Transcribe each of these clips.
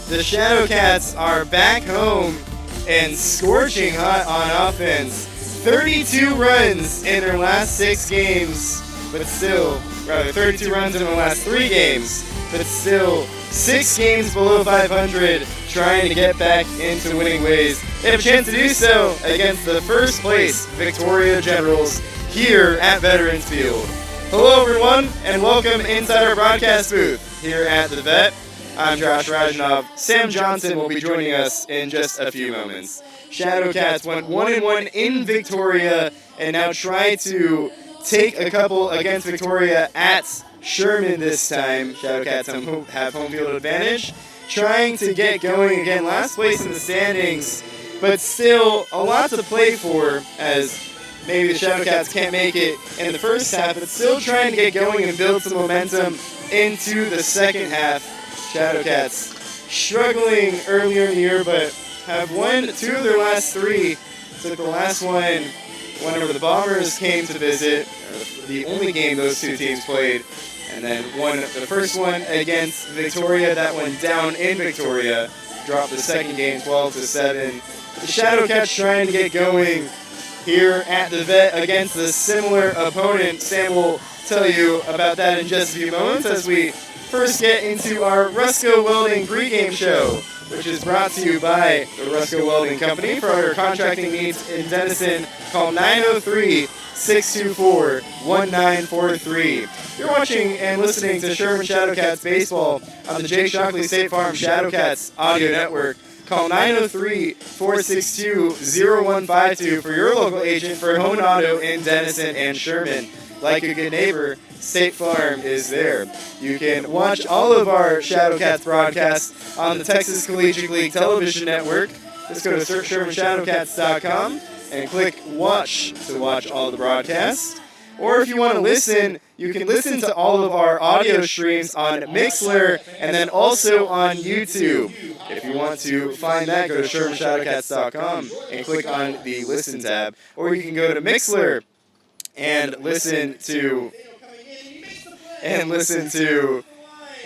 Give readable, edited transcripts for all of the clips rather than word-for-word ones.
the Shadowcats are back home and scorching hot on offense. 32 runs in their last 6 games, but still, rather 32 runs in the last 3 games, but still 6 games below 500, trying to get back into winning ways. They have a chance to do so against the first place Victoria Generals here at Veterans Field. Hello everyone, and welcome inside our broadcast booth here at the Vet. I'm Josh Rajanov. Sam Johnson will be joining us in just a few moments. Shadowcats went 1-1 in Victoria and now try to take a couple against Victoria at Sherman this time. Shadowcats have home field advantage, trying to get going again. Last place in the standings, but still a lot to play for, as maybe the Shadowcats can't make it in the first half, but still trying to get going and build some momentum into the second half. Shadowcats struggling earlier in the year, but have won 2 of their last 3. So the last one, whenever the Bombers came to visit, the only game those 2 teams played, and then won the first one against Victoria. That went down in Victoria, dropped the second game 12-7. The Shadowcats trying to get going here at the Vet against a similar opponent. Sam will tell you about that in just a few moments as we first get into our Rusco Welding pregame show, which is brought to you by the Rusco Welding Company. For your contracting needs in Denison, call 903-624-1943. You're watching and listening to Sherman Shadowcats baseball on the Jake Shockley State Farm Shadowcats audio network. Call 903-462-0152 for your local agent for home and auto in Denison and Sherman. Like a good neighbor, State Farm is there. You can watch all of our Shadowcats broadcasts on the Texas Collegiate League television network. Just go to ShermanShadowcats.com and click Watch to watch all the broadcasts. Or if you want to listen, you can listen to all of our audio streams on Mixlr and then also on YouTube. If you want to find that, go to ShermanShadowcats.com and click on the Listen tab. Or you can go to Mixlr and listen to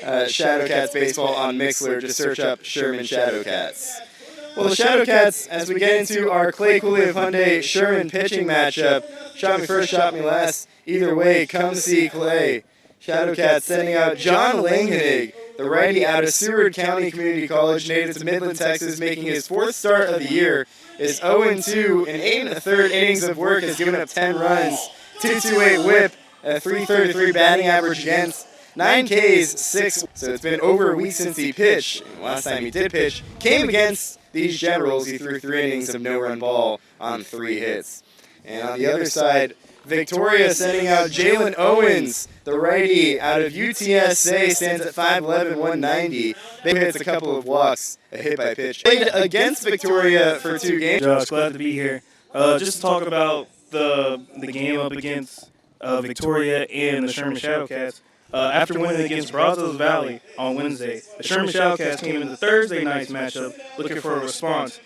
Shadowcats baseball on Mixlr. Just search up Sherman Shadowcats. Well, the Shadowcats, as we get into our Clay Cooley of Hyundai Sherman pitching matchup, shot me first, shot me last. Either way, come see Clay. Shadowcats sending out John Langenig, the righty out of Seward County Community College, native to Midland, Texas, making his 4th start of the year. Is 0-2 in 8 1/3 innings of work, has given up 10 runs, 2.28 whip, a 3.33 batting average against, 9 Ks, 6. So it's been over a week since he pitched. And last time he did pitch came against these Generals. He threw 3 innings of no-run ball on 3 hits. And on the other side, Victoria sending out Jalen Owens, the righty out of UTSA, stands at 5'11", 190. Big hits, a couple of walks, a hit by pitch. Played against Victoria for 2 games. Josh, glad to be here. Just to talk about the game up against Victoria and the Sherman Shadowcats. After winning against Brazos Valley on Wednesday, the Sherman Shadowcats came into Thursday night's matchup looking for a response,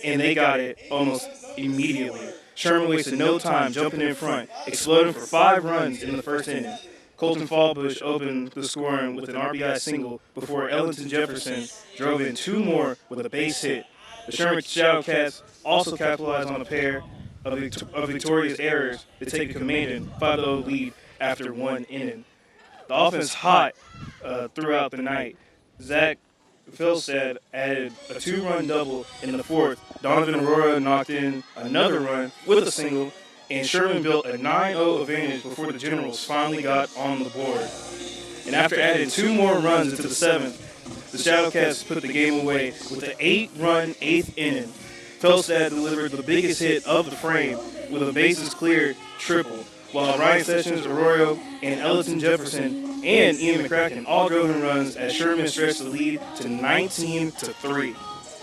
and they got it almost immediately. Sherman wasted no time jumping in front, exploding for 5 runs in the first inning. Colton Fallbush opened the scoring with an RBI single before Ellington Jefferson drove in 2 more with a base hit. The Sherman Shadowcats also capitalized on a pair of Victoria's errors to take a commanding 5-0 lead after 1 inning. The offense hot throughout the night. Zach Philstead added a 2-run double in the 4th. Donovan Aurora knocked in another run with a single, and Sherman built a 9-0 advantage before the Generals finally got on the board. And after adding 2 more runs into the 7th, the Shadowcats put the game away with an 8-run 8th inning. Philstead delivered the biggest hit of the frame with a bases cleared triple, while Ryan Sessions, Arroyo, and Ellington Jefferson and Ian McCracken all drove in runs as Sherman stretched the lead to 19-3.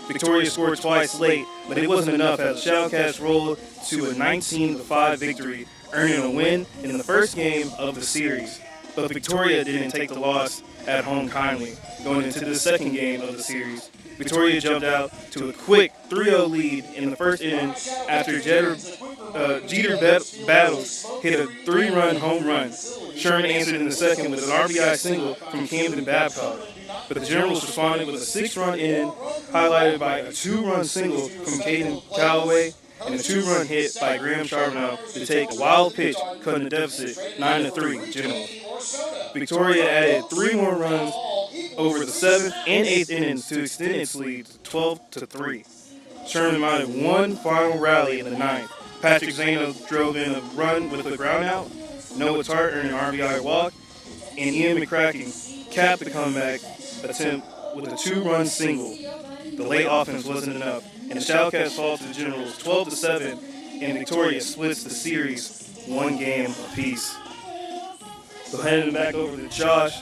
Victoria scored twice late, but it wasn't enough as the Shadowcats rolled to a 19-5 victory, earning a win in the first game of the series. But Victoria didn't take the loss at home kindly, going into the second game of the series. Victoria jumped out to a quick 3-0 lead in the first inning after Jeter Battles hit a 3-run home run. Sherman answered in the second with an RBI single from Camden Babcock. But the Generals responded with a 6-run inning, highlighted by a 2-run single from Caden Callaway and a 2-run hit by Graham Charbonneau to take a wild pitch, cutting the deficit 9-3 Generals. Victoria added 3 more runs over the 7th and 8th innings to extend its lead to 12-3. Sherman mounted one final rally in the 9th. Patrick Zano drove in a run with a groundout. Noah Tart earned an RBI walk, and Ian McCracken capped the comeback attempt with a 2-run single. The late offense wasn't enough, and the Shadowcats fall to the Generals 12-7, and Victoria splits the series 1 game apiece. So heading back over to Josh.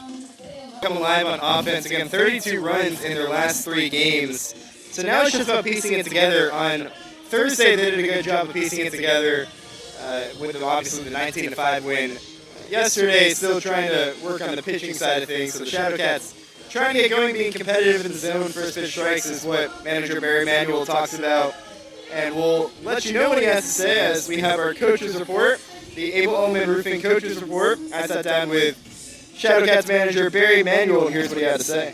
Coming live on offense again, 32 runs in their last 3 games. So now it's just about piecing it together. On Thursday, they did a good job of piecing it together with obviously the 19-5 win. Yesterday, still trying to work on the pitching side of things. So the Shadowcats trying to get going, being competitive in the zone. First pitch strikes is what manager Barry Manuel talks about. And we'll let you know what he has to say as we have our coaches report, the Able Ullman Roofing coaches report. I sat down with Shadowcats manager Barry Manuel, and here's what he had to say.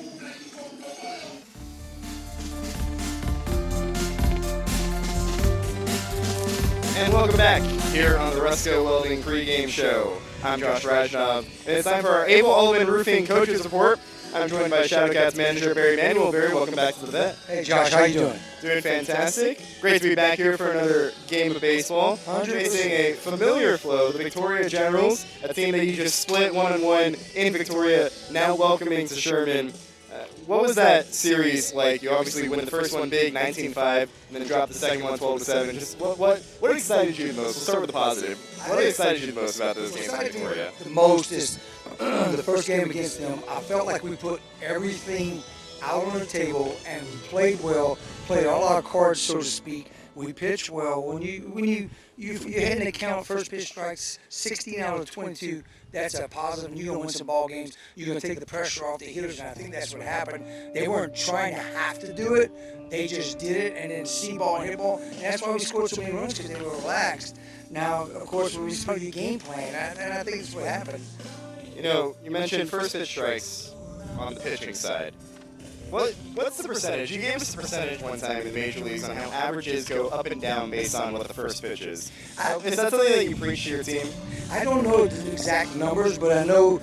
And welcome back here on the Rusco Welding pregame show. I'm Josh Rajnov, and it's time for our Able Ullman Roofing coaches report. I'm joined by Shadowcats manager Barry Manuel. Barry, welcome back to the vet. Hey Josh, how you doing? Doing fantastic. Great to be back here for another game of baseball. 100%. Facing a familiar foe, the Victoria Generals, a team that you just split 1-1 in Victoria, now welcoming to Sherman. What was that series like? You obviously win the first one big, 19-5, and then drop the second one 12-7. Just what excited you the most? We'll start with the positive. What excited you the most about this game in Victoria? The most is the first game against them. I felt like we put everything out on the table and we played well, played all our cards, so to speak. We pitched well. When you hit an account first pitch strikes 16 out of 22, that's a positive. You're gonna win some ball games. You're gonna take the pressure off the hitters, and I think that's what happened. They weren't trying to have to do it. They just did it, and then see ball and hit ball, and that's why we scored so many runs, because they were relaxed. Now, of course, we started your game plan, and I think that's what happened. You know, you mentioned first pitch strikes on the pitching side. What's the percentage? You gave us the percentage one time in the major leagues on how averages go up and down based on what the first pitch is. Is that something that you preach to your team? I don't know the exact numbers, but I know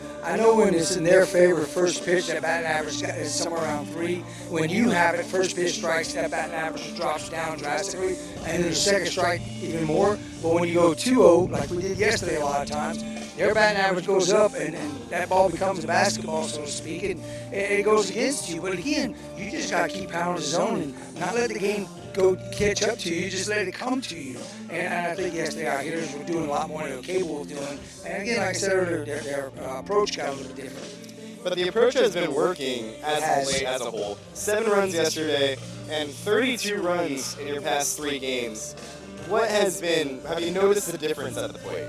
when it's in their favor, first pitch, that batting average is somewhere around 3. When you have it, first pitch strikes, that batting average drops down drastically, and then the second strike even more. But when you go 2-0, like we did yesterday a lot of times, their batting average goes up, and that ball becomes a basketball, so to speak, and it goes against you. But again, you just got to keep pounding the zone and not let the game go catch up to you. Just let it come to you. And I think yesterday our hitters were doing a lot more than they were capable of doing. And again, like I said earlier, their approach got a little bit different. But the approach has been working as a whole. 7 runs yesterday and 32 runs in your past 3 games. Have you noticed the difference at the plate?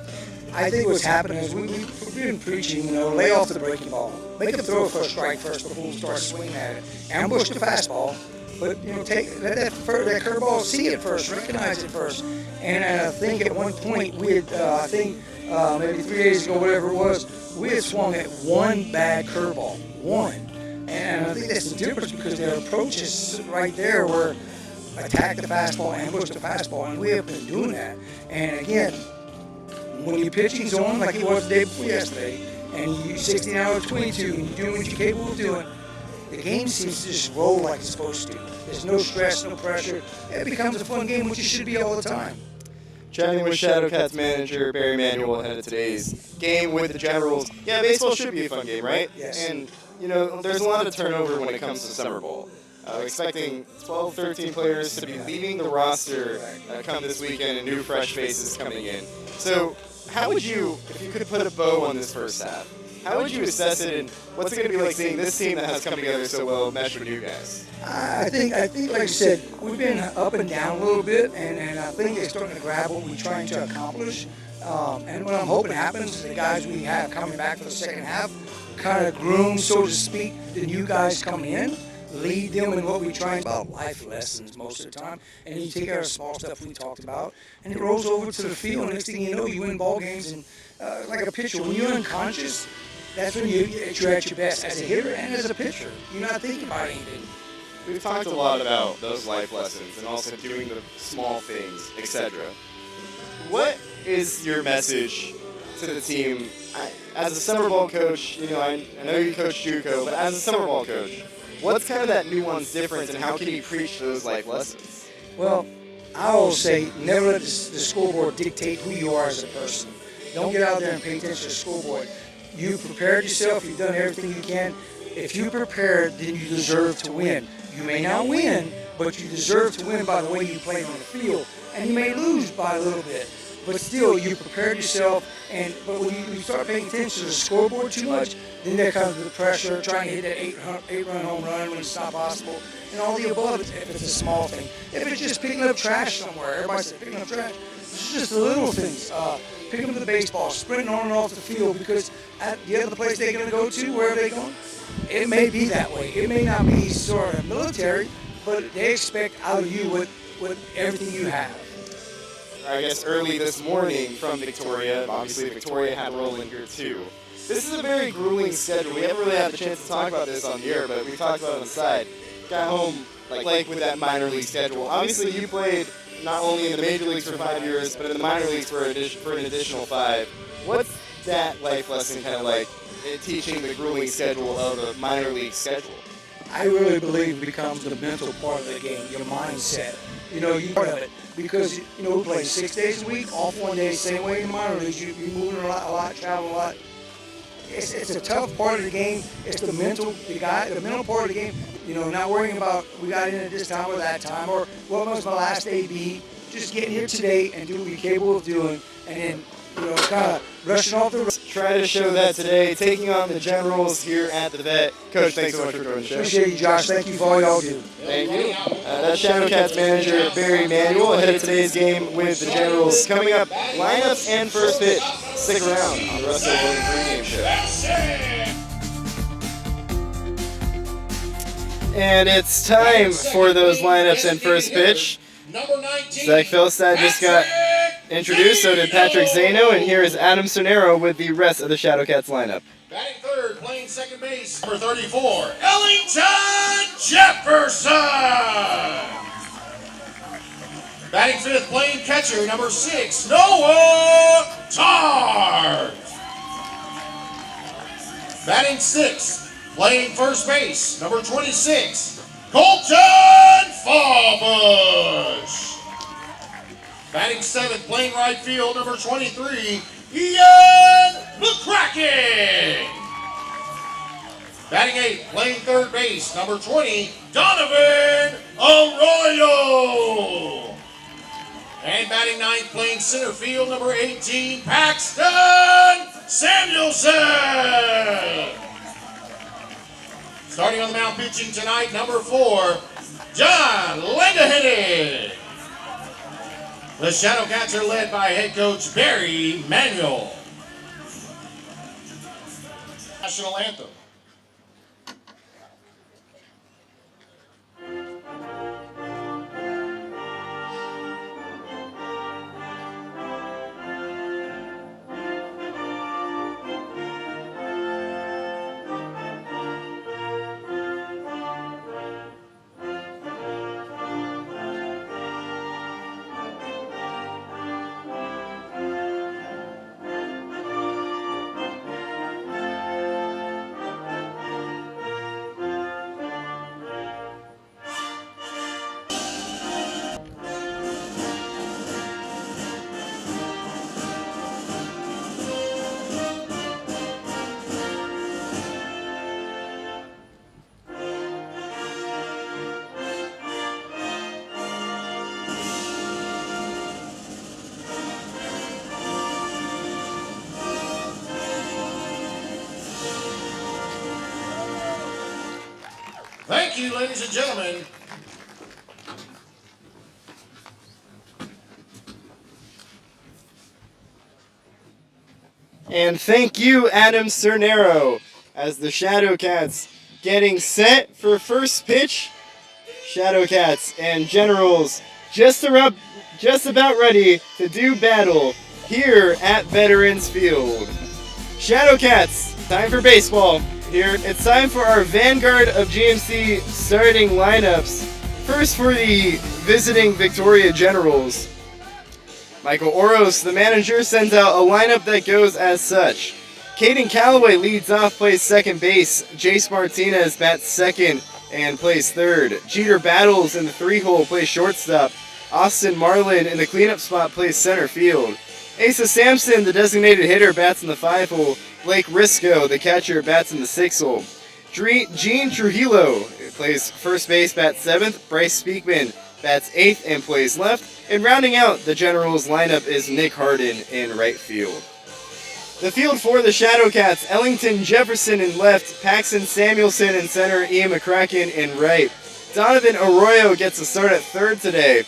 I think what's happening is we've been preaching, lay off the breaking ball. Make them throw for a strike first before we start swinging at it. Ambush the fastball, but let that curveball see it first, recognize it first. And I think at one point we had, maybe 3 days ago, whatever it was, we had swung at one bad curveball, one. And I think that's the difference, because their approach is right there where attack the fastball, ambush the fastball, and we have been doing that. And again, when you're pitching zone like he was the day before yesterday, and you 16 out of 22, and you're doing what you're capable of doing, the game seems to just roll like it's supposed to. There's no stress, no pressure. It becomes a fun game, which it should be all the time. Chatting with Shadowcats manager Barry Manuel ahead of today's game with the Generals. Yeah, baseball should be a fun game, right? Yes. And, there's a lot of turnover when it comes to summer ball. Expecting 12, 13 players to be leaving the roster come this weekend and new fresh faces coming in. So how would you, if you could put a bow on this first half, how would you assess it, and what's it going to be like seeing this team that has come together so well mesh with you guys? I think, like you said, we've been up and down a little bit, and I think they're starting to grab what we're trying to accomplish. And what I'm hoping happens is the guys we have coming back for the second half kind of groom, so to speak, the new guys coming in. lead them in what we try about life lessons most of the time, and you take care of small stuff we talked about, and it rolls over to the field. Next thing you know, you win ball games, and like a pitcher, when you're unconscious, that's when you're at your best as a hitter and as a pitcher. You're not thinking about anything. We've talked a lot about those life lessons and also doing the small things, etc. What is your message to the team? As a summer ball coach, I know you coach JUCO, but as a summer ball coach, what's kind of that nuance difference and how can you preach those life lessons? Well, I always say never let the scoreboard dictate who you are as a person. Don't get out there and pay attention to the scoreboard. You prepared yourself, you've done everything you can. If you prepared, then you deserve to win. You may not win, but you deserve to win by the way you play on the field. And you may lose by a little bit. But still, you prepared yourself. But when you start paying attention to the scoreboard too much, then there comes the pressure, trying to hit that 8-run home run when it's not possible. And all the above, if it's a small thing. If it's just picking up trash somewhere, everybody says picking up trash. It's just the little things. Picking up the baseball, sprinting on and off the field, because at the other place they're going to go to, where are they going? It may be that way. It may not be sort of military, but they expect out of you what everything you have. I guess early this morning from Victoria, obviously Victoria had a role in here too. This is a very grueling schedule. We haven't really had the chance to talk about this on the air, but we talked about it on the side. Got home like with that minor league schedule. Obviously you played not only in the major leagues for 5 years, but in the minor leagues for an additional 5. What's that life lesson kind of like in teaching the grueling schedule of a minor league schedule? I really believe it becomes the mental part of the game, your mindset. You're part of it. Because, we play 6 days a week, off 1 day, same way in the minor leagues. You're moving a lot, traveling a lot. It's a tough part of the game. It's the mental part of the game. Not worrying about we got in at this time or that time, or what must my last day be. Just getting here today and do what you're capable of doing, and then kind of rushing off the road. Try to show that today, taking on the Generals here at the Vet. Coach, thanks so much for joining the show. Appreciate you, Josh. Thank you for all y'all do. Thank you. That's Shadowcats manager Barry Manuel ahead of today's game with the Generals. Coming up, lineups and first pitch. Stick around on the Russell Williams pregame show. And it's time for those lineups and first pitch. Zach Philstad just got introduced, so did Patrick Zano, and here is Adam Cernero with the rest of the Shadowcats lineup. Batting third, playing second base, number 34, Ellington Jefferson. Batting fifth, playing catcher, number 6, Noah Tart. Batting sixth, playing first base, number 26, Colton Fawbush. Batting seventh, playing right field, number 23, Ian McCracken. Batting eighth, playing third base, number 20, Donovan Arroyo. And batting ninth, playing center field, number 18, Paxton Samuelson. Starting on the mound pitching tonight, number 4, John Legahenny. The Shadowcats are led by head coach Barry Manuel. National anthem. Thank you, ladies and gentlemen. And thank you, Adam Cernero, as the Shadowcats getting set for first pitch. Shadowcats and Generals just about ready to do battle here at Veterans Field. Shadowcats, time for baseball. Here, it's time for our Vanguard of GMC starting lineups. First for the visiting Victoria Generals. Michael Oros, the manager, sends out a lineup that goes as such. Caden Calloway leads off, plays second base. Jace Martinez bats second and plays third. Jeter Battles in the 3-hole plays shortstop. Austin Marlin in the cleanup spot plays center field. Asa Sampson, the designated hitter, bats in the 5-hole. Blake Risco, the catcher, bats in the 6-hole. Gene Trujillo plays first base, bats 7th. Bryce Speakman bats 8th and plays left. And rounding out the Generals lineup is Nick Harden in right field. The field for the Shadowcats: Ellington Jefferson in left, Paxton Samuelson in center, Ian McCracken in right. Donovan Arroyo gets a start at third today.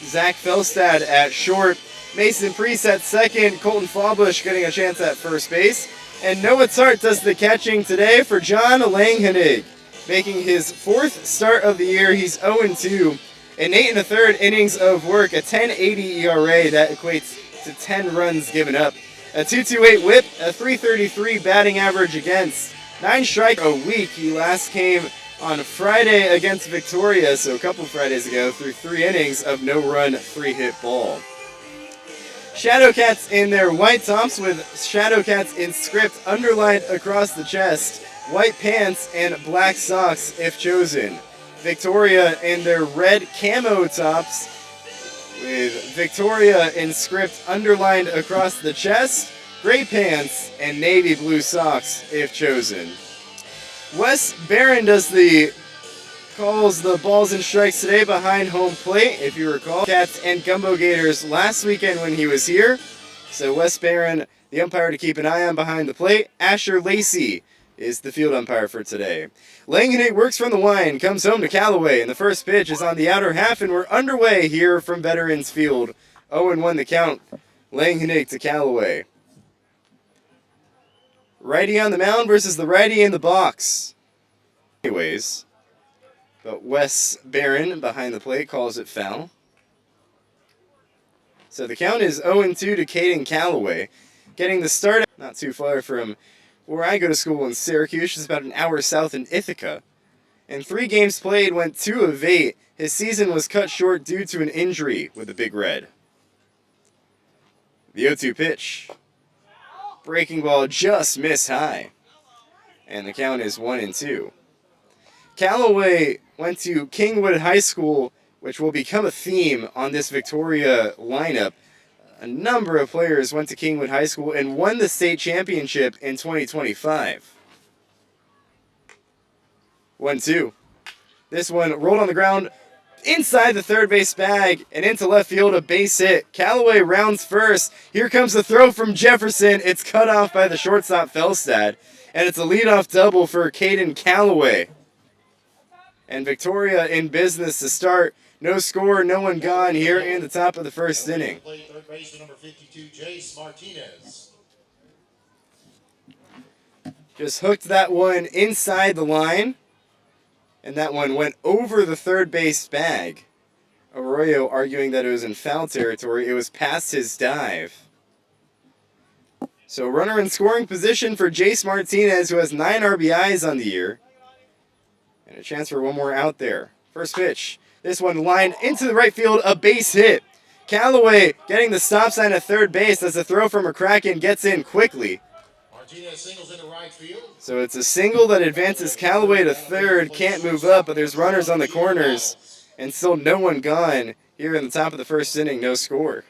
Zach Felstad at short. Mason Priest at second. Colton Fawbush getting a chance at first base. And Noah Tart does the catching today for John Langhennig. Making his 4th start of the year, he's 0-2. In 8 1/3 innings of work, a 10.80 ERA. That equates to 10 runs given up. A 2.28 whip, a 3.33 batting average against. 9 strike a week. He last came on Friday against Victoria, so a couple Fridays ago, through 3 innings of no-run, 3-hit ball. Shadowcats in their white tops with Shadowcats in script underlined across the chest. White pants and black socks if chosen. Victoria in their red camo tops with Victoria in script underlined across the chest, gray pants, and navy blue socks if chosen. Wes Barron calls the balls and strikes today behind home plate, if you recall. Cats and Gumbo Gators last weekend when he was here. So Wes Barron, the umpire to keep an eye on behind the plate. Asher Lacey is the field umpire for today. Langhennig works from the line, comes home to Callaway, and the first pitch is on the outer half, and we're underway here from Veterans Field. 0-1 the count. Langhennig to Callaway. Righty on the mound versus the righty in the box. Anyways, but Wes Barron behind the plate calls it foul. So the count is 0-2 to Caden Callaway. Getting the start not too far from where I go to school in Syracuse, is about an hour south in Ithaca. In 3 games played, went 2 of 8. His season was cut short due to an injury with the Big Red. The 0-2 pitch. Breaking ball just missed high. And the count is 1-2. Callaway went to Kingwood High School, which will become a theme on this Victoria lineup. A number of players went to Kingwood High School and won the state championship in 2025. 1-2. This one rolled on the ground inside the third base bag and into left field, a base hit. Callaway rounds first. Here comes the throw from Jefferson. It's cut off by the shortstop Felstad. And it's a leadoff double for Caden Callaway. And Victoria in business to start. No score, no one gone here in the top of the first inning. Third baseman number 52, Jace Martinez. Just hooked that one inside the line. And that one went over the third base bag. Arroyo arguing that it was in foul territory. It was past his dive. So runner in scoring position for Jace Martinez, who has 9 RBIs on the year. And a chance for one more out there. First pitch. This one lined into the right field, a base hit. Callaway getting the stop sign at third base as the throw from McCracken gets in quickly. Martinez singles into right field. So it's a single that advances Callaway to third. Can't move up, but there's runners on the corners. And still no one gone here in the top of the first inning, no score.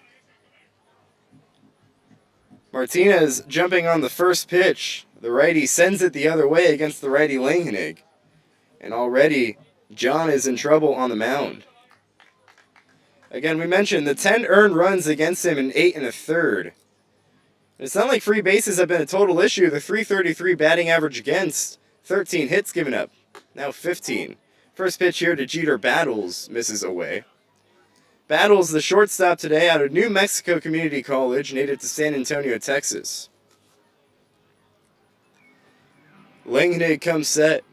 Martinez jumping on the first pitch. The righty sends it the other way against the righty Langhennig. And already John is in trouble on the mound. Again, we mentioned the 10 earned runs against him in 8 1/3. It's not like free bases have been a total issue. The 333 batting average against, 13 hits given up, now 15. First pitch here to Jeter Battles, misses away. Battles, the shortstop today out of New Mexico Community College, native to San Antonio, Texas. Langhennig comes set.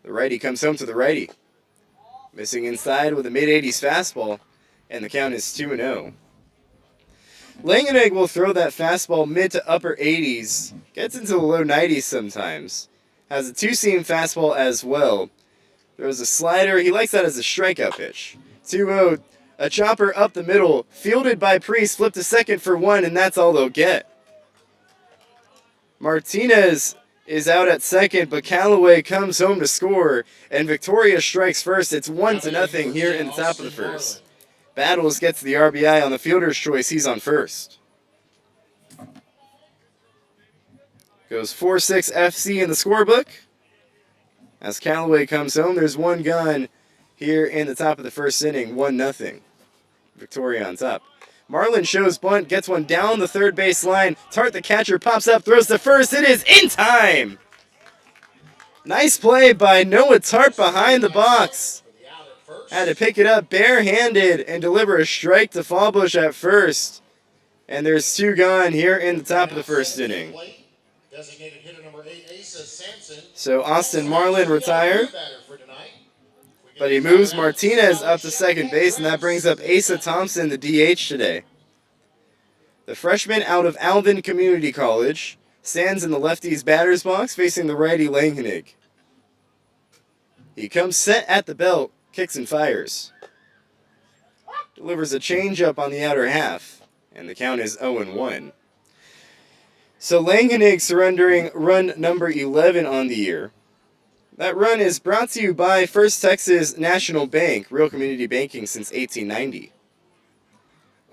The righty comes home to the righty. Missing inside with a mid-80s fastball, and the count is 2-0. Langenegg will throw that fastball mid to upper 80s, gets into the low 90s sometimes. Has a two-seam fastball as well. Throws a slider. He likes that as a strikeout pitch. 2-0. A chopper up the middle. Fielded by Priest. Flipped to second for one, and that's all they'll get. Martinez is out at second, but Callaway comes home to score, and Victoria strikes first. It's 1-0 here in the top of the first. Battles gets the RBI on the fielder's choice. He's on first. Goes 4-6 FC in the scorebook. As Callaway comes home, there's one gone here in the top of the first inning. 1-0. Victoria on top. Marlin shows bunt, gets one down the third base line. Tart, the catcher, pops up, throws to first. It is in time. Nice play by Noah Tart behind the box. Had to pick it up barehanded and deliver a strike to Fallbush at first. And there's two gone here in the top of the first inning. So Austin Marlin retired. But he moves Martinez up to second base, and that brings up Asa Thompson, the DH today. The freshman out of Alvin Community College stands in the lefty's batter's box facing the righty Langenegg. He comes set at the belt, kicks and fires. Delivers a changeup on the outer half, and the count is 0-1. So Langenegg surrendering run number 11 on the year. That run is brought to you by First Texas National Bank, real community banking since 1890.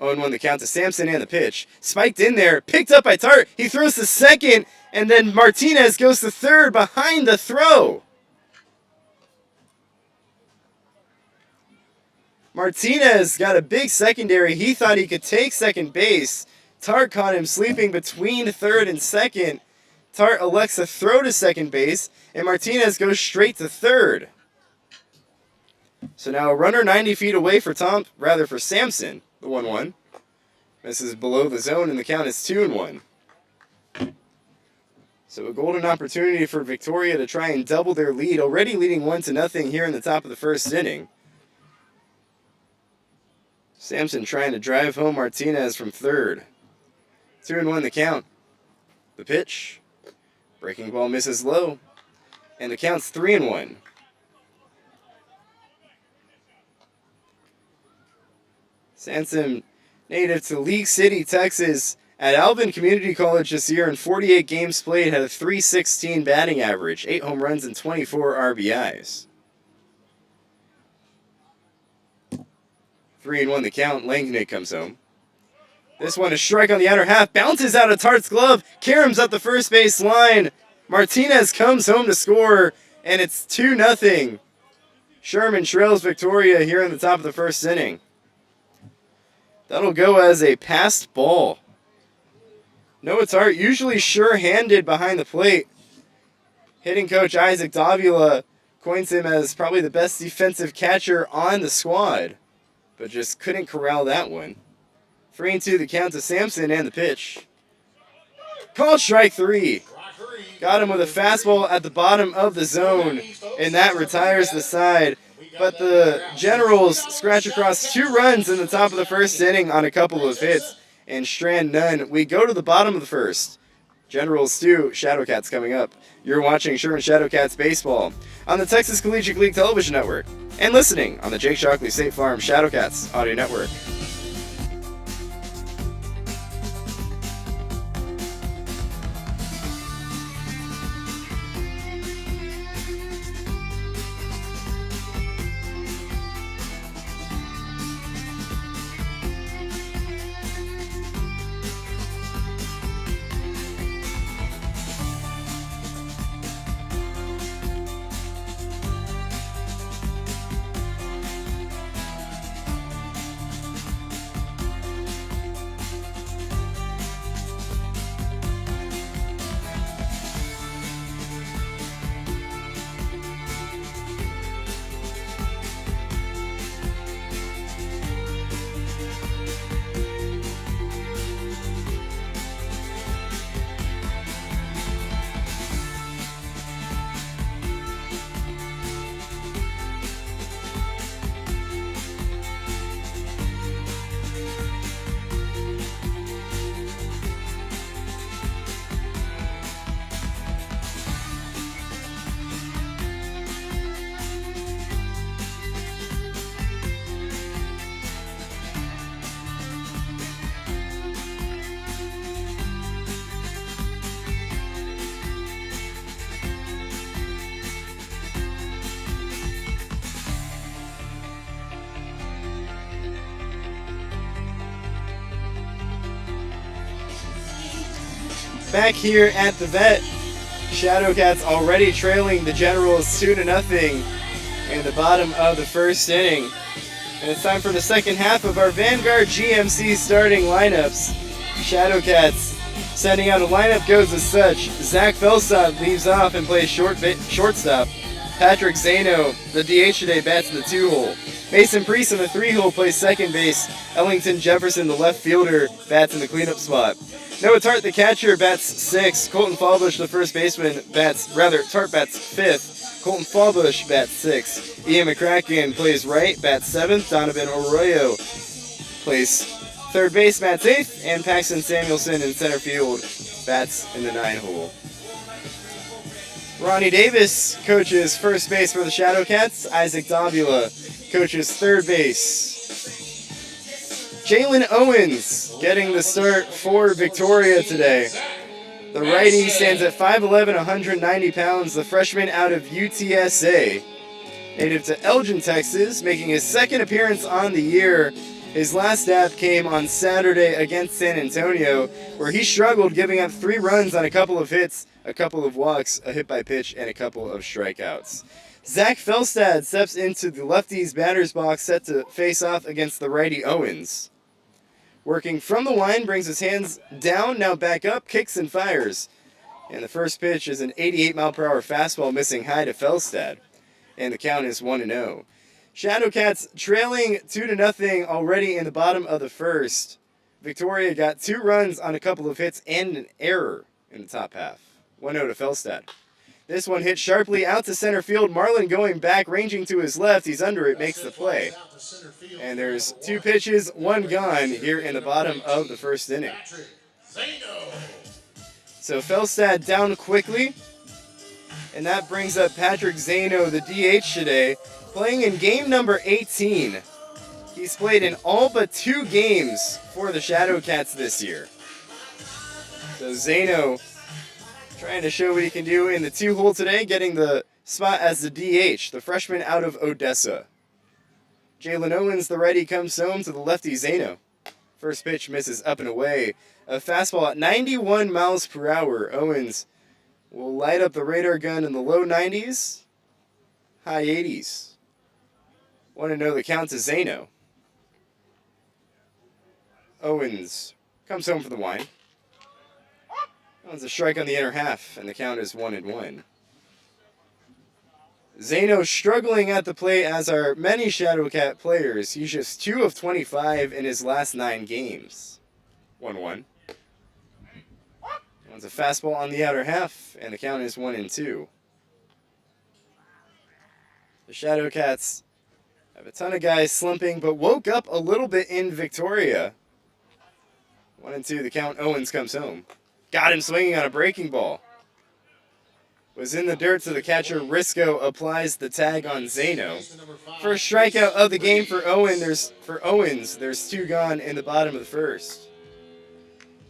0-1 the count to Sampson and the pitch. Spiked in there, picked up by Tart. He throws to second, and then Martinez goes to third behind the throw. Martinez got a big secondary. He thought he could take second base. Tart caught him sleeping between third and second. Tart elects to throw to second base, and Martinez goes straight to third. So now a runner 90 feet away for Sampson, the 1-1. Misses below the zone, and the count is 2-1. So a golden opportunity for Victoria to try and double their lead, already leading 1-0 here in the top of the first inning. Sampson trying to drive home Martinez from third. 2-1 the count. The pitch. Breaking ball misses low. And the count's 3-1. Sampson, native to League City, Texas, at Alvin Community College this year in 48 games played, had a .316 batting average, 8 home runs and 24 RBIs. 3-1 the count. Langenegg comes home. This one, a strike on the outer half, bounces out of Tart's glove. Karam's up the first base line. Martinez comes home to score, and it's 2-0. Sherman trails Victoria here in the top of the first inning. That'll go as a passed ball. Noah Tart, usually sure-handed behind the plate. Hitting coach Isaac Davila coins him as probably the best defensive catcher on the squad, but just couldn't corral that one. 3-2 the count to Sampson and the pitch. Called strike 3. Got him with a fastball at the bottom of the zone, and that retires the side. But the Generals scratch across 2 runs in the top of the first inning on a couple of hits, and Strand none. We go to the bottom of the first. Generals 2, Shadowcats coming up. You're watching Sherman Shadowcats Baseball on the Texas Collegiate League Television Network and listening on the Jake Shockley State Farm Shadowcats Audio Network. Back here at the vet, Shadowcats already trailing the Generals 2-0 in the bottom of the first inning. And it's time for the second half of our Vanguard GMC starting lineups. Shadowcats sending out a lineup goes as such. Zach Felstad leaves off and plays shortstop. Patrick Zano, the DH today, bats in the 2-hole. Mason Priest in the 3-hole plays second base. Ellington Jefferson, the left fielder, bats in the cleanup spot. Noah Tart, the catcher, bats 6th. Colton Fallbush, the first baseman, Tart bats 5th. Colton Fallbush bats 6th. Ian McCracken plays right, bats 7th. Donovan Arroyo plays third base, bats 8th. And Paxton Samuelson in center field, bats in the 9-hole. Ronnie Davis coaches first base for the Shadowcats. Isaac Davila coaches third base. Jalen Owens getting the start for Victoria today. The righty stands at 5'11", 190 pounds, the freshman out of UTSA. Native to Elgin, Texas, making his second appearance on the year. His last stat came on Saturday against San Antonio, where he struggled, giving up 3 runs on a couple of hits, a couple of walks, a hit by pitch, and a couple of strikeouts. Zach Felstad steps into the lefty's batter's box, set to face off against the righty Owens. Working from the line, brings his hands down, now back up, kicks and fires. And the first pitch is an 88-mile-per-hour fastball missing high to Felstad. And the count is 1-0. Shadowcats trailing 2-0 already in the bottom of the first. Victoria got 2 runs on a couple of hits and an error in the top half. 1-0 to Felstad. This one hit sharply out to center field. Marlin going back, ranging to his left. He's under it, makes the play. And there's 2 pitches, 1 gone here in the bottom of the first inning. So Felstad down quickly. And that brings up Patrick Zano, the DH today, playing in game number 18. He's played in all but 2 games for the Shadowcats this year. So Zano trying to show what he can do in the 2-hole today, getting the spot as the DH, the freshman out of Odessa. Jalen Owens, the righty, comes home to the lefty Zano. First pitch misses up and away. A fastball at 91 miles per hour. Owens will light up the radar gun in the low 90s, high 80s. Want to know the count to Zano. Owens comes home for the wine. Owens a strike on the inner half, and the count is 1-1. Zano struggling at the plate, as are many Shadowcat players. He's just 2 of 25 in his last 9 games. 1-1. Owens a fastball on the outer half, and the count is 1-2. The Shadowcats have a ton of guys slumping, but woke up a little bit in Victoria. 1-2, the count. Owens comes home. Got him swinging on a breaking ball. Was in the dirt, so the catcher Risco applies the tag on Zano. First strikeout of the game for Owens. There's 2 gone in the bottom of the first.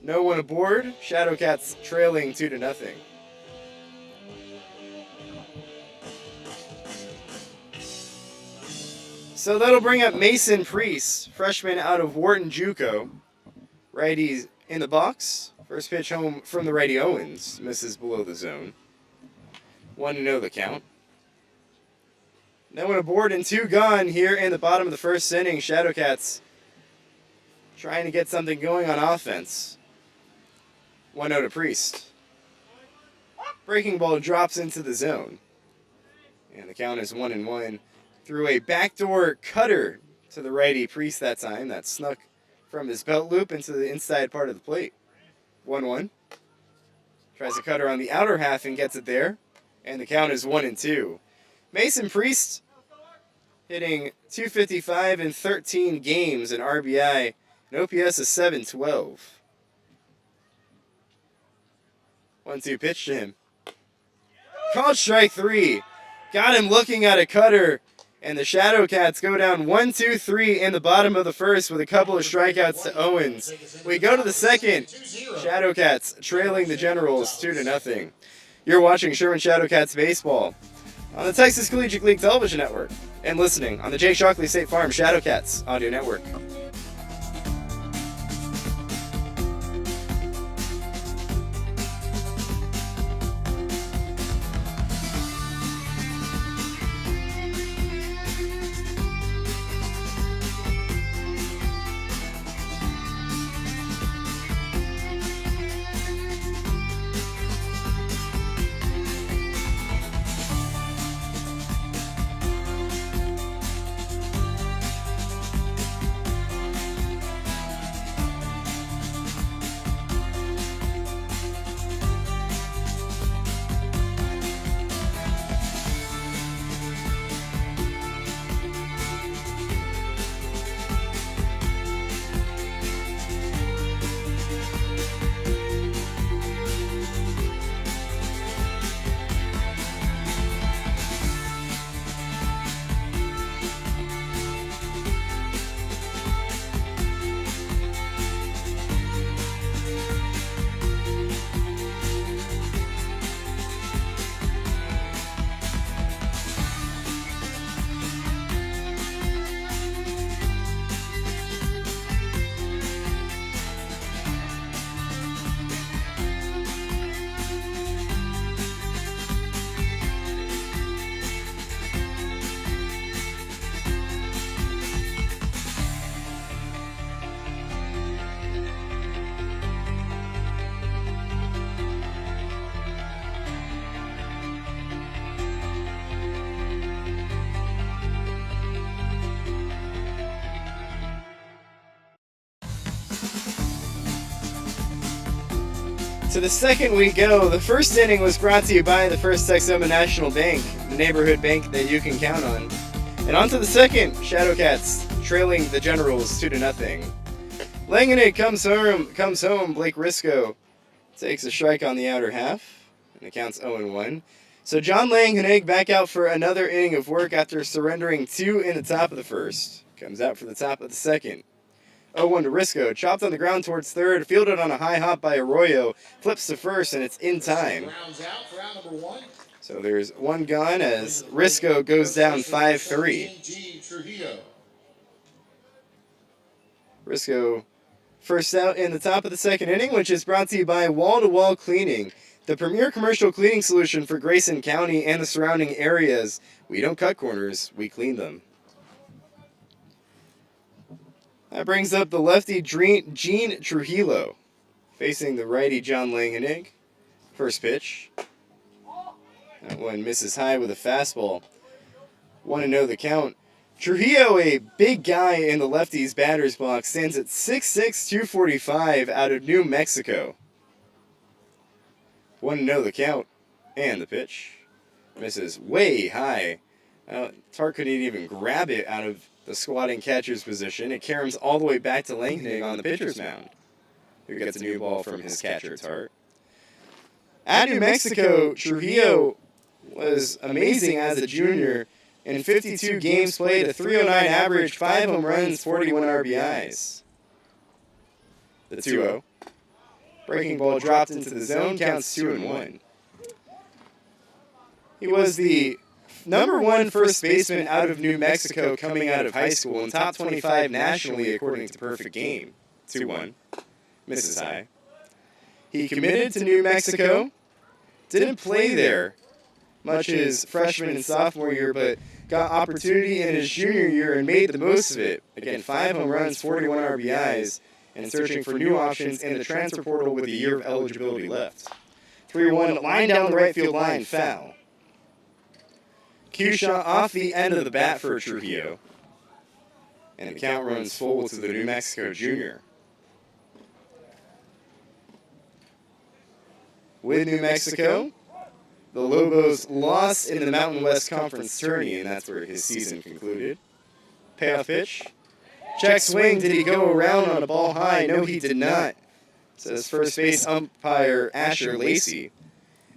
No one aboard. Shadowcats trailing 2-0. So that'll bring up Mason Priest, freshman out of Wharton JUCO. Righty in the box. First pitch home from the righty Owens. Misses below the zone. 1-0 the count. No one aboard and 2 gone here in the bottom of the first inning. Shadowcats trying to get something going on offense. 1-0 to Priest. Breaking ball drops into the zone. And the count is 1-1. Through a backdoor cutter to the righty Priest that time. That snuck from his belt loop into the inside part of the plate. 1-1. Tries a cutter on the outer half and gets it there. And the count is 1-2. Mason Priest hitting .255 in 13 games, an RBI, an OPS of 712. 1-2 pitch to him. Called strike 3. Got him looking at a cutter. And the Shadowcats go down 1-2-3 in the bottom of the first with a couple of strikeouts to Owens. We go to the second. Shadowcats trailing the Generals 2-0. You're watching Sherman Shadowcats baseball on the Texas Collegiate League Television Network and listening on the Jake Shockley State Farm Shadowcats Audio Network. To the second we go. The first inning was brought to you by the First Texoma National Bank, the neighborhood bank that you can count on. And on to the second, Shadowcats trailing the Generals 2-0. Langenegg comes home. Blake Risco takes a strike on the outer half, and it counts 0-1. So John Langenegg back out for another inning of work after surrendering 2 in the top of the first. Comes out for the top of the second. 0-1 to Risco, chopped on the ground towards third, fielded on a high hop by Arroyo, flips to first, and it's in time. So there's one gone as Risco goes down 5-3. Risco first out in the top of the second inning, which is brought to you by Wall to Wall Cleaning, the premier commercial cleaning solution for Grayson County and the surrounding areas. We don't cut corners, we clean them. That brings up the lefty Gene Trujillo, facing the righty John Langenegg. First pitch. That one misses high with a fastball. 1-0 the count. Trujillo, a big guy in the lefty's batter's box, stands at 6'6", 245 out of New Mexico. 1-0 the count. And the pitch. Misses way high. Tart couldn't even grab it out of the squatting catcher's position. It caroms all the way back to Langenegg on the pitcher's mound, who gets a new ball from his catcher, Tart. At New Mexico, Trujillo was amazing as a junior. In 52 games played, a 309 average, 5 home runs, 41 RBIs. The 2-0. Breaking ball dropped into the zone, counts 2-1. He was the #1 first baseman out of New Mexico coming out of high school and top 25 nationally according to Perfect Game. 2-1. Misses high. He committed to New Mexico. Didn't play there much his freshman and sophomore year, but got opportunity in his junior year and made the most of it. Again, 5 home runs, 41 RBIs, and searching for new options in the transfer portal with a year of eligibility left. 3-1, line down the right field line, foul. Cue shot off the end of the bat for Trujillo. And the count runs full to the New Mexico junior. With New Mexico, the Lobos lost in the Mountain West Conference tourney, and that's where his season concluded. Payoff pitch. Check swing. Did he go around on a ball high? No, he did not, says first base umpire Asher Lacey.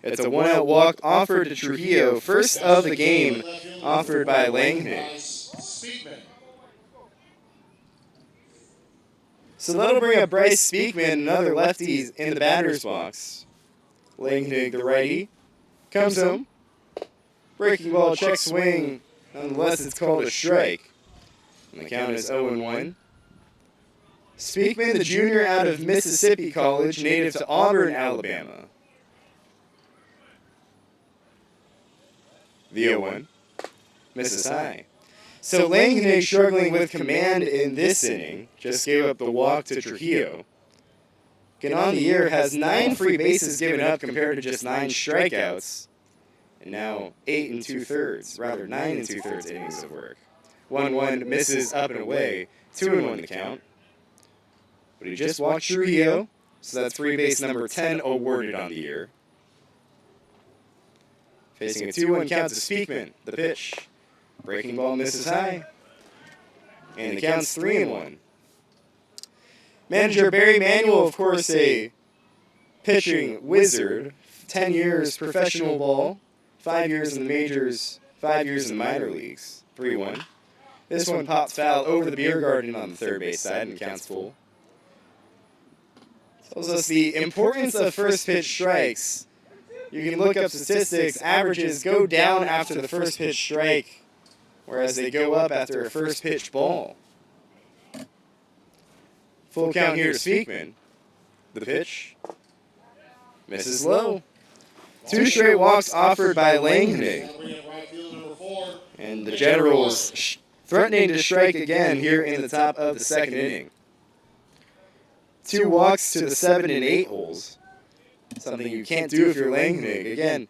It's a one-out walk offered to Trujillo, first of the game, offered by Langenegg. So that'll bring up Bryce Speakman, another lefty in the batter's box. Langenegg, the righty, comes home. Breaking ball, check swing. Nonetheless, it's called a strike. And the count is 0-1. Speakman, the junior out of Mississippi College, native to Auburn, Alabama. The 0-1. Misses high. So Langenegg, struggling with command in this inning, just gave up the walk to Trujillo. Getting on the year, has 9 free bases given up compared to just 9 strikeouts. And now 8 2/3, rather 9 2/3 innings of work. 1-1 misses up and away, 2-1 the count. But he just walked Trujillo, so that's free base number 10 awarded on the year. Facing a 2-1 count to Speakman, the pitch. Breaking ball misses high. And the count's 3-1. Manager Barry Manuel, of course, a pitching wizard. 10 years professional ball, 5 years in the majors, 5 years in the minor leagues. 3-1. This one pops foul over the beer garden on the third base side and counts full. Tells us the importance of first pitch strikes. You can look up statistics. Averages go down after the first pitch strike, whereas they go up after a first pitch ball. Full count here to Speakman. The pitch. Misses low. 2 straight walks offered by Langenegg. And the Generals threatening to strike again here in the top of the second inning. 2 walks to the 7 and 8 holes. Something you can't do if you're Langenegg. Again,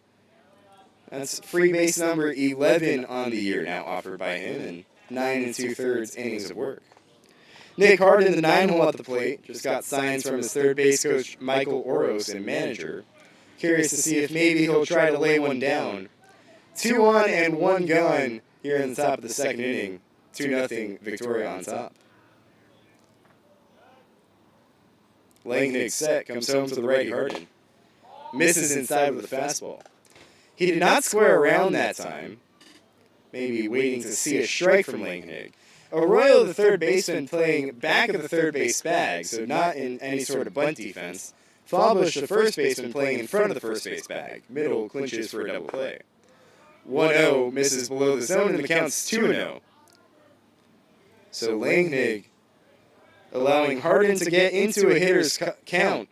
that's free base number 11 on the year now offered by him, and 9 2/3 innings of work. Nick Harden, the 9-hole at the plate, just got signs from his third base coach, Michael Oros, and manager. Curious to see if maybe he'll try to lay one down. 2 on and 1 gone here in the top of the second inning. 2-0 Victoria on top. Langenig's set, comes home to the righty Harden. Misses inside with a fastball. He did not square around that time. Maybe waiting to see a strike from Langenig. Arroyo, the third baseman, playing back of the third base bag, so not in any sort of bunt defense. Fallbush, the first baseman, playing in front of the first base bag. Middle clinches for a double play. 1-0 misses below the zone, and the count's 2-0. So Langenig allowing Harden to get into a hitter's count.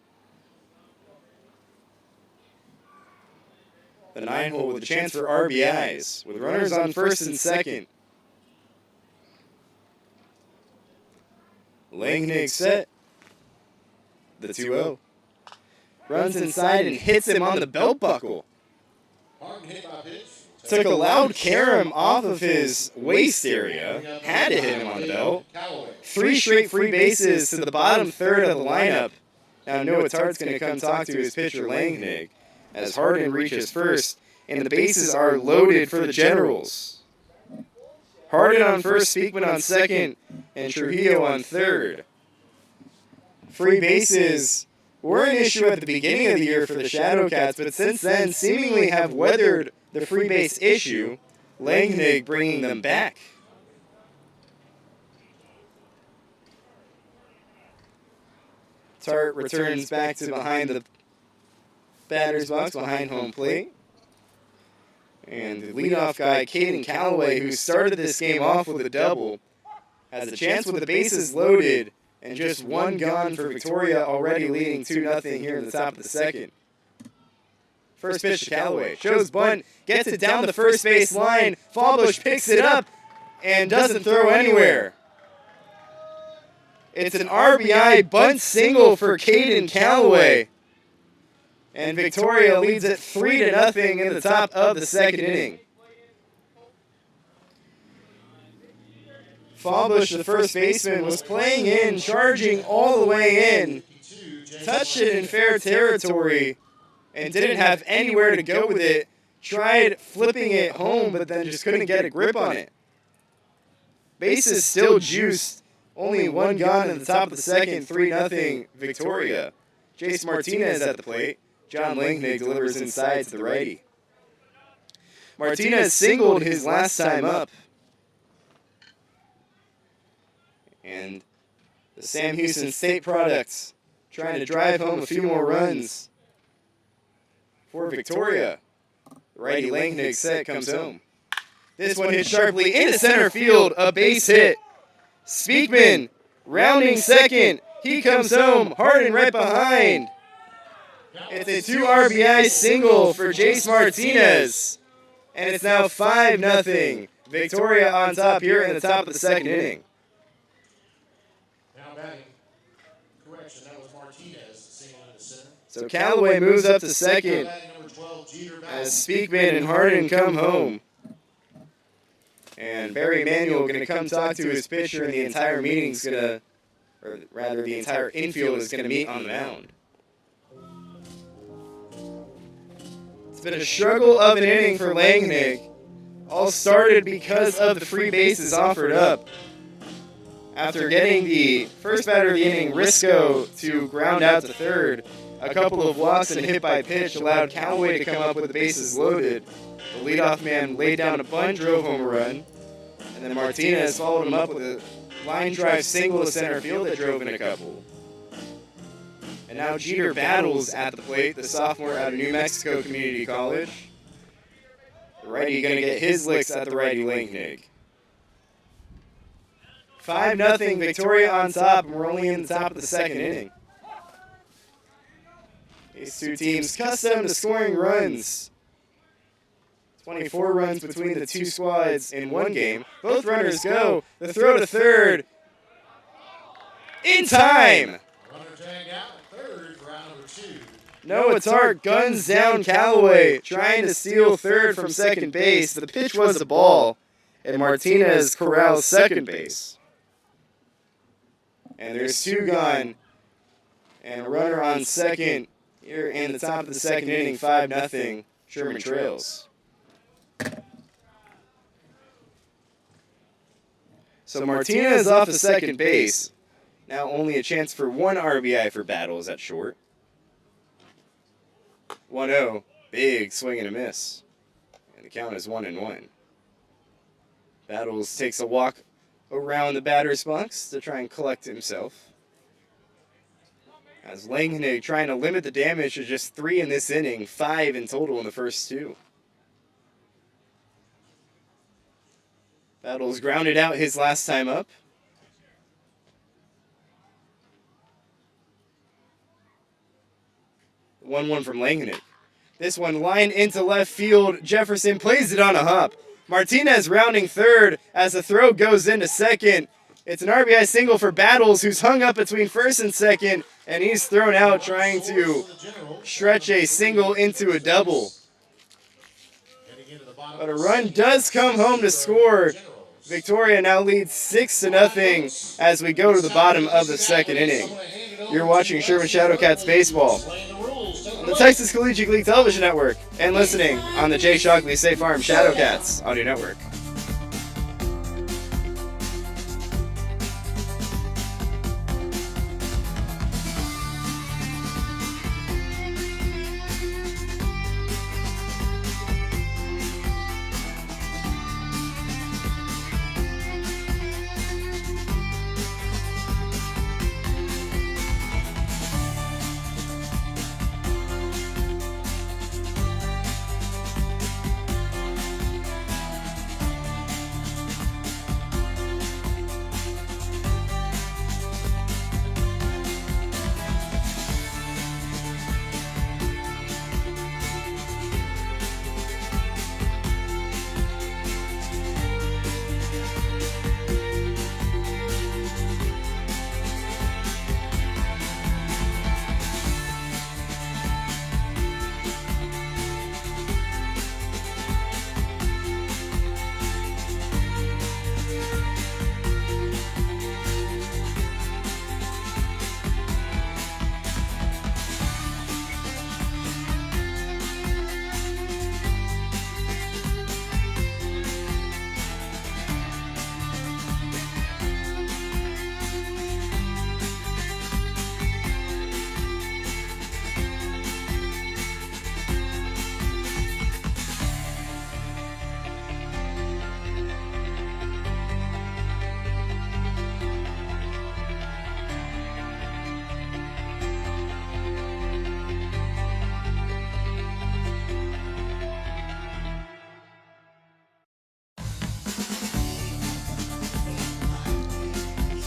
The 9-hole with a chance for RBIs, with runners on first and second. Langenig set. The 2-0. Runs inside and hits him on the belt buckle. Took a loud carom off of his waist area. Had to hit him on the belt. 3 straight free bases to the bottom third of the lineup. Now Noah Tart's going to come talk to his pitcher Langenig as Harden reaches first, and the bases are loaded for the Generals. Harden on first, Speakman on second, and Trujillo on third. Free bases were an issue at the beginning of the year for the Shadowcats, but since then seemingly have weathered the free base issue, Langenig bringing them back. Tart returns back to behind the batter's box, behind home plate. And the leadoff guy, Caden Calloway, who started this game off with a double, has a chance with the bases loaded and just 1 gone for Victoria, already leading 2-0 here in the top of the second. First pitch to Calloway. Shows bunt, gets it down the first base line. Fallbush picks it up and doesn't throw anywhere. It's an RBI bunt single for Caden Calloway. And Victoria leads it 3-0 in the top of the second inning. Fallbush, the first baseman, was playing in, charging all the way in. Touched it in fair territory and didn't have anywhere to go with it. Tried flipping it home, but then just couldn't get a grip on it. Bases still juiced. Only 1 gone in the top of the second, 3-0 Victoria. Jace Martinez at the plate. John Langenig delivers inside to the righty. Martinez singled his last time up. And the Sam Houston State products trying to drive home a few more runs for Victoria. The righty Langenig set comes home. This one hit sharply into center field, a base hit. Speakman rounding second. He comes home. Harden right behind. It's a 2 RBI single for Jace Martinez. And it's now 5-0. Victoria on top here in the top of the second inning. Now batting. Correction, that was Martinez single into center. So Callaway moves up to second as Speakman and Harden come home. And Barry Emanuel going to come talk to his pitcher, and the entire meeting's going to, or rather the entire infield is going to meet on the mound. It's been a struggle of an inning for Langenig. All started because of the free bases offered up. After getting the first batter of the inning, Risco, to ground out to third, a couple of walks and a hit by pitch allowed Callaway to come up with the bases loaded. The leadoff man laid down a bunt, drove home a run, and then Martinez followed him up with a line drive single to center field that drove in a couple. And now Jeter battles at the plate, the sophomore out of New Mexico Community College. The righty going to get his licks at the righty Langenig. 5-0 Victoria on top, and we're only in the top of the second inning. These two teams accustomed to scoring runs. 24 runs between the two squads in one game. Both runners go. The throw to third. In time! Runner tagged out at third for round number 2. Noah Tart guns down Callaway, trying to steal third from second base. The pitch was a ball, and Martinez corrals second base. And there's 2 gone. And a runner on second here in the top of the second inning, 5-0. Sherman trails. So Martinez off of second base. Now only a chance for 1 RBI for Battles at short. 1-0. Big swing and a miss. And the count is 1-1. Battles takes a walk around the batter's box to try and collect himself. As Langhennig trying to limit the damage to just 3 in this inning, 5 in total in the first 2. Battles grounded out his last time up. The 1-1 from Langhennig. This one lined into left field. Jefferson plays it on a hop. Martinez rounding third as the throw goes into second. It's an RBI single for Battles, who's hung up between first and second, and he's thrown out trying to stretch a single into a double. But a run does come home to score. Victoria now leads 6-0 as we go to the bottom of the second inning. You're watching Sherman Shadowcats baseball on the Texas Collegiate League Television Network and listening on the Jay Shockley State Farm Shadowcats Audio Network.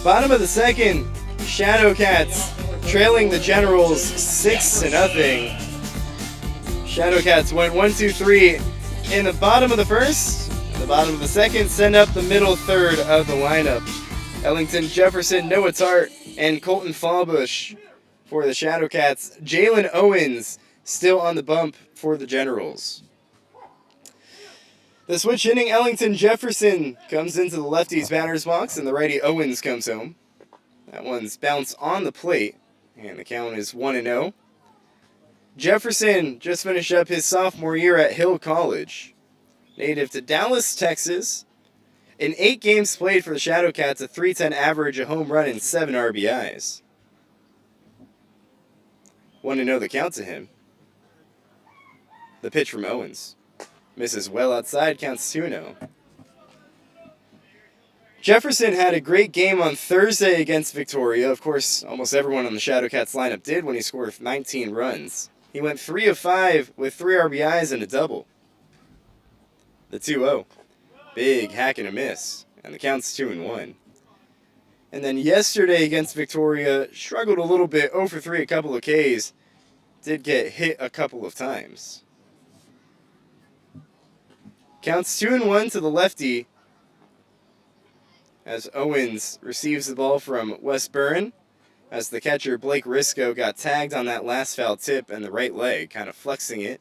Bottom of the second, Shadowcats trailing the Generals 6-0. Shadowcats went 1-2-3 in the bottom of the first. In the bottom of the second, send up the middle third of the lineup. Ellington Jefferson, Noah Tart, and Colton Fallbush for the Shadowcats. Jalen Owens still on the bump for the Generals. The switch hitting Ellington Jefferson comes into the lefty's batter's box, and the righty Owens comes home. That one's bounced on the plate, and the count is 1-0. Jefferson just finished up his sophomore year at Hill College. Native to Dallas, Texas. In 8 games played for the Shadowcats, a .310 average, a home run, and 7 RBIs. 1-0 the count to him. The pitch from Owens. Misses well outside, counts 2-0. Jefferson had a great game on Thursday against Victoria. Of course, almost everyone on the Shadowcats lineup did when he scored 19 runs. He went 3 of 5 with 3 RBIs and a double. The 2-0. Big hack and a miss, and the count's 2-1. And then yesterday against Victoria, struggled a little bit, 0 for 3, a couple of Ks. Did get hit a couple of times. Counts 2-1 to the lefty as Owens receives the ball from Wes Burren, as the catcher Blake Risco got tagged on that last foul tip and the right leg, kind of flexing it.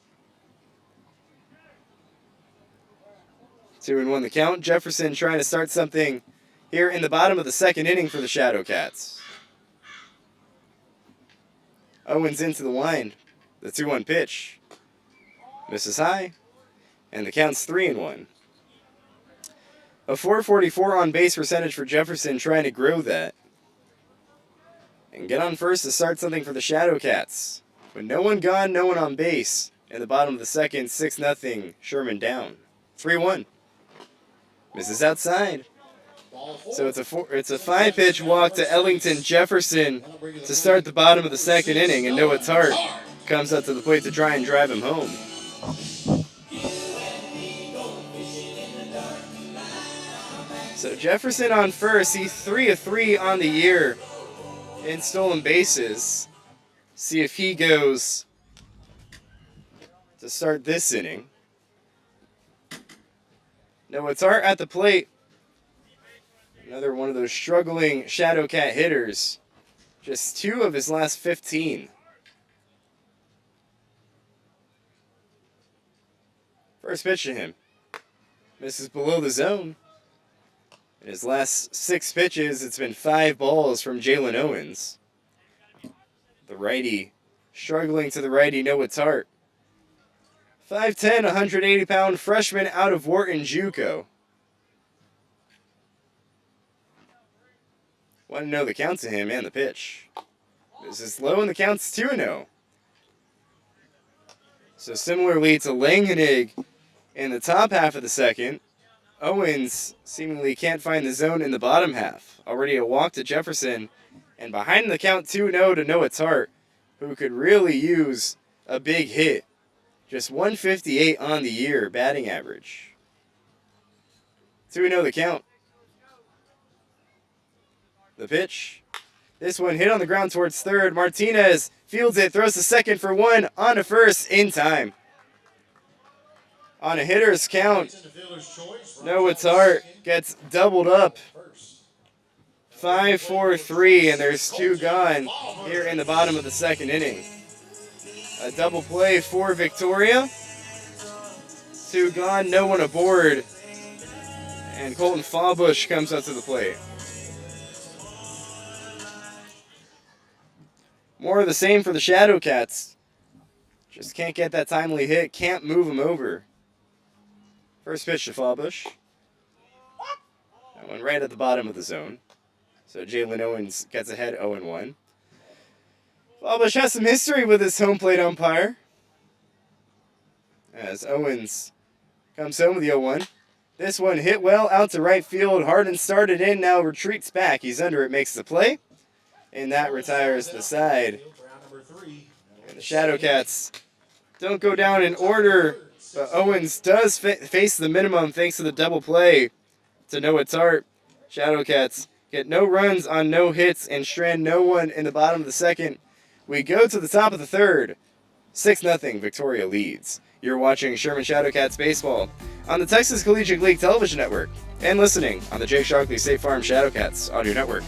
2-1 the count. Jefferson trying to start something here in the bottom of the second inning for the Shadowcats. Owens into the wind. The 2-1 pitch. Misses high. And the count's 3-1. A .444 on base percentage for Jefferson, trying to grow that. And get on first to start something for the Shadowcats. With no one gone, no one on base. In the bottom of the second, 6-0, Sherman down. 3-1. Misses outside. So it's a 5-pitch walk to Ellington Jefferson to start the bottom of the second inning, and Noah Tart comes up to the plate to try and drive him home. So Jefferson on first, he's 3 of 3 on the year in stolen bases. See if he goes to start this inning. Noah Tart at the plate. Another one of those struggling Shadowcat hitters. Just 2 of his last 15. First pitch to him. Misses below the zone. In his last 6 pitches, it's been 5 balls from Jalen Owens. The righty, struggling to the righty, Noah Tart. 5'10", 180-pound freshman out of Wharton JUCO. Want to know the count to him and the pitch. This is low and the count's 2-0. So similarly to Langenig in the top half of the second, Owens seemingly can't find the zone in the bottom half. Already a walk to Jefferson, and behind the count 2-0 to Noah Tart, who could really use a big hit. Just 158 on the year batting average. 2-0 the count. The pitch. This one hit on the ground towards third. Martinez fields it, throws to second for 1, on to first in time. On a hitter's count, Noah Tart gets doubled up. 5-4-3, and there's 2 gone here in the bottom of the second inning. A double play for Victoria. 2 gone, no one aboard. And Colton Fawbush comes up to the plate. More of the same for the Shadowcats. Just can't get that timely hit, can't move him over. First pitch to Fawbush. That one right at the bottom of the zone. So Jalen Owens gets ahead 0-1. Fawbush has some history with his home plate umpire. As Owens comes home with the 0-1. This one hit well out to right field. Harden started in, now retreats back. He's under it, makes the play. And that retires the side. And the Shadowcats don't go down in order, but Owens does face the minimum thanks to the double play to Noah Tart. Shadowcats get no runs on no hits and strand no one in the bottom of the second. We go to the top of the third. 6-0, Victoria leads. You're watching Sherman Shadowcats baseball on the Texas Collegiate League Television Network and listening on the Jake Sharkley State Farm Shadowcats Audio Network.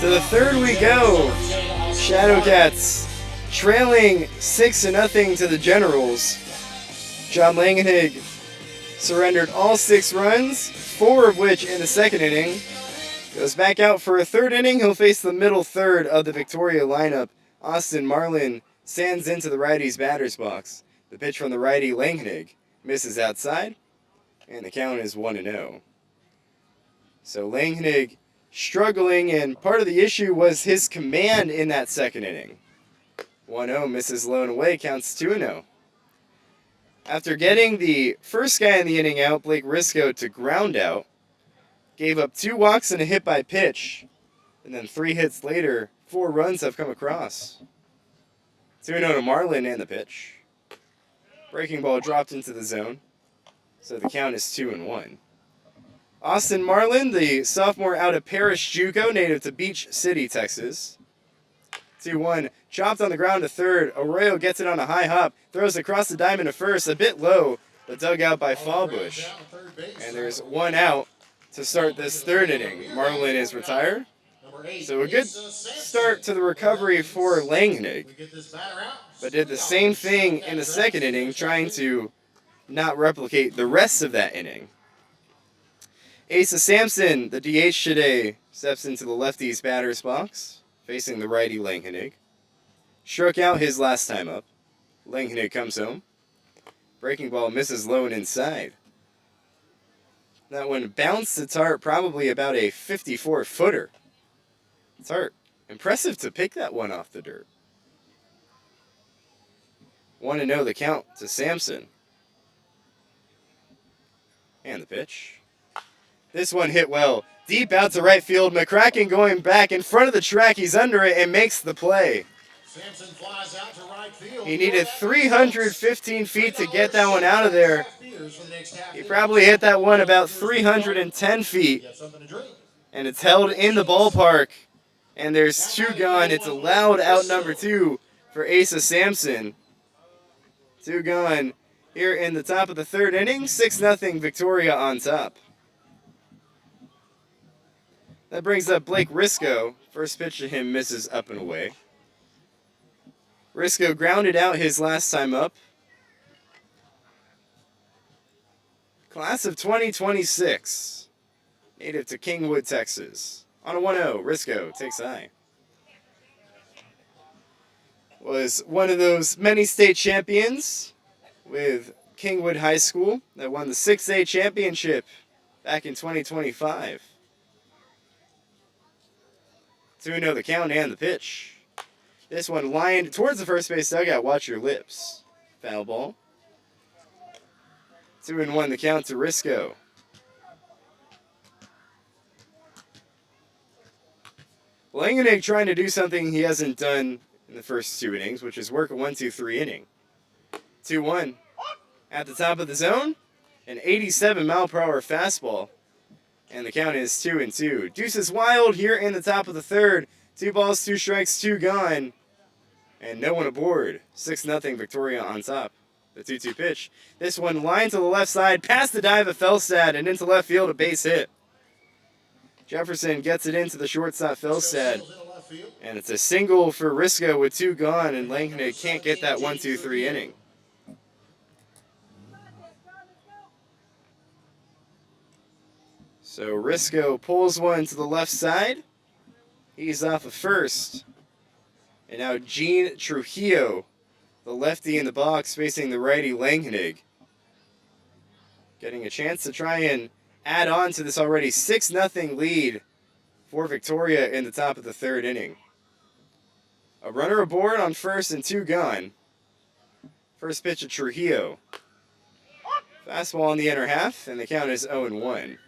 To the third we go. Shadowcats trailing 6-0 to the Generals. John Langenhig surrendered all 6 runs, 4 of which in the second inning. Goes back out for a third inning. He'll face the middle third of the Victoria lineup. Austin Marlin sands into the righty's batter's box. The pitch from the righty, Langenhig, misses outside, and the count is 1-0. So Langenhig struggling, and part of the issue was his command in that second inning. 1-0, misses low and away, counts 2-0. After getting the first guy in the inning out, Blake Risco to ground out, gave up 2 walks and a hit by pitch, and then 3 hits later, 4 runs have come across. 2-0 to Marlin and the pitch. Breaking ball dropped into the zone, so the count is 2-1. Austin Marlin, the sophomore out of Parrish JUCO, native to Beach City, Texas. 2-1, chopped on the ground to third. Arroyo gets it on a high hop, throws across the diamond to first, a bit low, but dug out by Fallbush. And there's 1 out to start this third inning. Marlin is retired. So a good start to the recovery for Langenhig, but did the same thing in the second inning, trying to not replicate the rest of that inning. Asa Sampson, the DH today, steps into the lefty's batter's box, facing the righty Langenhig. Struck out his last time up. Langenhig comes home. Breaking ball misses low and inside. That one bounced to Tart, probably about a 54-footer. Tart, impressive to pick that one off the dirt. 1-0 the count to Sampson. And the pitch. This one hit well. Deep out to right field. McCracken going back in front of the track. He's under it and makes the play. Sampson flies out to right field. He needed 315 feet to get that one out of there. He probably hit that one about 310 feet. And it's held in the ballpark. And there's 2 gone. It's allowed out number 2 for Asa Sampson. 2 gone here in the top of the third inning. 6-0 Victoria on top. That brings up Blake Risco. First pitch to him misses up and away. Risco grounded out his last time up. Class of 2026. Native to Kingwood, Texas. On a 1-0, Risco takes high. Was one of those many state champions with Kingwood High School that won the 6A championship back in 2025. 2-0 the count and the pitch. This one lined towards the first base dugout. Watch your lips. Foul ball. 2-1 the count to Risco. Langenhig trying to do something he hasn't done in the first 2 innings, which is work a 1-2-3 inning. 2-1. At the top of the zone, an 87-mile-per-hour fastball. And the count is 2-2. Deuces wild here in the top of the third. 2 balls, 2 strikes, 2 gone. And no one aboard. 6-0 Victoria on top. The 2-2 pitch. This one lined to the left side, past the dive of Felstad, and into left field, a base hit. Jefferson gets it into the shortstop Felstad. And it's a single for Risco with 2 gone, and Langenhig can't get that 1-2-3 inning. So Risco pulls one to the left side. He's off of first. And now Gene Trujillo, the lefty in the box, facing the righty Langenhig. Getting a chance to try and add on to this already 6-0 lead for Victoria in the top of the third inning. A runner aboard on first and 2 gone. First pitch to Trujillo. Fastball in the inner half, and the count is 0-1.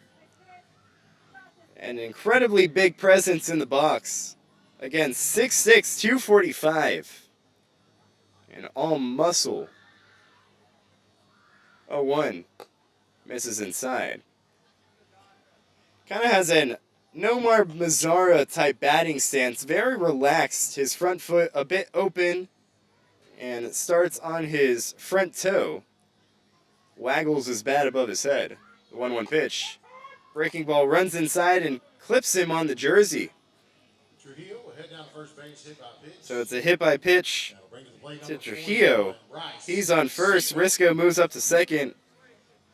An incredibly big presence in the box. Again, 6'6", 245. And all muscle. 0-1. Misses inside. Kind of has an Nomar Mazzara type batting stance. Very relaxed. His front foot a bit open. And it starts on his front toe. Waggles his bat above his head. The 1-1 pitch. Breaking ball runs inside and clips him on the jersey. Trujillo will head down first base, hit by pitch. So it's a hit by pitch That'll bring to the plate to number Trujillo. 47, Rice. He's on first. Risco moves up to second.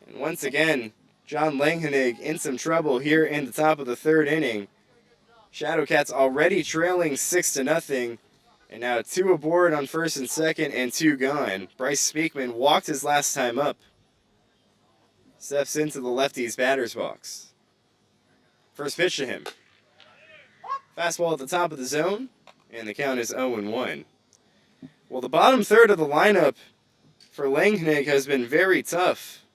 And once again, John Langhennig in some trouble here in the top of the third inning. Shadowcats already trailing 6-0. And now 2 aboard on first and second and 2 gone. Bryce Speakman walked his last time up. Steps into the lefty's batter's box. First pitch to him. Fastball at the top of the zone, and the count is 0-1. Well, the bottom third of the lineup for Langhennig has been very tough.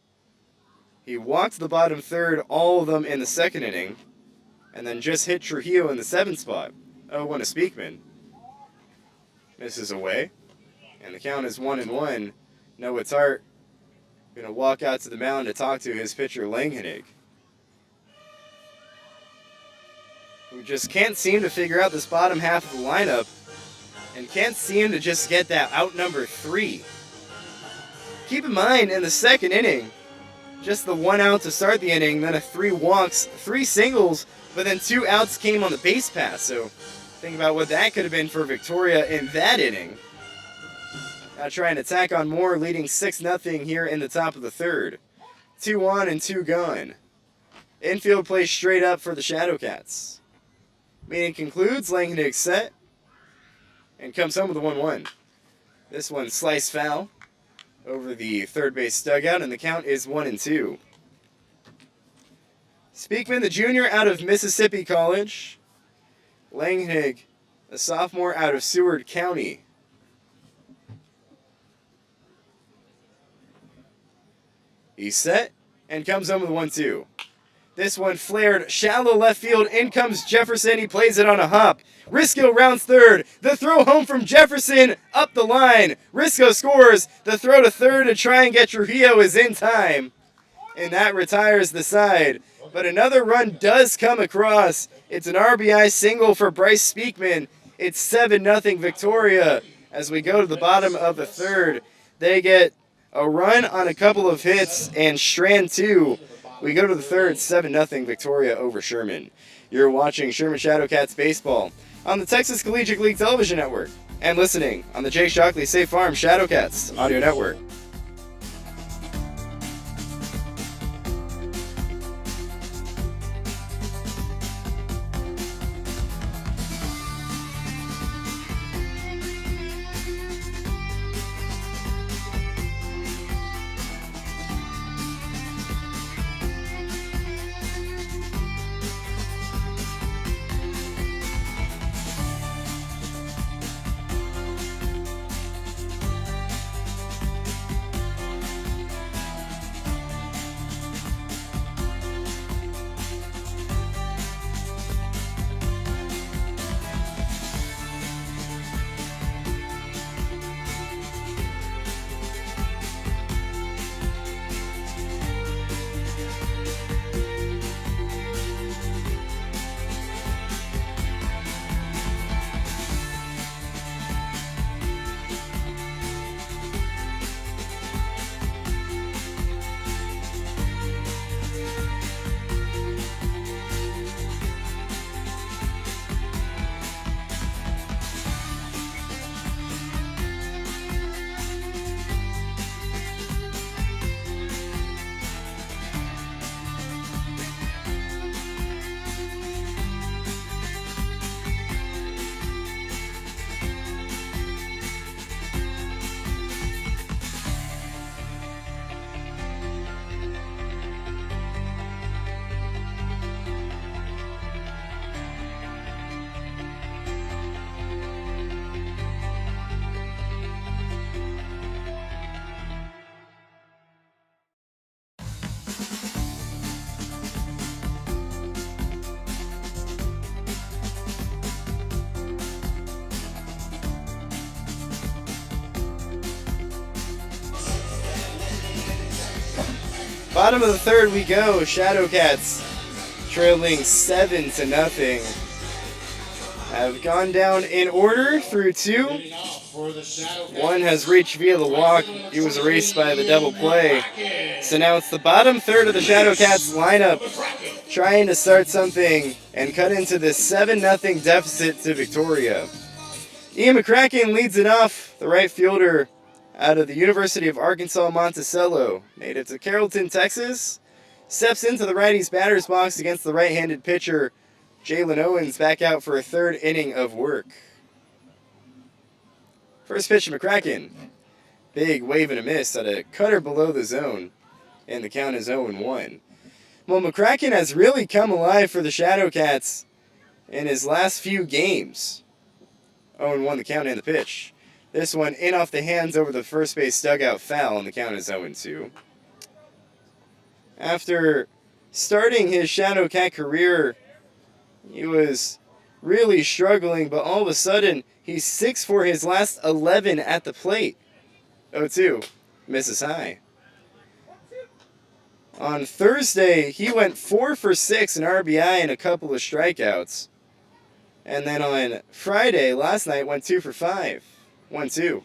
He walked the bottom third, all of them in the second inning, and then just hit Trujillo in the 7th spot. 0-1 to Speakman. Misses away, and the count is 1-1. Noah Tart going to walk out to the mound to talk to his pitcher, Langhennig, who just can't seem to figure out this bottom half of the lineup and can't seem to just get that out number 3. Keep in mind, in the second inning, just the 1 out to start the inning, then 3 walks, 3 singles, but then 2 outs came on the base pass. So think about what that could have been for Victoria in that inning. Now trying to tack on more, leading 6-0 here in the top of the third. 2 on and 2 gone. Infield plays straight up for the Shadowcats. Meeting concludes, Langhennig set, and comes home with a 1-1. This one sliced foul over the third base dugout, and the count is 1-2. Speakman, the junior out of Mississippi College. Langhennig, a sophomore out of Seward County. He's set and comes home with 1-2. This one flared shallow left field. In comes Jefferson. He plays it on a hop. Risco rounds third. The throw home from Jefferson up the line. Risco scores. The throw to third to try and get Trujillo is in time. And that retires the side. But another run does come across. It's an RBI single for Bryce Speakman. It's 7-0 Victoria. As we go to the bottom of the third, they get a run on a couple of hits and strand 2. We go to the third, 7-0 Victoria over Sherman. You're watching Sherman Shadowcats baseball on the Texas Collegiate League Television Network and listening on the Jake Shockley Safe Farm Shadowcats Audio Network. Bottom of the third we go. Shadowcats trailing 7-0. Have gone down in order through 2. One has reached via the walk. He was erased by the double play. So now it's the bottom third of the Shadowcats lineup. trying to start something and cut into this 7-0 deficit to Victoria. Ian McCracken leads it off, the right fielder out of the University of Arkansas Monticello, native to Carrollton, Texas, steps into the righty's batter's box against the right-handed pitcher Jalen Owens, back out for a third inning of work. First pitch to McCracken. Big wave and a miss at a cutter below the zone, and the count is 0-1. Well, McCracken has really come alive for the Shadowcats in his last few games. 0-1 the count and the pitch. This one in off the hands over the first base dugout foul, and the count is 0-2. After starting his Shadowcat career, he was really struggling, but all of a sudden, he's 6 for his last 11 at the plate. 0-2, misses high. On Thursday, he went 4 for 6, an RBI and a couple of strikeouts. And then on Friday, last night, went 2 for 5. 1-2.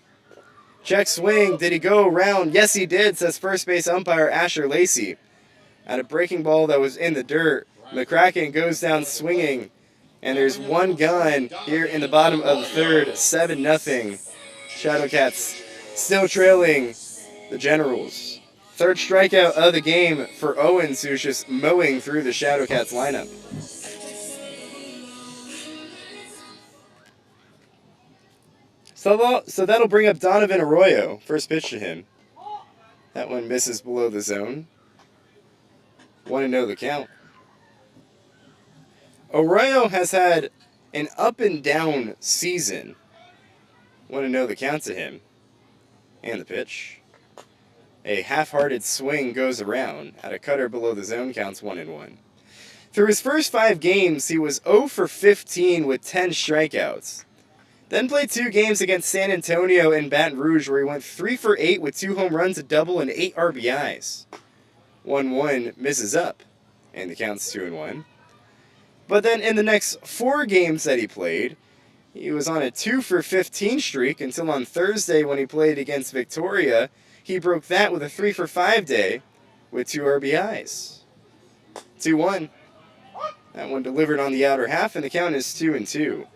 Check swing. Did he go around? Yes, he did, says first base umpire Asher Lacey. At a breaking ball that was in the dirt, McCracken goes down swinging. And there's one gun here in the bottom of the third, 7-0. Shadowcats still trailing the Generals. Third strikeout of the game for Owens, who's just mowing through the Shadowcats lineup. So that'll bring up Donovan Arroyo. First pitch to him. That one misses below the zone. 1-0 the count. Arroyo has had an up and down season. 1-0 the count to him. And the pitch. A half-hearted swing goes around. At a cutter below the zone, counts 1-1. Through his first 5 games, he was 0 for 15 with 10 strikeouts. Then played 2 games against San Antonio and Baton Rouge, where he went 3 for 8 with 2 home runs, a double, and 8 RBIs. 1-1 misses up, and the count's 2-1. But then in the next 4 games that he played, he was on a 2 for 15 streak until on Thursday when he played against Victoria. He broke that with a 3 for 5 day with 2 RBIs. 2-1. That one delivered on the outer half, and the count is 2-2.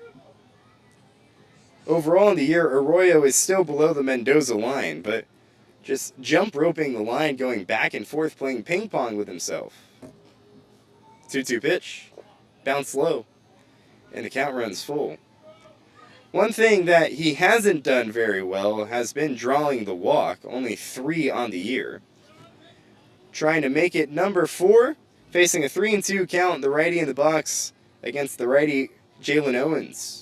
Overall in the year, Arroyo is still below the Mendoza line, but just jump roping the line, going back and forth, playing ping pong with himself. 2-2 pitch. Bounce low. And the count runs full. One thing that he hasn't done very well has been drawing the walk, only 3 on the year. Trying to make it number 4, facing a 3-2 count, the righty in the box against the righty Jalen Owens.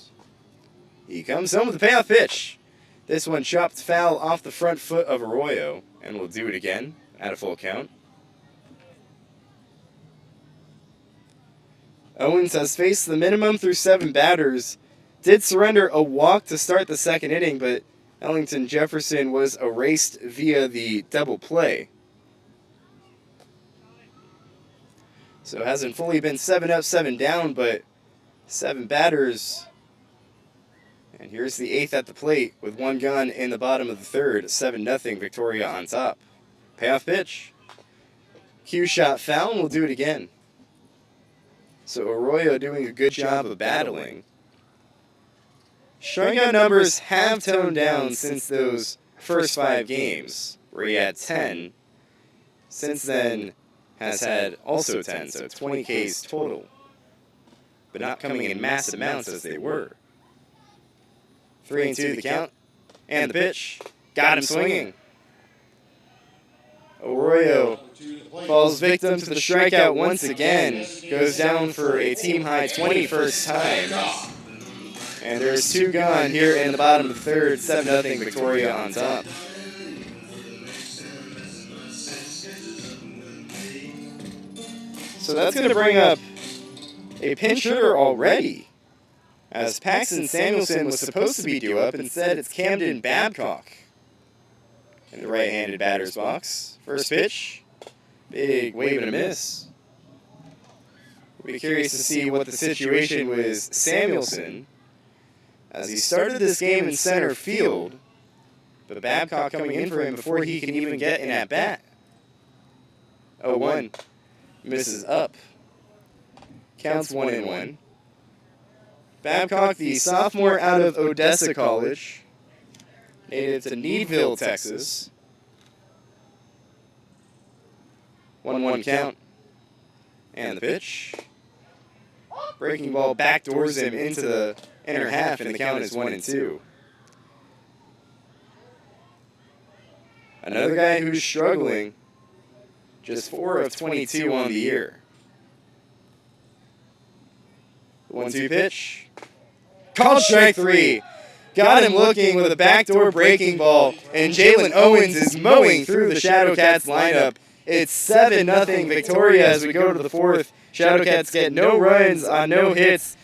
He comes home with a payoff pitch. This one chopped foul off the front foot of Arroyo, and will do it again at a full count. Owens has faced the minimum through 7 batters. Did surrender a walk to start the second inning, but Ellington Jefferson was erased via the double play. So it hasn't fully been 7 up, 7 down, but 7 batters. And here's the 8th at the plate with 1 gun in the bottom of the third. 7-0 Victoria on top. Payoff pitch. Cue shot foul, and we'll do it again. So Arroyo doing a good job of battling. Strikeout numbers have toned down since those first 5 games, where he had 10. Since then, has had also 10, so 20 Ks total. But not coming in mass amounts as they were. 3-2 the count, and the pitch. Got him swinging. Arroyo falls victim to the strikeout once again. Goes down for a team-high 21st time. And there's 2 gone here in the bottom of the third. 7-0 Victoria on top. So that's going to bring up a pinch hitter already. As Paxton Samuelson was supposed to be due up, instead it's Camden Babcock in the right-handed batter's box. First pitch, big wave and a miss. We'll be curious to see what the situation was Samuelson, as he started this game in center field, but Babcock coming in for him before he can even get an at-bat. 0-1, misses up. Counts 1-1. Babcock, the sophomore out of Odessa College, native to Needville, Texas. 1-1 count. And the pitch. Breaking ball backdoors him into the inner half, and the count is 1-2. Another guy who's struggling, just 4 of 22 on the year. 1-2 pitch. Called strike 3. Got him looking with a backdoor breaking ball, and Jalen Owens is mowing through the Shadowcats lineup. It's 7-0 Victoria as we go to the fourth. Shadowcats get no runs on no hits.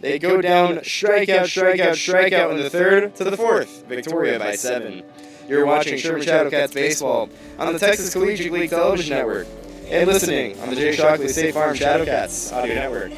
They go down strikeout, strikeout, strikeout in the third to the fourth. Victoria by 7. You're watching Sherman Shadowcats baseball on the Texas Collegiate League Television Network and listening on the Jay Shockley State Farm Shadowcats Audio Network.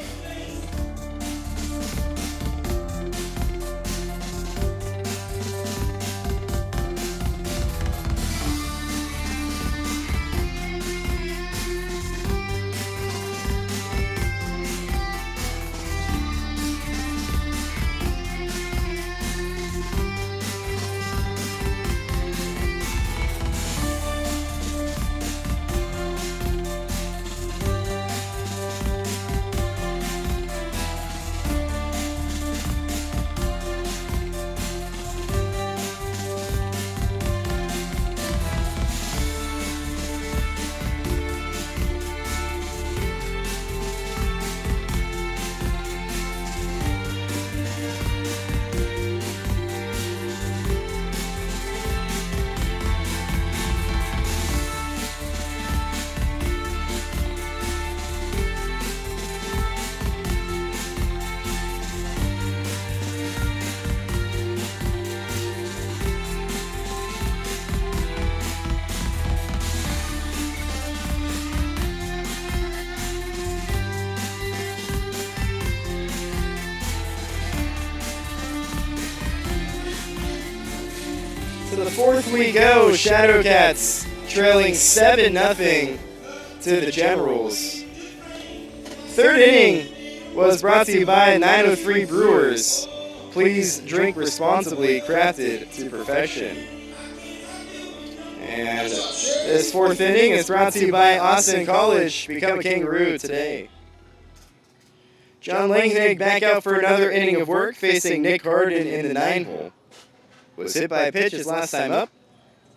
To the fourth we go, Shadowcats trailing 7-0 to the Generals. Third inning was brought to you by 903 Brewers. Please drink responsibly, crafted to perfection. And this fourth inning is brought to you by Austin College. Become a Kangaroo today. John Langhaig back out for another inning of work, facing Nick Harden in the 9-hole. Was hit by a pitch his last time up.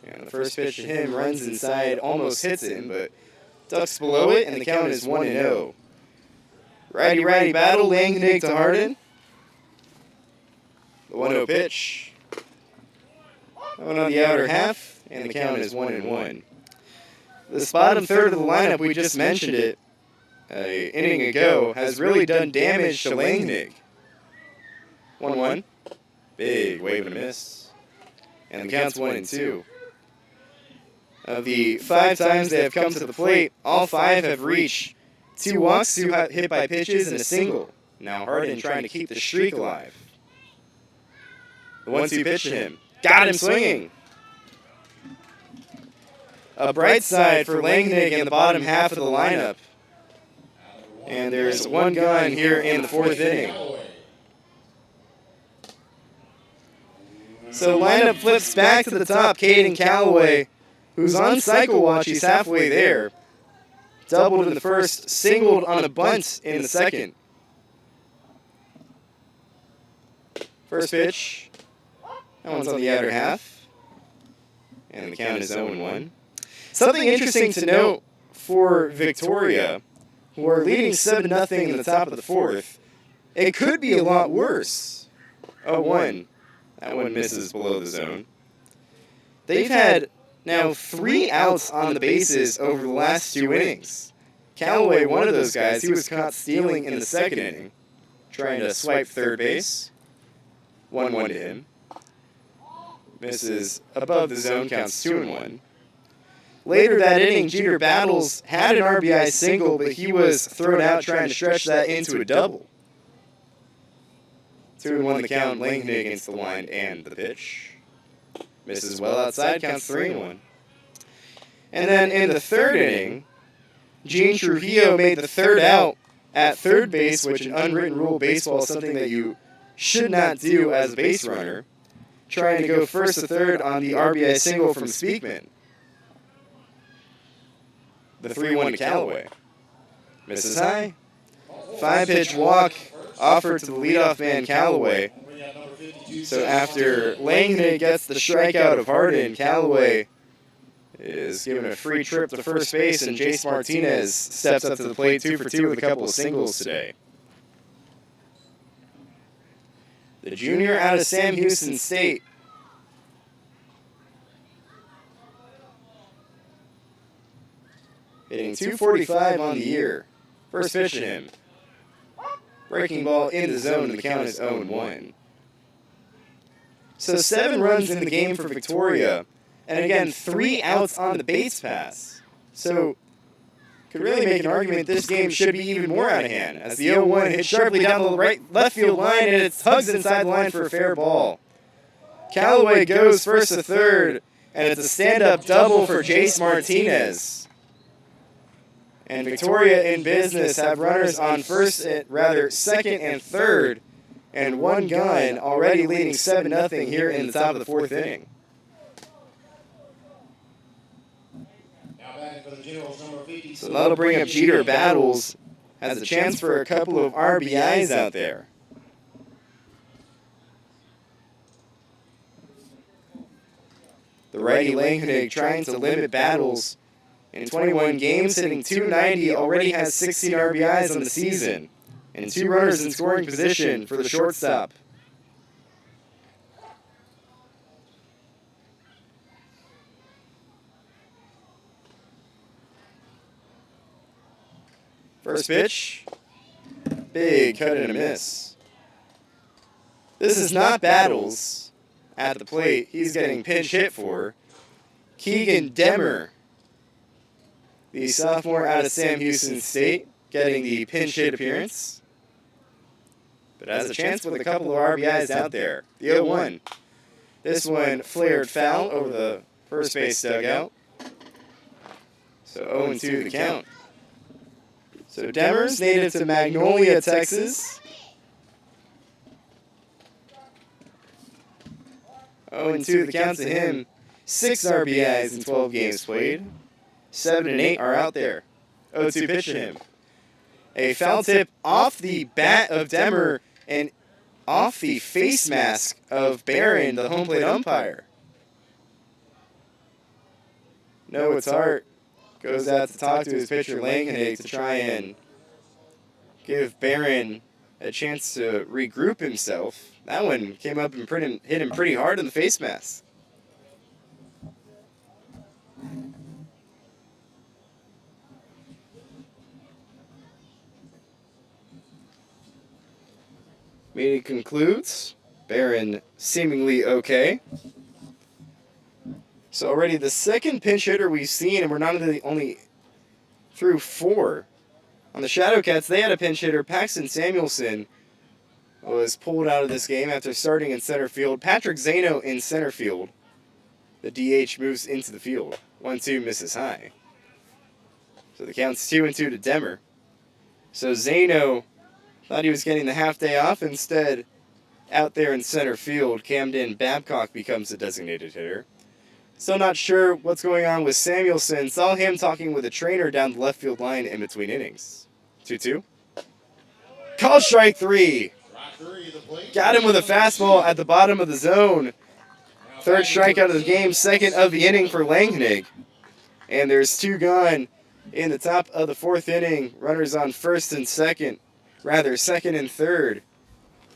And the first pitch to him runs inside, almost hits him, but ducks below it, and the count is 1-0. Righty-righty battle, Langhaig to Harden. The 1-0 pitch. Going on the outer half, and the count is 1-1. This bottom third of the lineup, we just mentioned it an inning ago, has really done damage to Langhaig. 1-1. Big wave and a miss. And the count's 1-2. Of the 5 times they have come to the plate, all 5 have reached 2 walks, 2 hit by pitches, and a single. Now Harden trying to keep the streak alive. The 1-2 pitch to him. Got him swinging. A bright side for Langhaig in the bottom half of the lineup. And there's one gone here in the fourth inning. So lineup flips back to the top. Caden Calloway, who's on cycle watch, he's halfway there. Doubled in the first, singled on a bunt in the second. First pitch. That one's on the outer half. And the count is 0-1. Something interesting to note for Victoria, who are leading 7-0 in the top of the fourth, it could be a lot worse. 0-1. That one misses below the zone. They've had now 3 outs on the bases over the last 2 innings. Callaway, one of those guys, he was caught stealing in the second inning, trying to swipe third base. 1-1 to him. Misses above the zone, counts 2-1. Later that inning, Jeter Battles had an RBI single, but he was thrown out trying to stretch that into a double. 2-1 the count, Langhaig against the line and the pitch. Misses well outside, counts 3-1. And then in the third inning, Gene Trujillo made the third out at third base, which an unwritten rule baseball is something that you should not do as a base runner, trying to go first to third on the RBI single from Speakman. The 3-1 to Callaway. Misses high. 5-pitch walk offered to the leadoff man, Callaway. So after Langhead gets the strikeout of Hardin, Callaway is given a free trip to first base, and Jace Martinez steps up to the plate 2 for 2 with a couple of singles today. The junior out of Sam Houston State. Hitting .245 on the year. First pitch to him. Breaking ball in the zone, and the count is 0-1. So 7 runs in the game for Victoria. And again, 3 outs on the base pass. So could really make an argument this game should be even more out of hand, as the 0-1 hits sharply down the left field line, and it's tugs inside the line for a fair ball. Callaway goes first to third, and it's a stand-up double for Jace Martinez. And Victoria in business have runners on second and third, and 1 gun, already leading 7-0 here in the top of the 4th inning. So that'll bring up Jeter Battles. Has a chance for a couple of RBIs out there. The righty Langhonig trying to limit Battles. In 21 games, hitting .290, already has 16 RBIs on the season. And 2 runners in scoring position for the shortstop. First pitch, big cut and a miss. This is not Battles at the plate. He's getting pinch hit for. Keegan Demmer, the sophomore out of Sam Houston State, getting the pinch hit appearance. But has a chance with a couple of RBIs out there. The 0-1. This one flared foul over the first base dugout. So 0-2 the count. So Demers, native to Magnolia, Texas. 0-2 the count to him. 6 RBIs in 12 games played. 7 and 8 are out there. 0-2 pitch to him. A foul tip off the bat of Demmer and off the face mask of Barron, the home plate umpire. Noah Tart goes out to talk to his pitcher Langhenig to try and give Barron a chance to regroup himself. That one came up and hit him pretty hard in the face mask. Meeting concludes. Barron seemingly okay. So already the second pinch hitter we've seen, and we're not only through 4. On the Shadowcats, they had a pinch hitter. Paxton Samuelson was pulled out of this game after starting in center field. Patrick Zano in center field. The DH moves into the field. 1-2 misses high. So the count's 2-2 to Demmer. So Zano thought he was getting the half day off. Instead, out there in center field, Camden Babcock becomes the designated hitter. Still not sure what's going on with Samuelson. Saw him talking with a trainer down the left field line in between innings. 2-2. Called strike 3. Got him with a fastball at the bottom of the zone. Third strikeout of the game, second of the inning for Langhonig. And there's 2 gone in the top of the 4th inning. Runners on second and third.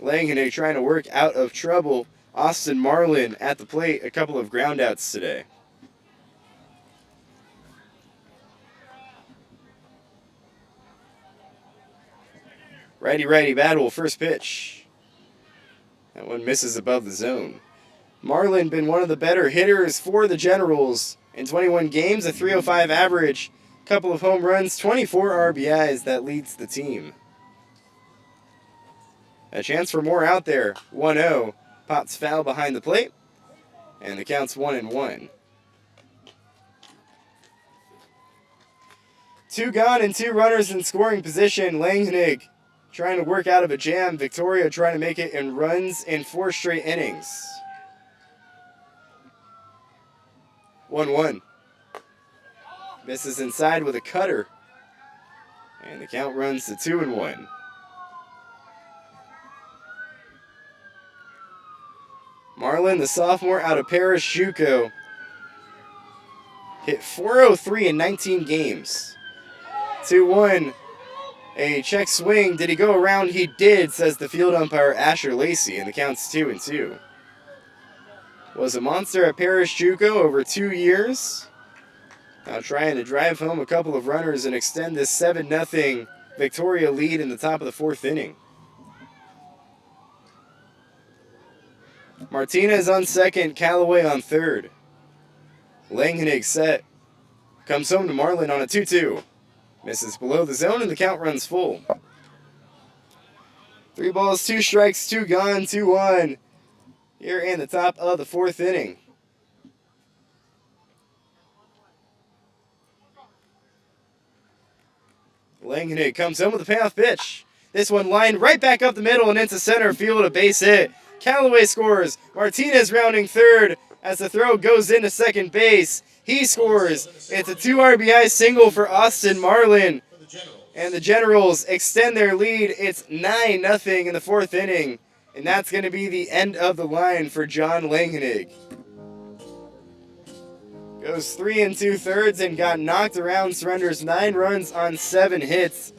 Langhonig trying to work out of trouble. Austin Marlin at the plate, a couple of groundouts today. Righty battle, first pitch. That one misses above the zone. Marlin been one of the better hitters for the Generals. In 21 games, a .305 average, couple of home runs, 24 RBIs. That leads the team. A chance for more out there. 1-0. Pops foul behind the plate. And the count's 1-1. 2 gone and 2 runners in scoring position. Langenick trying to work out of a jam. Victoria trying to make it in runs in 4 straight innings. 1-1. Misses inside with a cutter. And the count runs to 2-1. Marlin, the sophomore out of Paris JUCO, hit .403 in 19 games. 2-1. A check swing. Did he go around? He did, says the field umpire Asher Lacey, and the count's 2-2. Was a monster at Paris JUCO over 2 years. Now trying to drive home a couple of runners and extend this 7-0 Victoria lead in the top of the 4th inning. Martinez on second, Callaway on third. Langenick set. Comes home to Marlin on a 2-2. Misses below the zone and the count runs full. 3 balls, 2 strikes, 2 gone, 2-1. Here in the top of the 4th inning. Langenick comes home with a payoff pitch. This one lined right back up the middle and into center field, a base hit. Callaway scores. Martinez rounding third as the throw goes into second base. He scores. It's a 2 RBI single for Austin Marlin. And the Generals extend their lead. It's 9-0 in the 4th inning. And that's going to be the end of the line for John Langenick. Goes 3 2/3 and got knocked around. Surrenders 9 runs on 7 hits,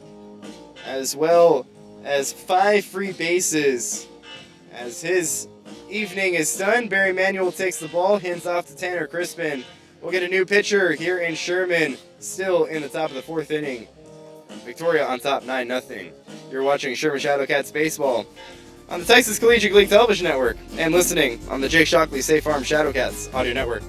as well as 5 free bases. As his evening is done, Barry Manuel takes the ball, hands off to Tanner Crispin. We'll get a new pitcher here in Sherman, still in the top of the 4th inning. Victoria on top 9-0. You're watching Sherman Shadowcats baseball on the Texas Collegiate League Television Network and listening on the Jake Shockley State Farm Shadowcats audio network.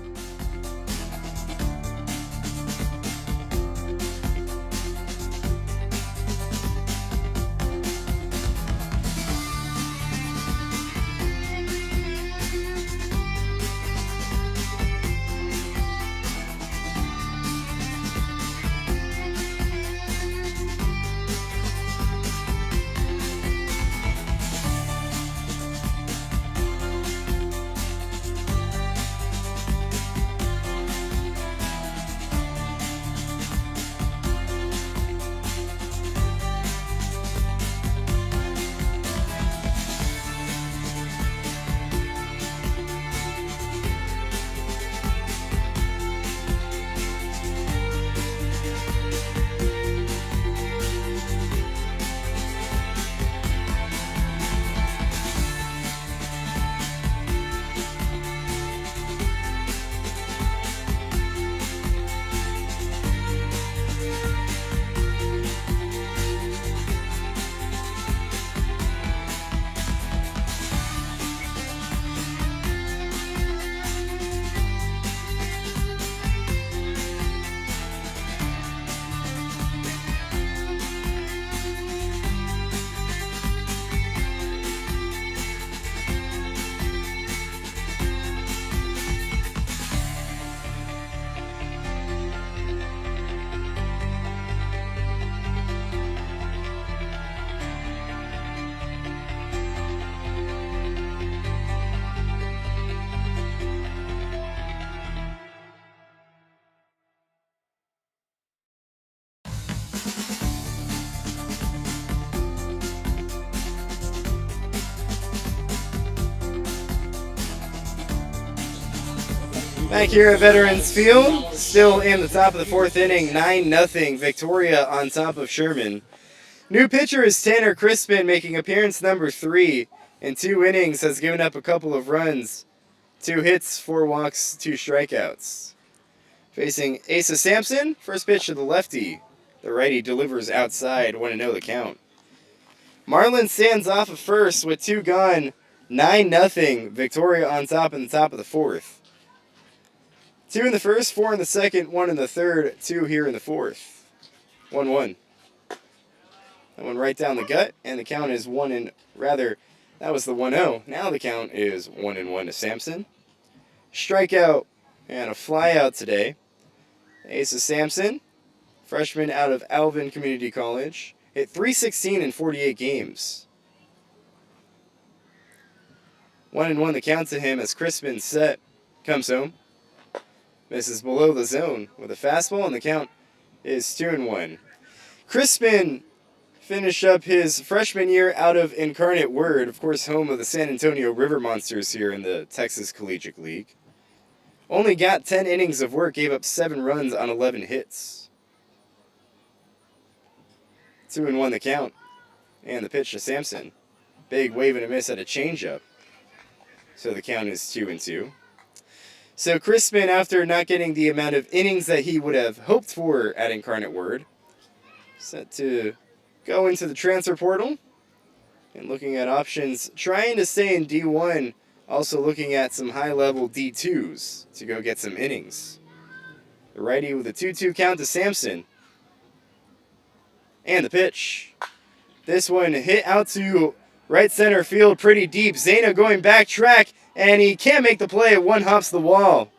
Back here at Veterans Field, still in the top of the 4th inning, 9-0, Victoria on top of Sherman. New pitcher is Tanner Crispin, making appearance number 3. In 2 innings, has given up a couple of runs. 2 hits, 4 walks, 2 strikeouts. Facing Asa Sampson, first pitch to the lefty. The righty delivers outside, 1-0 the count. Marlin stands off of first with 2 gone, 9-0, Victoria on top in the top of the 4th. 2 in the first, 4 in the second, 1 in the third, 2 here in the 4th. 1-1. That one right down the gut, and the count is that was the 1-0. Now the count is 1-1 to Sampson. Strikeout and a flyout today. Asa Sampson, freshman out of Alvin Community College. Hit .316 in 48 games. 1-1 the count to him as Crispin set comes home. Misses below the zone with a fastball, and the count is 2-1. Crispin finished up his freshman year out of Incarnate Word, of course home of the San Antonio River Monsters here in the Texas Collegiate League. Only got 10 innings of work, gave up 7 runs on 11 hits. 2-1 the count. And the pitch to Sampson. Big wave and a miss at a changeup. So the count is 2-2. So Crispin, after not getting the amount of innings that he would have hoped for at Incarnate Word, set to go into the transfer portal and looking at options, trying to stay in D1, also looking at some high-level D2s to go get some innings. The righty with a 2-2 count to Sampson. And the pitch. This one hit out to right center field pretty deep. Zano going back track, and he can't make the play. One hops the wall.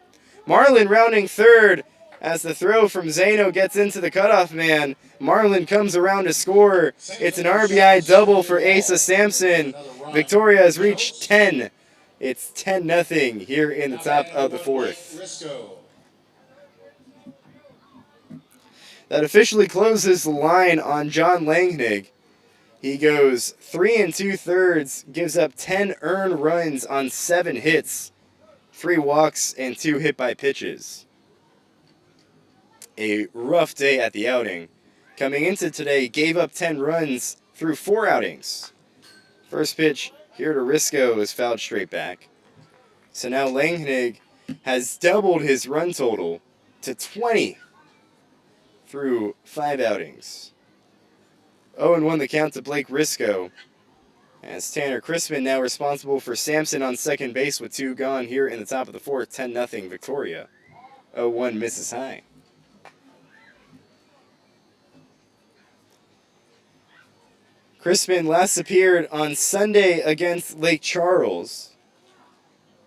Marlin rounding third as the throw from Zano gets into the cutoff man. Marlin comes around to score. It's an RBI double for Asa Sampson. Victoria has reached 10. It's 10-0 here in the top of the fourth. That officially closes the line on John Langnig. He goes 3 2/3, gives up 10 earned runs on 7 hits, 3 walks, and 2 hit by pitches. A rough day at the outing. Coming into today, gave up 10 runs through 4 outings. First pitch here to Risco is fouled straight back. So now Langnig has doubled his run total to 20 through 5 outings. 0-1 the count to Blake Risco. As Tanner Crispin now responsible for Sampson on second base with 2 gone here in the top of the fourth. 10-0 Victoria. 0-1 misses high. Crispin last appeared on Sunday against Lake Charles.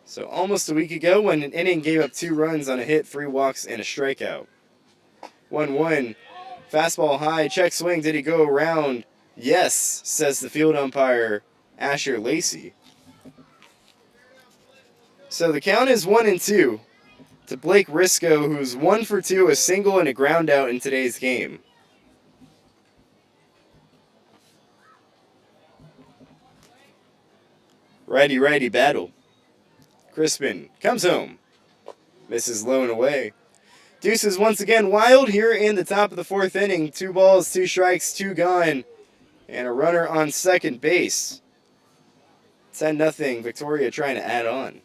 So almost a week ago when an inning gave up 2 runs on a hit, 3 walks, and a strikeout. 1-1. Fastball high, check swing. Did he go around? Yes, says the field umpire, Asher Lacey. So the count is 1-2 to Blake Risco, who's 1 for 2, a single and a ground out in today's game. Righty-righty battle. Crispin comes home. Misses low and away. Deuces once again wild here in the top of the fourth inning. 2 balls, 2 strikes, 2 gone, and a runner on second base. 10-0 Victoria trying to add on.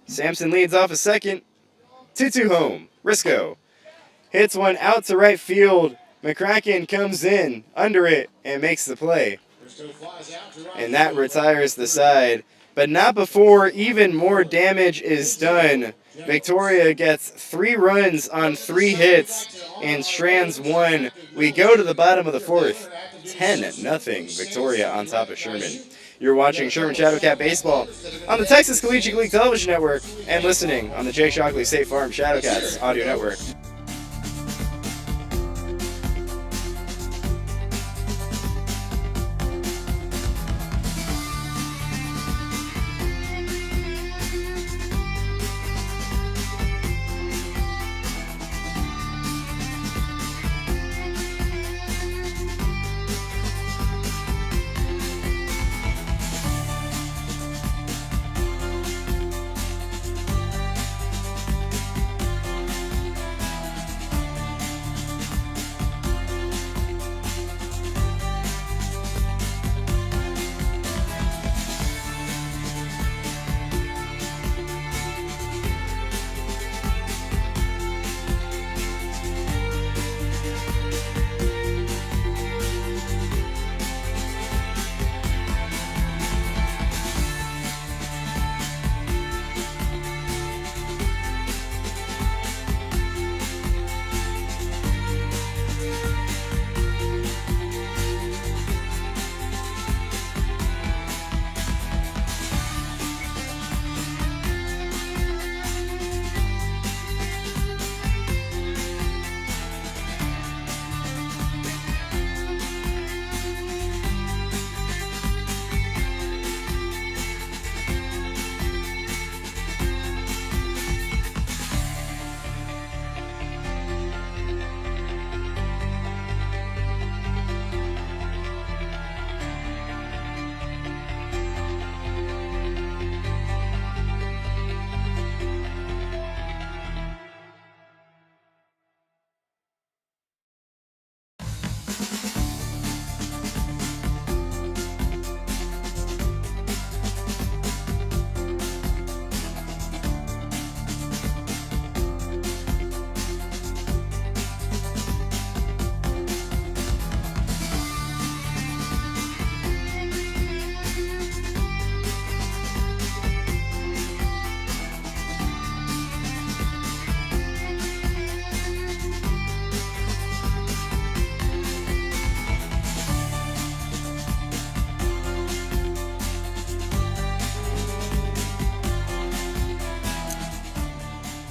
Sampson leads off a second. 2-2 home. Risco hits one out to right field. McCracken comes in under it and makes the play. And that retires the side. But not before even more damage is done. Victoria gets 3 runs on 3 hits and strands 1. We go to the bottom of the fourth. 10-0 Victoria on top of Sherman. You're watching Sherman Shadowcat Baseball on the Texas Collegiate League Television Network and listening on the Jake Shockley State Farm Shadowcats Audio Network.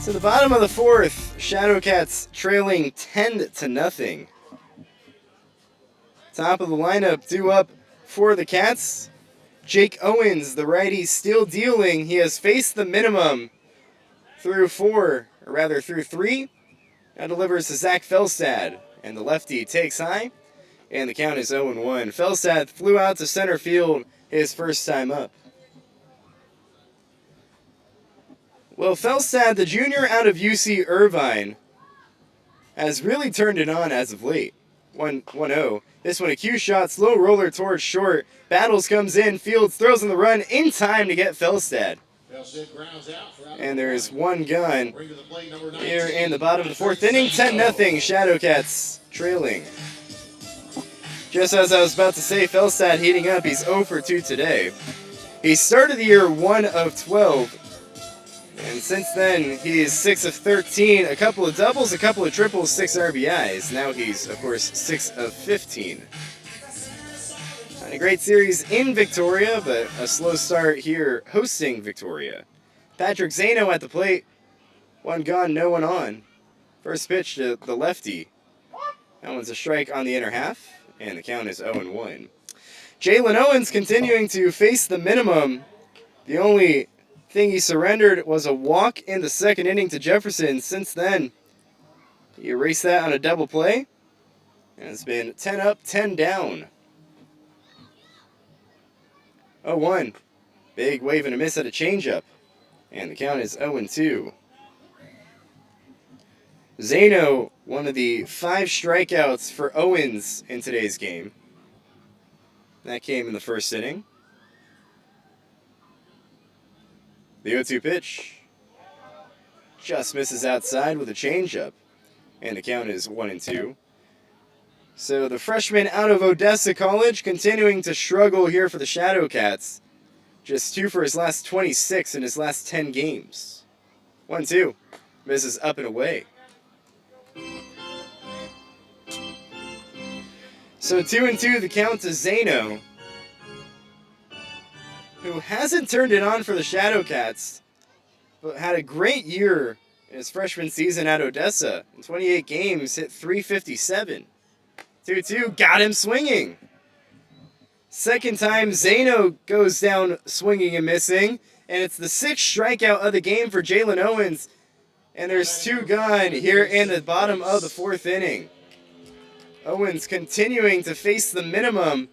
So the bottom of the fourth, Shadowcats trailing 10-0. Top of the lineup due up for the Cats. Jake Owens, the righty, still dealing. He has faced the minimum through three. Now delivers to Zach Felstad, and the lefty takes high, and the count is 0-1. Felstad flew out to center field his first time up. Well, Felstad, the junior out of UC Irvine, has really turned it on as of late. 1-0. This one, a cue shot, slow roller towards short. Battles comes in, Fields throws in the run in time to get Felstad. And there's one gun here in the bottom of the fourth inning. 10-0, Shadowcats trailing. Just as I was about to say, Felstad heating up. He's 0 for 2 today. He started the year 1 of 12. And since then, he's 6 of 13, a couple of doubles, a couple of triples, 6 RBIs. Now he's, of course, 6 of 15. Not a great series in Victoria, but a slow start here hosting Victoria. Patrick Zano at the plate. One gone, no one on. First pitch to the lefty. That one's a strike on the inner half, and the count is 0-1. Jalen Owens continuing to face the minimum. The only thing he surrendered was a walk in the second inning to Jefferson. Since then, he erased that on a double play, and it's been 10 up, 10 down. 0-1. Big wave and a miss at a changeup, and the count is 0-2. Zano, one of the 5 strikeouts for Owens in today's game. That came in the first inning. The 0-2 pitch just misses outside with a changeup, and the count is 1-2. So the freshman out of Odessa College continuing to struggle here for the Shadowcats. Just 2 for his last 26 in his last 10 games. 1-2. Misses up and away. So 2-2, the count to Zano, who hasn't turned it on for the Shadowcats, but had a great year in his freshman season at Odessa. In 28 games, hit .357. 2-2, got him swinging. Second time, Zano goes down swinging and missing, and it's the 6th strikeout of the game for Jalen Owens, and there's 2 gone here in the bottom of the 4th inning. Owens continuing to face the minimum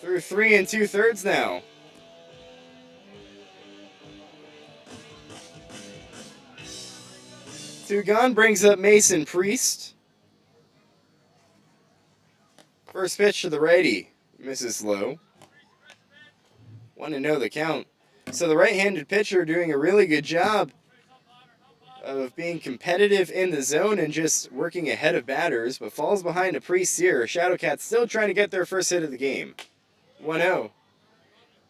through 3 2/3 now. Two gone brings up Mason Priest. First pitch to the righty, misses low. 1-0 the count. So the right-handed pitcher doing a really good job of being competitive in the zone and just working ahead of batters, but falls behind a Priest here. Shadowcats still trying to get their first hit of the game. 1-0.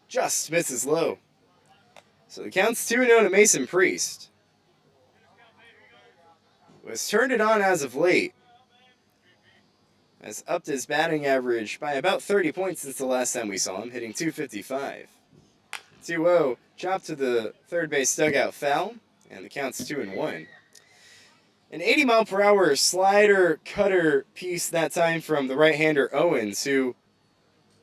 Just misses low. So the count's 2-0 to Mason Priest. Was turned it on as of late. Has upped his batting average by about 30 points since the last time we saw him, hitting .255. 2-0, chop to the third base dugout foul, and the count's 2-1. An 80-mile-per-hour slider cutter piece that time from the right-hander Owens, who,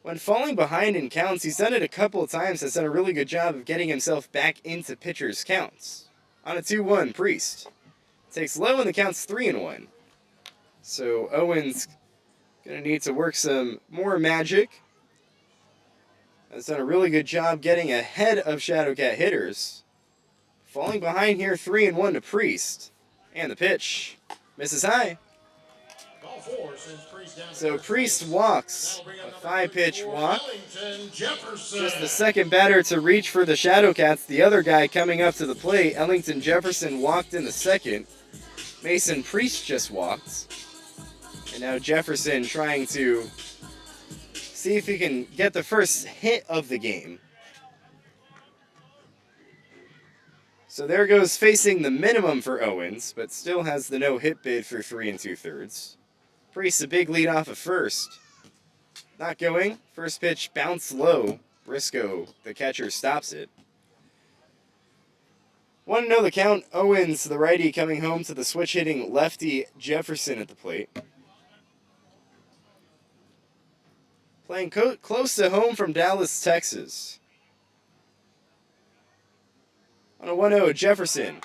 when falling behind in counts, he's done it a couple of times, has done a really good job of getting himself back into pitchers' counts. On a 2-1, Priest takes low, and the count's 3-1. So Owens going to need to work some more magic. Has done a really good job getting ahead of Shadowcat hitters. Falling behind here, 3-1 to Priest. And the pitch misses high. So Priest walks, a 5-pitch walk. Just the second batter to reach for the Shadowcats. The other guy coming up to the plate, Ellington Jefferson, walked in the second. Mason Priest just walked. And now Jefferson trying to see if he can get the first hit of the game. So there goes facing the minimum for Owens, but still has the no-hit bid for 3 2/3. Priest a big lead off of first. Not going. First pitch bounced low. Briscoe, the catcher, stops it. Want to know the count? Owens, the righty, coming home to the switch-hitting lefty Jefferson at the plate. Playing close to home from Dallas, Texas. On a 1-0, Jefferson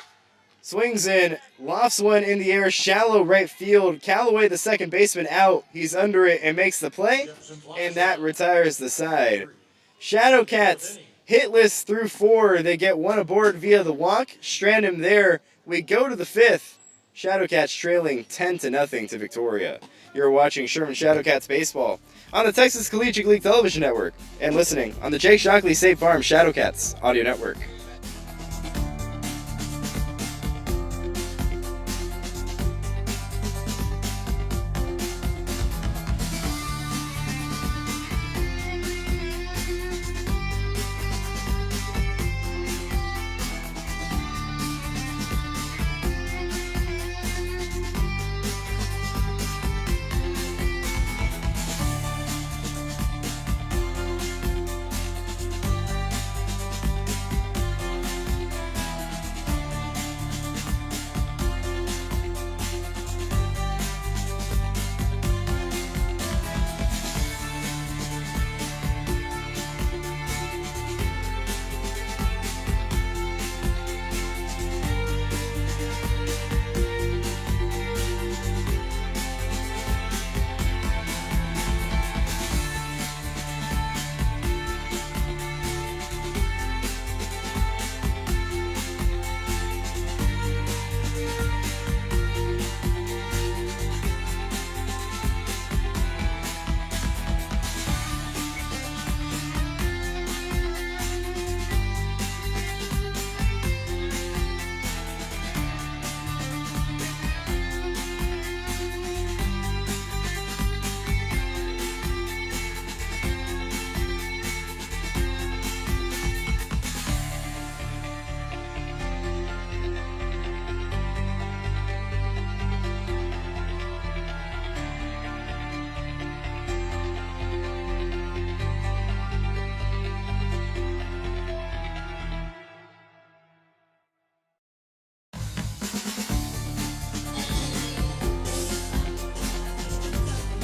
swings in, lofts one in the air, shallow right field. Callaway, the second baseman, out. He's under it and makes the play, and that retires the side. Shadowcats hitless through 4. They get 1 aboard via the walk. Strand him there. We go to the 5th. Shadowcats trailing 10-0 to Victoria. You're watching Sherman Shadowcats baseball on the Texas Collegiate League Television Network and listening on the Jake Shockley State Farm Shadowcats audio network.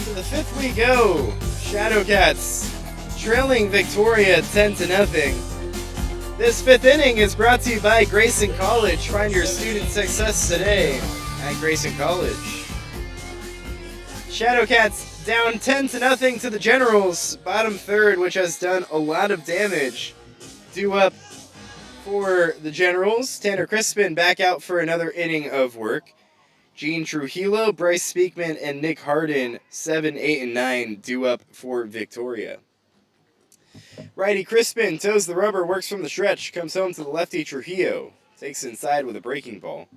To the 5th we go. Shadowcats trailing Victoria 10-0. This 5th inning is brought to you by Grayson College. Find your student success today at Grayson College. Shadowcats down 10-0 to the Generals. Bottom 3rd, which has done a lot of damage. Due up for the Generals. Tanner Crispin back out for another inning of work. Gene Trujillo, Bryce Speakman, and Nick Harden, 7, 8, and 9, due up for Victoria. Righty Crispin toes the rubber, works from the stretch, comes home to the lefty Trujillo. Takes inside with a breaking ball.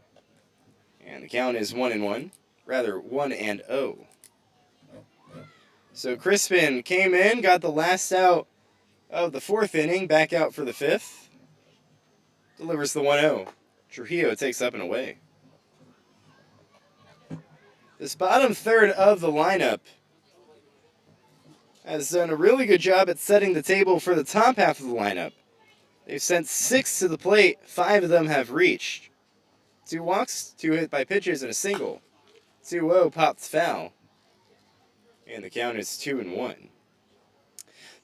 And the count is 1-1. Rather, 1-0. So Crispin came in, got the last out of the 4th inning, back out for the 5th. Delivers the 1-0. Trujillo takes up and away. This bottom 3rd of the lineup has done a really good job at setting the table for the top half of the lineup. They've sent 6 to the plate, 5 of them have reached. 2 walks, 2 hit by pitches, and a single. 2-0 popped foul. And the count is 2-1.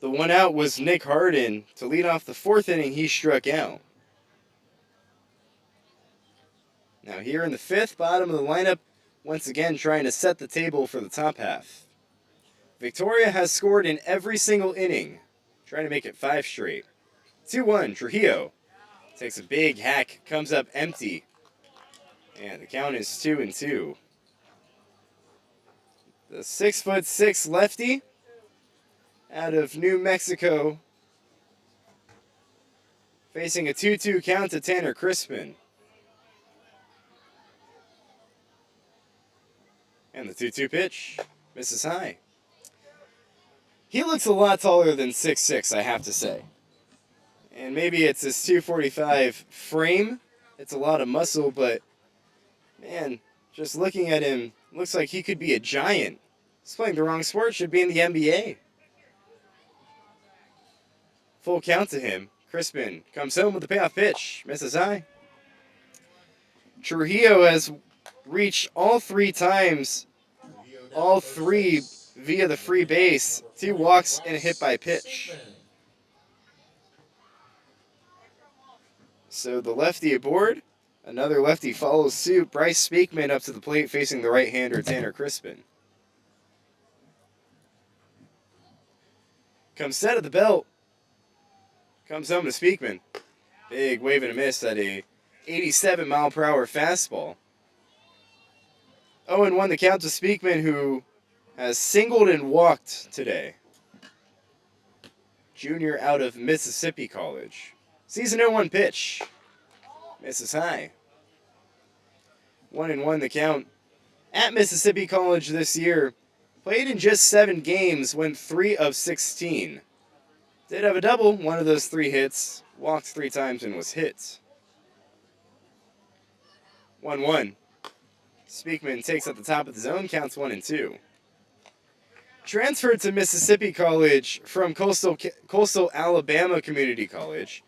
The one out was Nick Harden. To lead off the 4th inning, he struck out. Now here in the 5th, bottom of the lineup, once again trying to set the table for the top half. Victoria has scored in every single inning, trying to make it 5 straight. 2-1, Trujillo takes a big hack, comes up empty, and the count is 2-2. The 6'6" lefty out of New Mexico facing a 2-2 count to Tanner Crispin. And the 2-2 pitch misses high. He looks a lot taller than 6'6", I have to say. And maybe it's his 245 frame. It's a lot of muscle, but man, just looking at him, looks like he could be a giant. He's playing the wrong sport, should be in the NBA. Full count to him. Crispin comes home with the payoff pitch. Misses high. Trujillo has reached all 3 times, all 3 via the free base. 2 walks and a hit by pitch. So the lefty aboard. Another lefty follows suit. Bryce Speakman up to the plate facing the right-hander Tanner Crispin. Comes set at the belt. Comes home to Speakman. Big wave and a miss at a 87-mile-per-hour fastball. 0-1 the count to Speakman, who has singled and walked today. Junior out of Mississippi College. Season 0-1 pitch. Misses high. 1-1 the count. At Mississippi College this year, played in just 7 games, went 3 of 16. Did have a double, one of those 3 hits. Walked 3 times and was hit. 1-1. Speakman takes at the top of the zone, counts 1-2. Transferred to Mississippi College from Coastal Alabama Community College,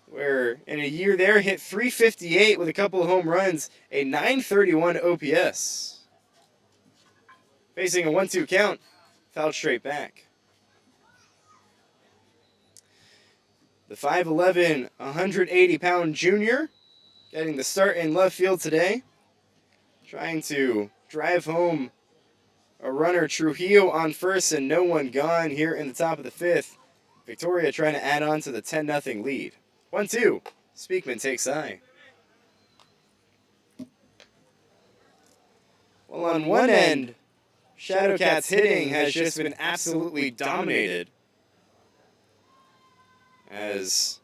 where in a year there hit .358 with a couple of home runs, a .931 OPS. Facing a 1-2 count, fouled straight back. The 5'11", 180-pound junior getting the start in left field today, trying to drive home a runner. Trujillo on first and no one gone here in the top of the 5th. Victoria trying to add on to the 10-0 lead. 1-2. Speakman takes high. Well, on one end, Shadowcats hitting has just been absolutely dominated, as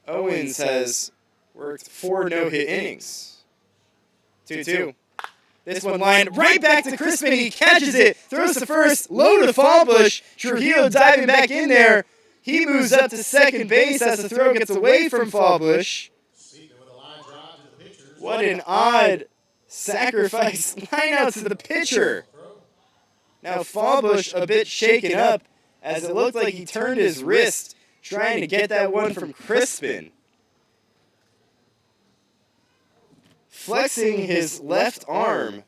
Owens has worked 4 no-hit innings. 2-2. This one lined right back to Crispin. He catches it, throws to first, low to Fallbush. Trujillo diving back in there. He moves up to second base as the throw gets away from Fallbush. What an odd sacrifice line out to the pitcher. Now Fallbush a bit shaken up as it looked like he turned his wrist trying to get that one from Crispin. Flexing his left arm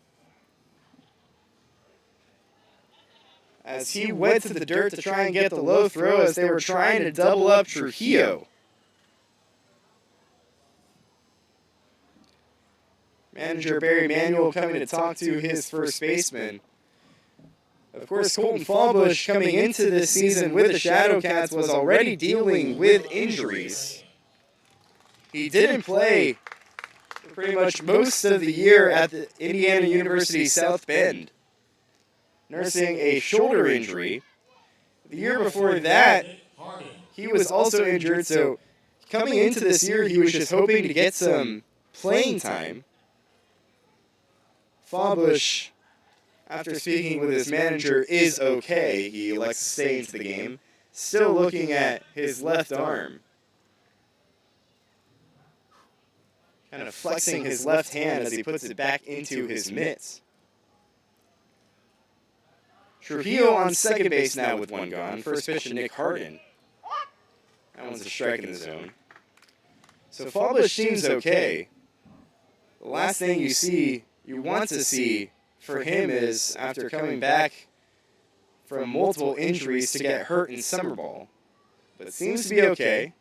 as he went to the dirt to try and get the low throw as they were trying to double up Trujillo. Manager Barry Manuel coming to talk to his first baseman. Of course, Colton Fallbush coming into this season with the Shadowcats was already dealing with injuries. He didn't play pretty much most of the year at the Indiana University South Bend, nursing a shoulder injury. The year before that, he was also injured, so coming into this year, he was just hoping to get some playing time. Fallbush, after speaking with his manager, is okay. He elects to stay into the game, still looking at his left arm. Kind of flexing his left hand as he puts it back into his mitts. Trujillo on second base now with 1 gone. First pitch to Nick Harden. That one's a strike in the zone. So Fallbush seems okay. The last thing you want to see for him is, after coming back from multiple injuries, to get hurt in summer ball. But it seems to be okay.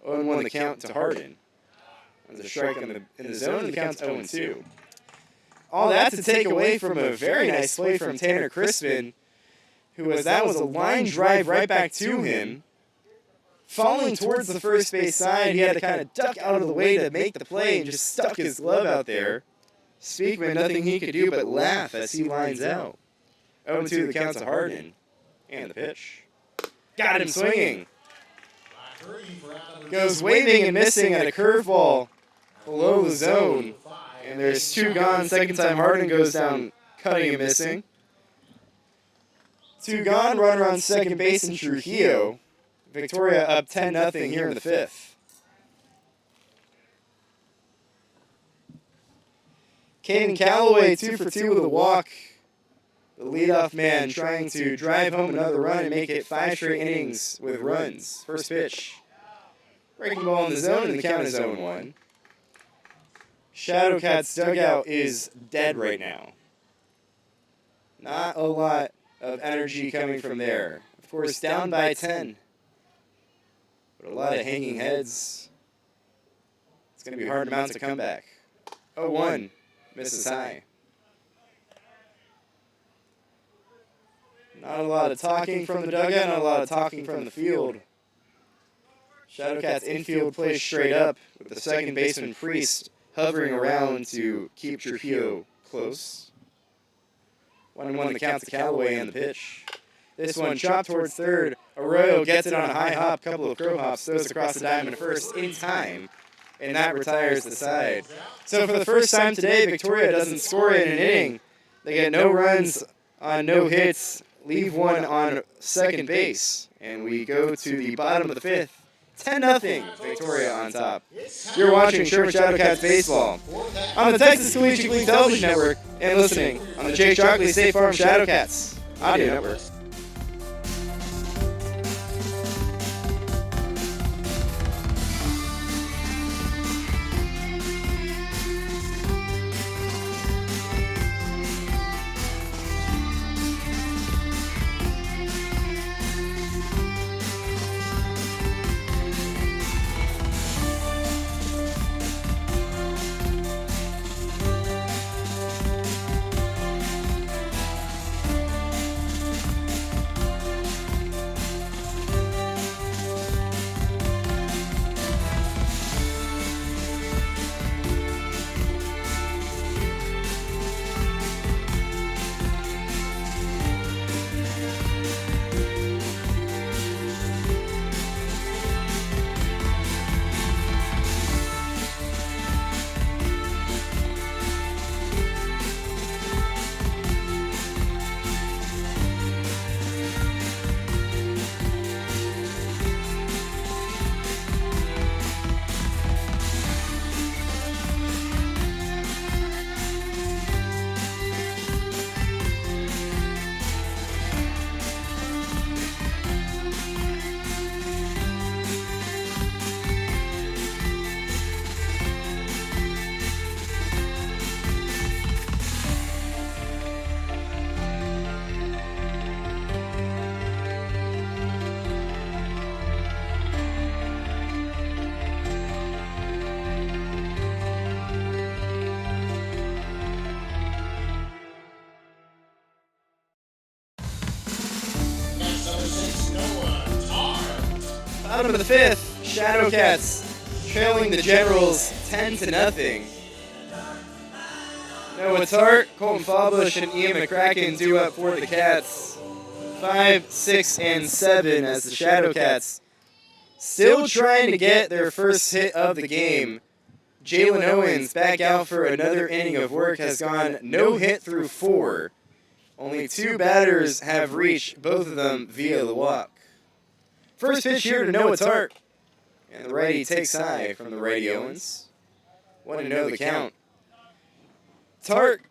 0-1 the count to Harden. There's a strike in the zone, and the count's 0-2. All that to take away from a very nice play from Tanner Crispin, that was a line drive right back to him. Falling towards the first base side, he had to kind of duck out of the way to make the play and just stuck his glove out there. Speakman, nothing he could do but laugh as he lines out. 0-2 the count to Harden. And the pitch. Got him swinging. Goes waving and missing at a curveball below the zone. And there's 2 gone. Second time Harden goes down cutting and missing. 2 gone. Runner on second base in Trujillo. Victoria up 10-0 here in the 5th. Caden Calloway 2 for 2 with a walk. The leadoff man trying to drive home another run and make it 5 straight innings with runs. First pitch. Breaking ball in the zone, and the count is 0-1. Shadowcats dugout is dead right now. Not a lot of energy coming from there. Of course, down by 10. But a lot of hanging heads. It's going to be hard to mount a comeback. 0-1. Misses high. Not a lot of talking from the dugout, not a lot of talking from the field. Shadowcats infield plays straight up with the second baseman Priest hovering around to keep Trujillo close. 1-1 the count to Callaway on the pitch. This one chopped towards third. Arroyo gets it on a high hop, couple of crow hops, throws across the diamond first in time, and that retires the side. So for the first time today, Victoria doesn't score in an inning. They get no runs on no hits, leave one on second base, and we go to the bottom of the fifth. 10-0, Victoria on top. You're watching Sherman Shadowcats baseball on the Texas Collegiate League Television Network and listening on the Jake Shockley State Farm Shadowcats Audio Network. Bottom of the fifth, Shadowcats trailing the Generals 10-0. Noah Tart, Colton Fawbush, and Ian McCracken do up for the Cats. 5, 6, and 7 as the Shadowcats still trying to get their first hit of the game. Jalen Owens back out for another inning of work, has gone no hit through 4. Only 2 batters have reached, both of them via the walk. First pitch here to Noah Tart. And the righty takes high from the righty Owens. 1-0 the count. Tart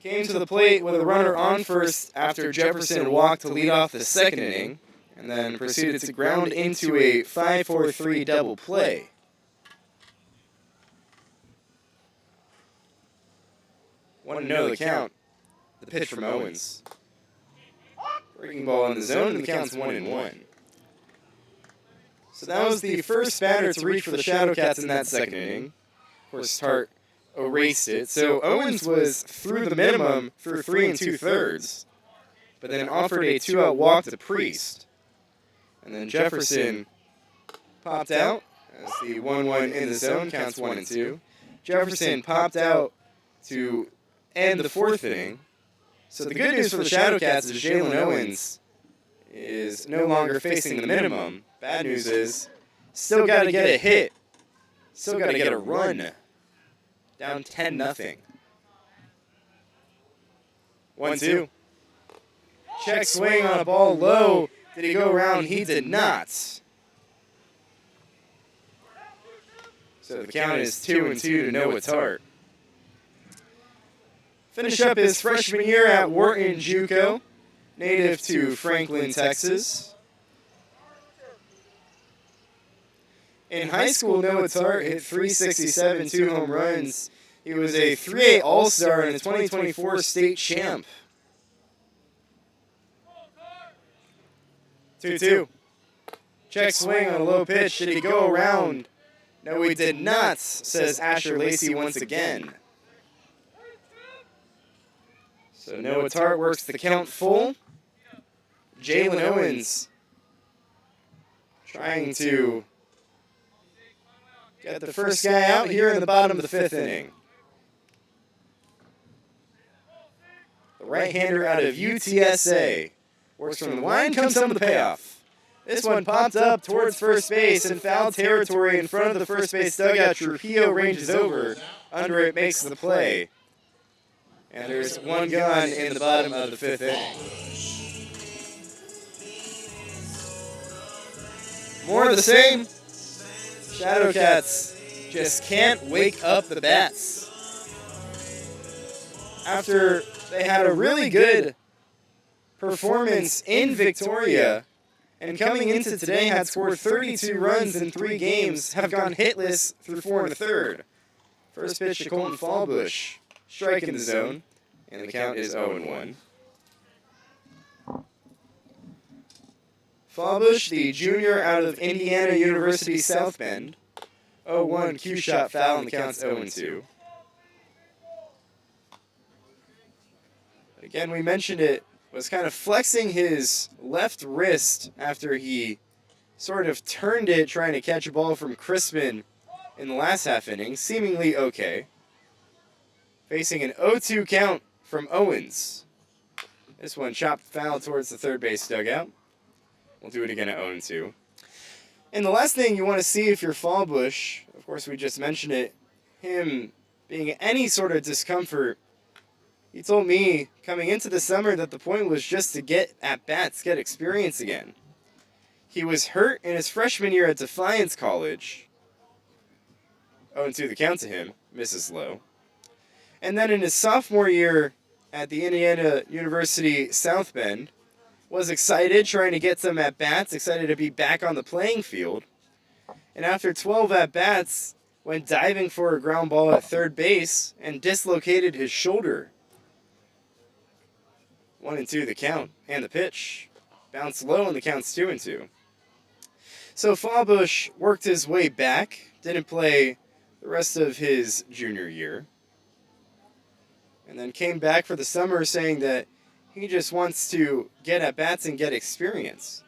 came to the plate with a runner on first after Jefferson walked to lead off the second inning, and then proceeded to ground into a 5-4-3 double play. Want to know the count. The pitch from Owens. Breaking ball in the zone, and the count's 1-1. So that was the first batter to reach for the Shadowcats in that second inning. Of course, Tart erased it. So Owens was through the minimum through 3 2/3, but then offered a 2-out walk to Priest. And then Jefferson popped out as the 1-1 in the zone, counts 1-2. Jefferson popped out to end the fourth inning. So the good news for the Shadowcats is Jalen Owens is no longer facing the minimum. Bad news is, still got to get a hit. Still got to get a run. Down 10-0. 1-2. Check swing on a ball low. Did he go around? He did not. So the count is 2-2 to Noah Tart. Finish up his freshman year at Wharton JUCO, native to Franklin, Texas. In high school, Noah Tart hit .367, 2 home runs. He was a 3A All-Star and a 2024 state champ. 2-2. Check swing on a low pitch. Did he go around? No, he did not, says Asher Lacey once again. So Noah Tart works the count full. Jalen Owens trying to get the first guy out here in the bottom of the 5th inning. The right-hander out of UTSA works from the line, comes home with the payoff. This one popped up towards first base in foul territory in front of the first base dugout. Trujillo ranges over. Under it makes the play. And there's one gone in the bottom of the 5th inning. More of the same. Shadowcats just can't wake up the bats. After they had a really good performance in Victoria, and coming into today had scored 32 runs in 3 games, have gone hitless through 4 1/3. First pitch to Colton Fallbush, strike in the zone, and the count is 0-1. Fallbush, the junior out of Indiana University South Bend, 0-1 cue shot foul, and the count's 0-2. Again, we mentioned it, was kind of flexing his left wrist after he sort of turned it trying to catch a ball from Crispin in the last half inning. Seemingly okay. Facing an 0-2 count from Owens. This one chopped foul towards the third base dugout. We'll do it again at 0-2. And the last thing you want to see if you're Fallbush, of course we just mentioned it, him being any sort of discomfort. He told me coming into the summer that the point was just to get at-bats, get experience again. He was hurt in his freshman year at Defiance College. 0-2 the count to him, misses low. And then in his sophomore year at the Indiana University South Bend, was excited, trying to get some at-bats, excited to be back on the playing field. And after 12 at-bats, went diving for a ground ball at third base and dislocated his shoulder. 1-2 the count, and the pitch. Bounced low, and the count's 2-2. So Fallbush worked his way back, didn't play the rest of his junior year, and then came back for the summer saying that he just wants to get at bats and get experience.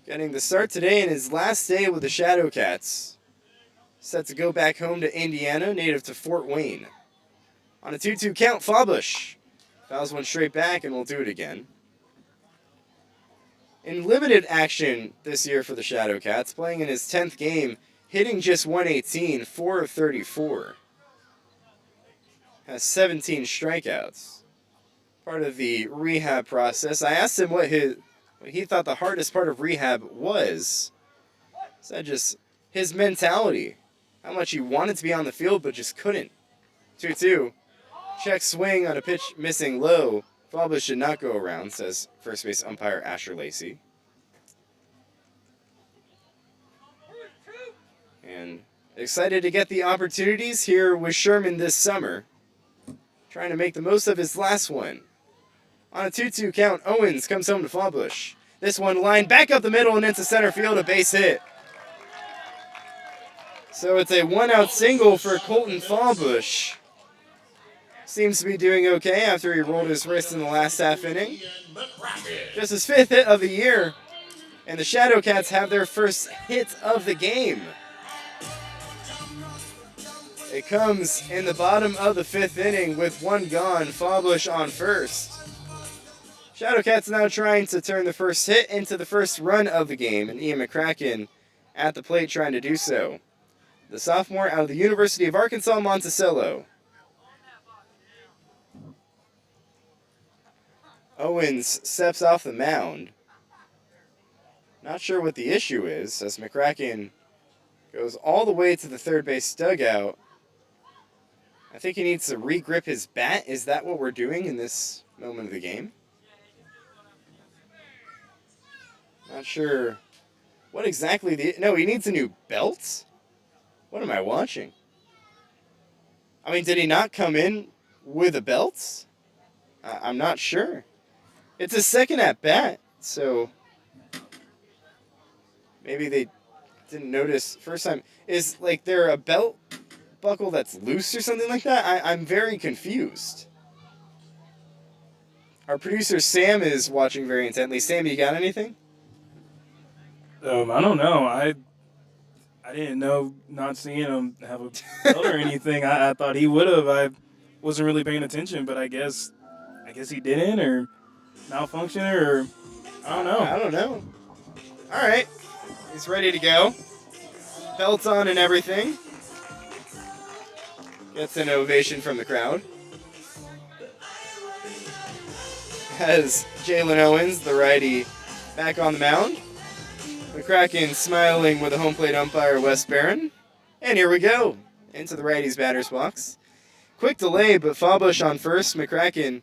Getting the start today in his last day with the Shadowcats. Set to go back home to Indiana, native to Fort Wayne. On a 2-2 count, Fallbush fouls one straight back, and we'll do it again. In limited action this year for the Shadowcats, playing in his 10th game, hitting just 118, 4 of 34. Has 17 strikeouts. Part of the rehab process. I asked him what he thought the hardest part of rehab was. Is that just his mentality? How much he wanted to be on the field but just couldn't. 2-2. Check swing on a pitch missing low. Fallbush should not go around, says first base umpire Asher Lacey. And excited to get the opportunities here with Sherman this summer. Trying to make the most of his last one. On a 2-2 count, Owens comes home to Fallbush. This one lined back up the middle and into center field, a base hit. So it's a one-out single for Colton Fallbush. Seems to be doing okay after he rolled his wrist in the last half inning. Just his 5th hit of the year. And the Shadowcats have their first hit of the game. It comes in the bottom of the 5th inning with one gone, Fallbush on first. Shadowcats now trying to turn the first hit into the first run of the game, and Ian McCracken at the plate trying to do so. The sophomore out of the University of Arkansas, Monticello. Owens steps off the mound. Not sure what the issue is, as McCracken goes all the way to the third base dugout. I think he needs to re-grip his bat. Is that what we're doing in this moment of the game? Not sure What exactly no, he needs a new belt? What am I watching? I mean, did he not come in with a belt? I'm not sure. It's his second at bat, so maybe they didn't notice first time. Is like there a belt buckle that's loose or something like that? I'm very confused. Our producer Sam is watching very intently. Sam, you got anything? I don't know. I didn't know, not seeing him have a belt or anything. I thought he would have. I wasn't really paying attention, but I guess he didn't, or malfunctioned, or I don't know. I don't know. All right, he's ready to go. Belts on and everything. Gets an ovation from the crowd. Has Jalen Owens, the righty, back on the mound. McCracken smiling with a home plate umpire, Wes Barron. And here we go. Into the righty's batter's box. Quick delay, but Fallbush on first. McCracken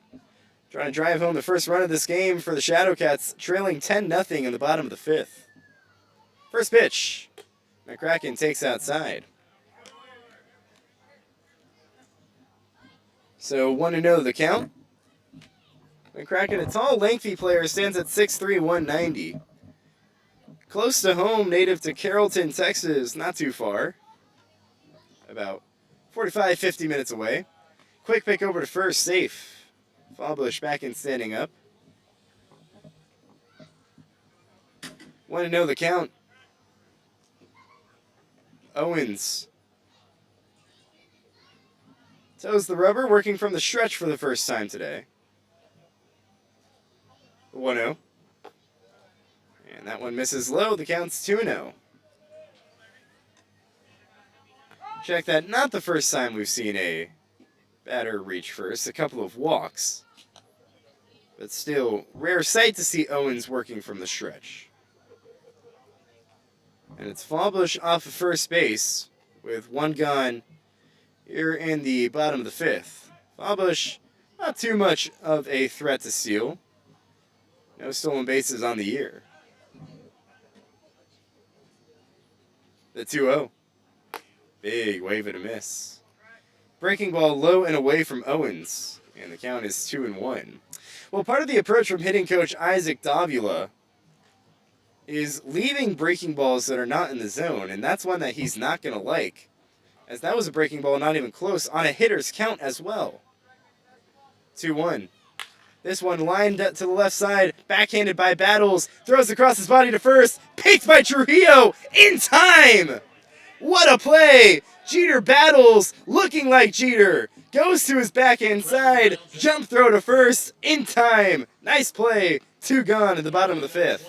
trying to drive home the first run of this game for the Shadowcats, trailing 10-0 in the bottom of the fifth. First pitch. McCracken takes outside. So 1-0 the count. McCracken, a tall, lengthy player, stands at 6'3", 190. Close to home, native to Carrollton, Texas, not too far. About 45, 50 minutes away. Quick pick over to first, safe. Fallbush back in standing up. 1-0 the count. Owens toes the rubber, working from the stretch for the first time today. 1-0. And that one misses low. The count's 2-0. Check that. Not the first time we've seen a batter reach first. A couple of walks. But still, rare sight to see Owens working from the stretch. And it's Fallbush off of first base with one gone here in the bottom of the fifth. Fallbush, not too much of a threat to steal. No stolen bases on the year. The 2-0. Big wave and a miss. Breaking ball low and away from Owens. And the count is 2-1. Well, part of the approach from hitting coach Isaac Davila is leaving breaking balls that are not in the zone, and that's one that he's not going to like, as that was a breaking ball not even close on a hitter's count as well. 2-1. This one lined up to the left side, backhanded by Battles, throws across his body to first, picked by Trujillo in time! What a play! Jeter Battles, looking like Jeter, goes to his backhand side, jump throw to first, in time. Nice play, 2 gone in the bottom of the fifth.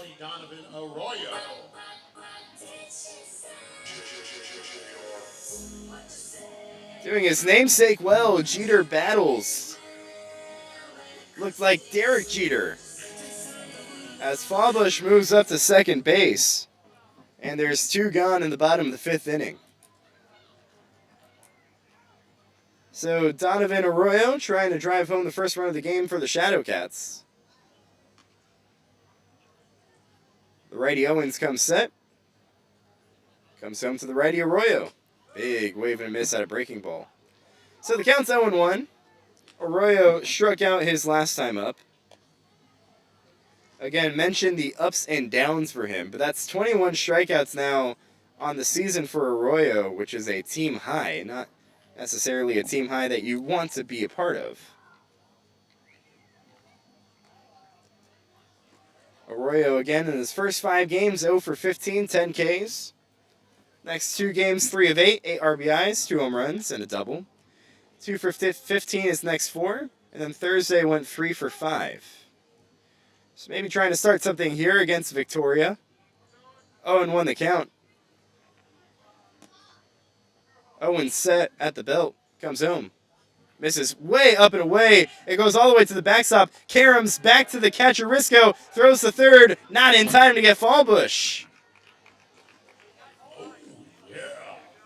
Doing his namesake well, Jeter Battles. Looks like Derek Jeter. As Fallbush moves up to second base. And there's 2 gone in the bottom of the fifth inning. So Donovan Arroyo trying to drive home the first run of the game for the Shadowcats. The righty Owens comes set. Comes home to the righty Arroyo. Big wave and a miss at a breaking ball. So the count's 0-1. Arroyo struck out his last time up. Again, mentioned the ups and downs for him, but that's 21 strikeouts now on the season for Arroyo, which is a team high, not necessarily a team high that you want to be a part of. Arroyo again in his first 5 games, 0 for 15, 10 Ks. Next 2 games, 3 of 8, 8 RBIs, 2 home runs, and a double. 2 for 15 his next 4, and then Thursday went 3 for 5. So maybe trying to start something here against Victoria. 0-1 the count. Owens set at the belt. Comes home. Misses way up and away. It goes all the way to the backstop. Karams back to the catcher Risco. Throws the third. Not in time to get Fallbush.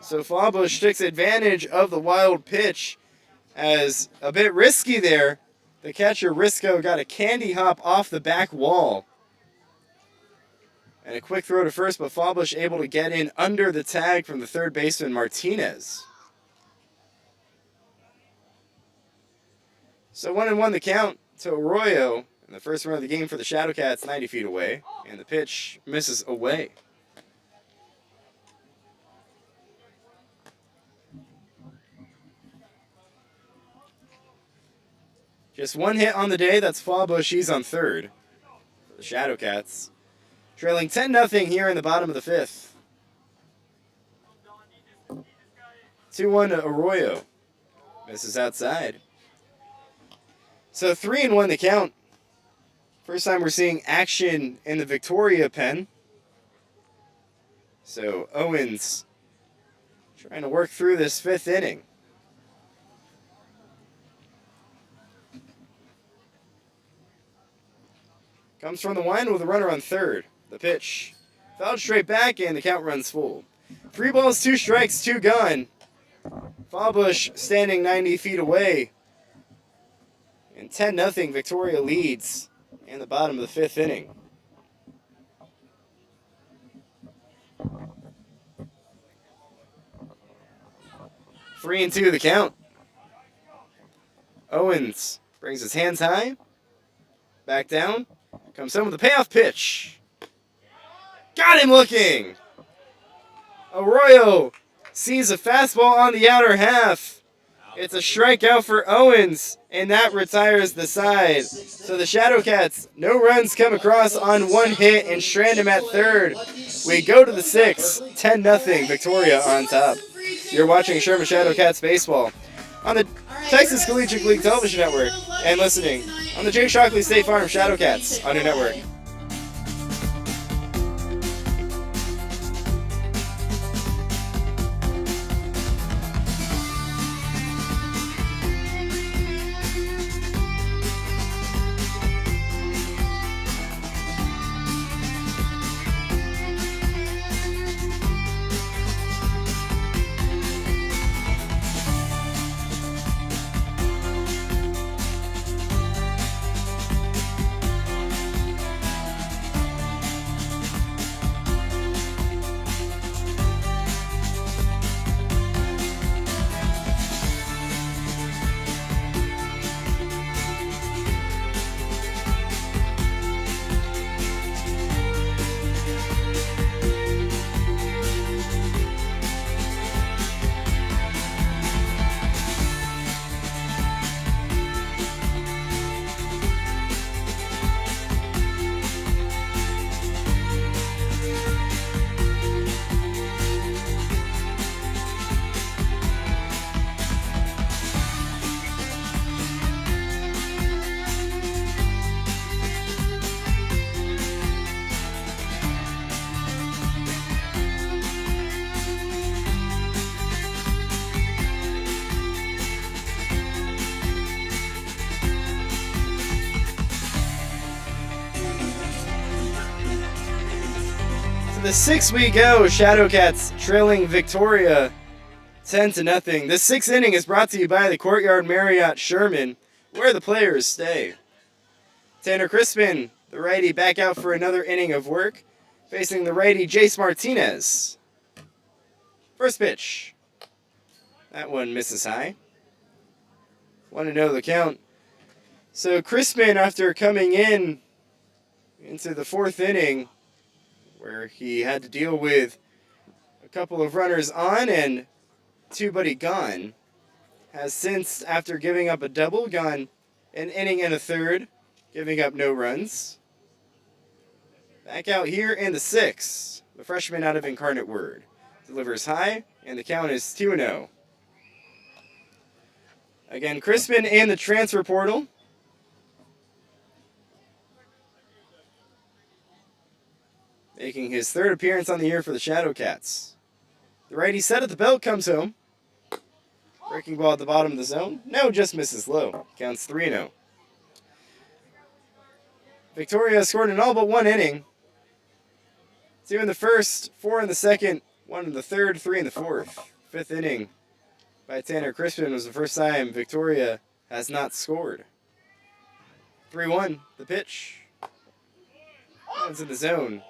So Fallbush takes advantage of the wild pitch as a bit risky there. The catcher Risco got a candy hop off the back wall. And a quick throw to first, but Fallbush able to get in under the tag from the third baseman, Martinez. So 1-1 the count to Arroyo. And the first run of the game for the Shadowcats, 90 feet away. And the pitch misses away. Just one hit on the day. That's Fallbush. He's on third for the Shadowcats. Trailing 10-0 here in the bottom of the fifth. 2-1 to Arroyo. Misses outside. So 3-1 the count. First time we're seeing action in the Victoria pen. So Owens trying to work through this fifth inning. Comes from the wind with a runner on third. The pitch fouled straight back, and the count runs full. 3 balls, 2 strikes, 2 gone. Fallbush standing 90 feet away. And 10-0 Victoria leads in the bottom of the fifth inning. Three and 2 the count. Owens brings his hands high. Back down. Comes in with a payoff pitch. Got him looking. Arroyo sees a fastball on the outer half. It's a strikeout for Owens, and that retires the side. So the Shadowcats, no runs come across on 1 hit and strand him at third. We go to the 6th, 10-0 Victoria on top. You're watching Sherman Shadowcats baseball on the Texas Collegiate League Television Network and listening on the Jay Shockley State Farm Shadowcats on your network. The 6th we go, Shadowcats trailing Victoria 10-0. This 6th inning is brought to you by the Courtyard Marriott Sherman, where the players stay. Tanner Crispin, the righty, back out for another inning of work, facing the righty Jace Martinez. First pitch. That one misses high. 1-0 the count. So Crispin, after coming in into the 4th inning, where he had to deal with a couple of runners on and 2 buddy gone, has since, after giving up a double, gone an inning and a third, giving up no runs. Back out here in the 6th, the freshman out of Incarnate Word delivers high, and the count is 2-0. Again, Crispin in the transfer portal. Making his 3rd appearance on the year for the Shadowcats. The righty set at the belt comes home. Breaking ball at the bottom of the zone. No, just misses low. Counts 3-0. Victoria scored in all but 1 inning. 2 in the first, 4 in the second, 1 in the third, 3 in the fourth. 5th inning by Tanner Crispin was the first time Victoria has not scored. 3-1, the pitch. One's in the zone.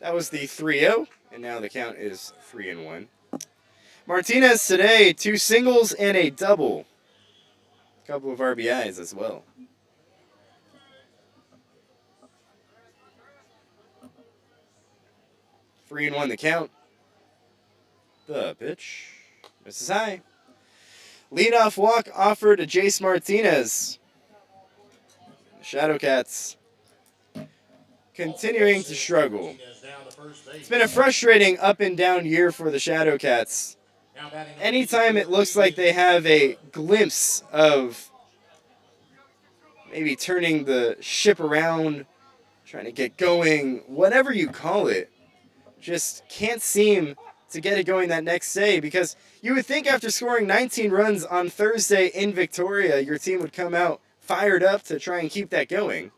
That was the 3-0, and now the count is 3-1. Martinez today, 2 singles and a double. A couple of RBIs as well. Three and 1 the count. The pitch. Misses high. Leadoff walk offered to Jace Martinez. The Shadowcats continuing to struggle. It's been a frustrating up and down year for the Shadowcats. Anytime it looks like they have a glimpse of maybe turning the ship around, trying to get going, whatever you call it, just can't seem to get it going that next day, because you would think after scoring 19 runs on Thursday in Victoria, your team would come out fired up to try and keep that going.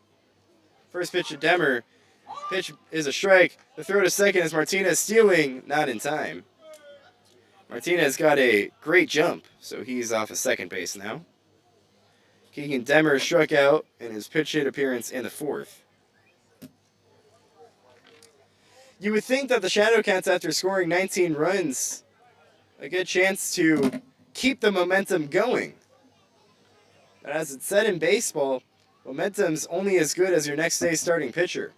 First pitch to Demmer. Pitch is a strike. The throw to second is Martinez stealing, not in time. Martinez got a great jump, so he's off of second base now. Keegan Demmer struck out in his pitch hit appearance in the 4th. You would think that the Shadowcats, after scoring 19 runs, a good chance to keep the momentum going. But as it's said in baseball, momentum's only as good as your next day's starting pitcher.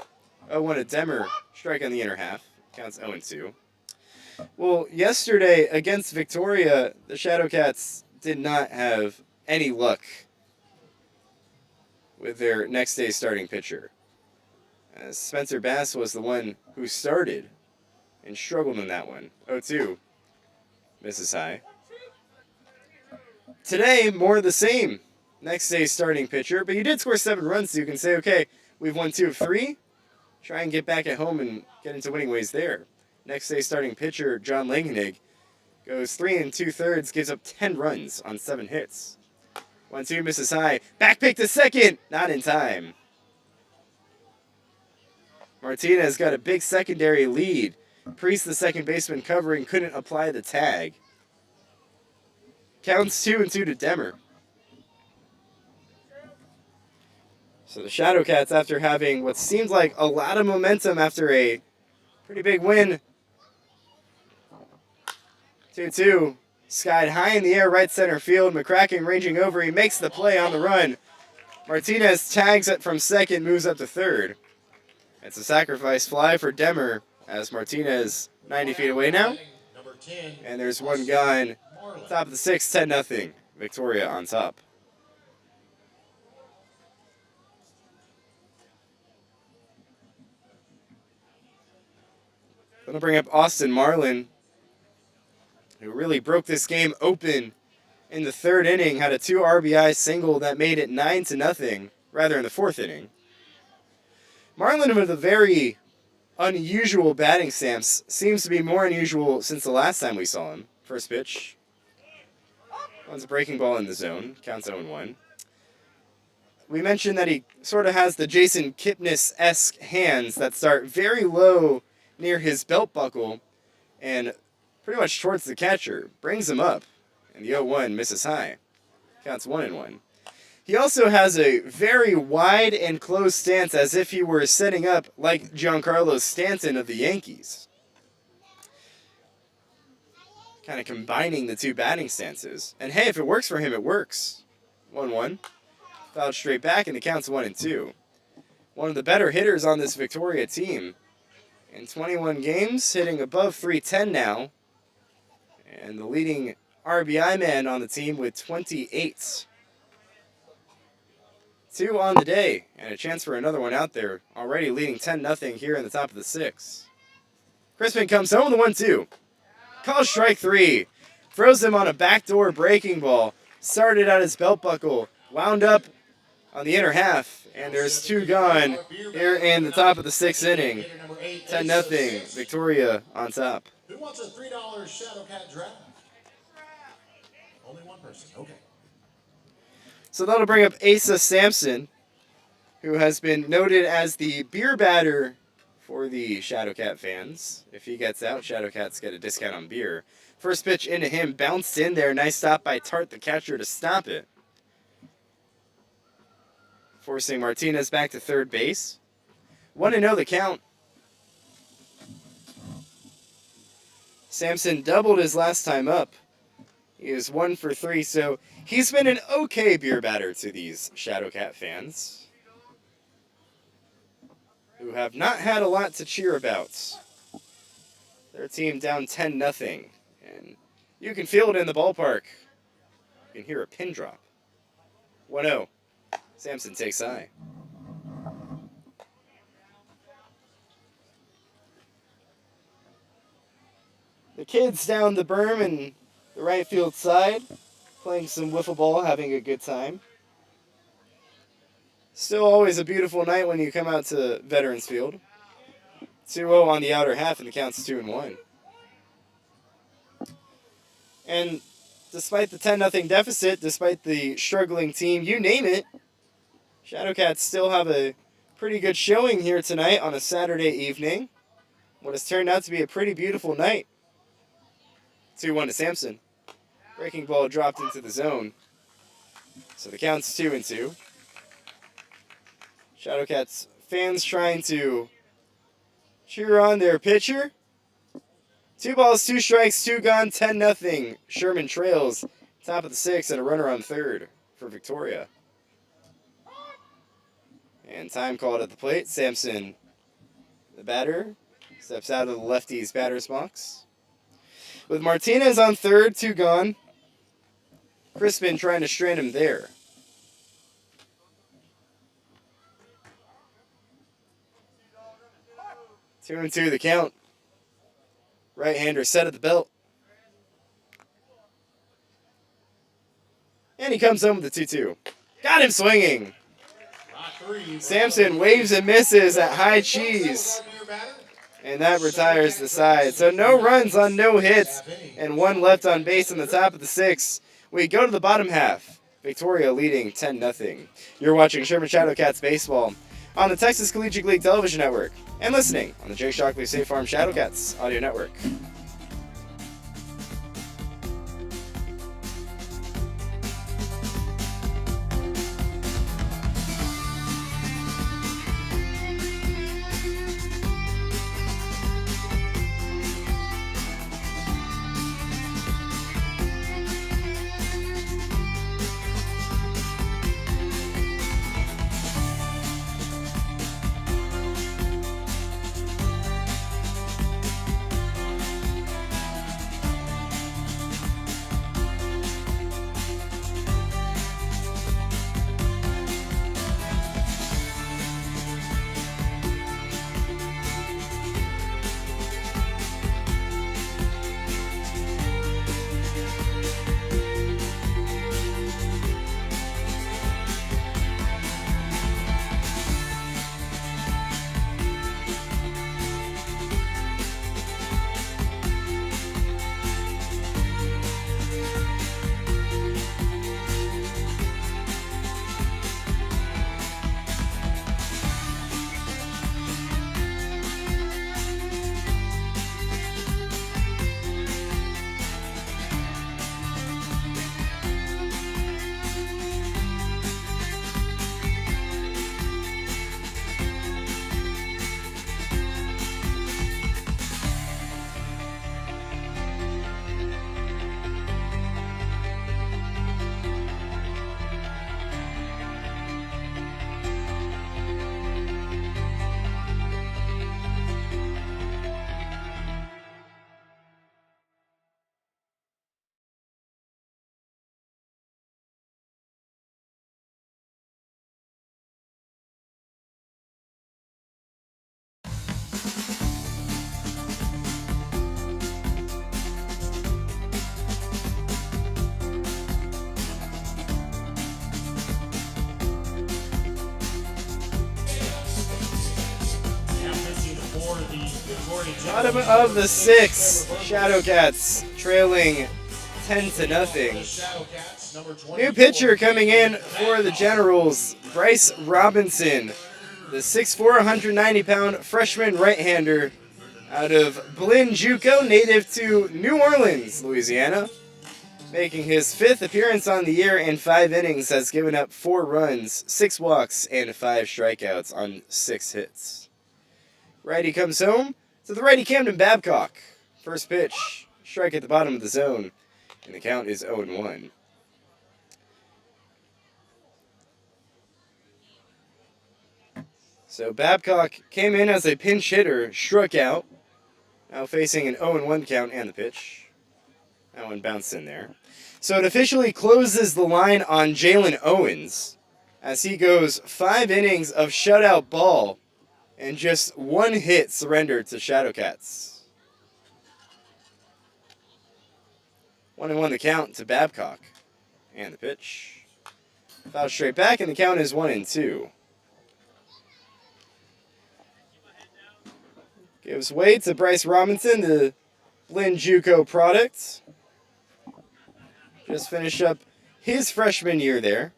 0-1 to Demmer, strike on the inner half. Counts 0-2. Well, yesterday against Victoria, the Shadowcats did not have any luck with their next day's starting pitcher. As Spencer Bass was the one who started and struggled in that one. 0-2. Misses high. Today, more of the same. Next day's starting pitcher, but you did score 7 runs, so you can say, okay, we've won 2 of 3. Try and get back at home and get into winning ways there. Next day's starting pitcher, John Langenig, goes 3 2/3, gives up 10 runs on 7 hits. 1-2, misses high. Back pick to second, not in time. Martinez got a big secondary lead. Priest, the second baseman covering, couldn't apply the tag. Counts 2-2 to Demmer. So the Shadowcats, after having what seemed like a lot of momentum after a pretty big win, 2-2, skied high in the air, right center field. McCracken ranging over. He makes the play on the run. Martinez tags it from second, moves up to third. It's a sacrifice fly for Demmer as Martinez 90 feet away now. And there's one gone. Top of the 6th, 10-0. Victoria on top. Going to bring up Austin Marlin, who really broke this game open in the 3rd inning, had a 2 RBI single that made it 9-0, rather in the 4th inning. Marlin with a very unusual batting stance, seems to be more unusual since the last time we saw him. First pitch. Runs a breaking ball in the zone, counts 0-1. We mentioned that he sort of has the Jason Kipnis-esque hands that start very low near his belt buckle and pretty much towards the catcher. Brings him up, and the 0-1 misses high. Counts 1-1. He also has a very wide and closed stance, as if he were setting up like Giancarlo Stanton of the Yankees. Kind of combining the 2 batting stances. And hey, if it works for him, it works. 1-1. Fouled straight back, and the count's 1-2. One of the better hitters on this Victoria team. In 21 games, hitting above .310 now. And the leading RBI man on the team with 28. 2 on the day, and a chance for another one out there. Already leading 10-0 here in the top of the 6th. Crispin comes home with the 1-2. Calls strike 3. Throws him on a backdoor breaking ball. Started at his belt buckle. Wound up on the inner half. And there's 2 gone here in the top of the 6th inning. 10-0. Victoria on top. Who wants a $3 Shadowcat draft? Only one person. Okay. So that'll bring up Asa Sampson, who has been noted as the beer batter for the Shadowcat fans. If he gets out, Shadowcats get a discount on beer. First pitch into him, bounced in there. Nice stop by Tart, the catcher, to stop it. Forcing Martinez back to third base. 1-0 the count. Sampson doubled his last time up. He is 1 for 3, so he's been an okay beer batter to these Shadowcat fans, who have not had a lot to cheer about. Their team down 10-0, and you can feel it in the ballpark. You can hear a pin drop. 1-0. Sampson takes high. The kids down the berm and the right field side, playing some wiffle ball, having a good time. Still always a beautiful night when you come out to Veterans Field. 2-0 on the outer half, and the count's 2-1. And despite the 10-0 deficit, despite the struggling team, you name it, Shadowcats still have a pretty good showing here tonight on a Saturday evening. What has turned out to be a pretty beautiful night. 2-1 to Sampson. Breaking ball dropped into the zone. So the count's 2-2. Shadowcats fans trying to cheer on their pitcher. 2 balls, 2 strikes, 2 gone, 10-0. Sherman trails, top of the 6th, and a runner on third for Victoria. And time called at the plate. Sampson, the batter, steps out of the lefty's batter's box. With Martinez on third, 2 gone. Crispin trying to strand him there. Two and two the count. Right-hander set at the belt. And he comes home with the 2-2. Got him swinging. Sampson waves and misses at high cheese. And that retires the side. So no runs on no hits and 1 left on base on the top of the 6th. We go to the bottom half. Victoria leading 10-0. You're watching Sherman Shadowcats baseball on the Texas Collegiate League Television Network and listening on the Jake Shockley State Farm Shadowcats Audio Network. Bottom of the 6th, Shadowcats trailing 10-0. New pitcher coming in for the Generals, Bryce Robinson, the 6'4", 190-pound freshman right-hander out of Blinn JUCO, native to New Orleans, Louisiana. Making his 5th appearance on the year in 5 innings, has given up 4 runs, 6 walks, and 5 strikeouts on 6 hits. Righty comes home to the righty Camden Babcock. First pitch. Strike at the bottom of the zone, and the count is 0-1. So Babcock came in as a pinch hitter, struck out. Now facing an 0-1 count and the pitch. That one bounced in there. So it officially closes the line on Jalen Owens as he goes 5 innings of shutout ball and just 1 hit surrendered to Shadowcats. 1-1 the count to Babcock. And the pitch. Foul straight back, and the count is 1-2. Gives way to Bryce Robinson, the Blinn JUCO product. Just finished up his freshman year there.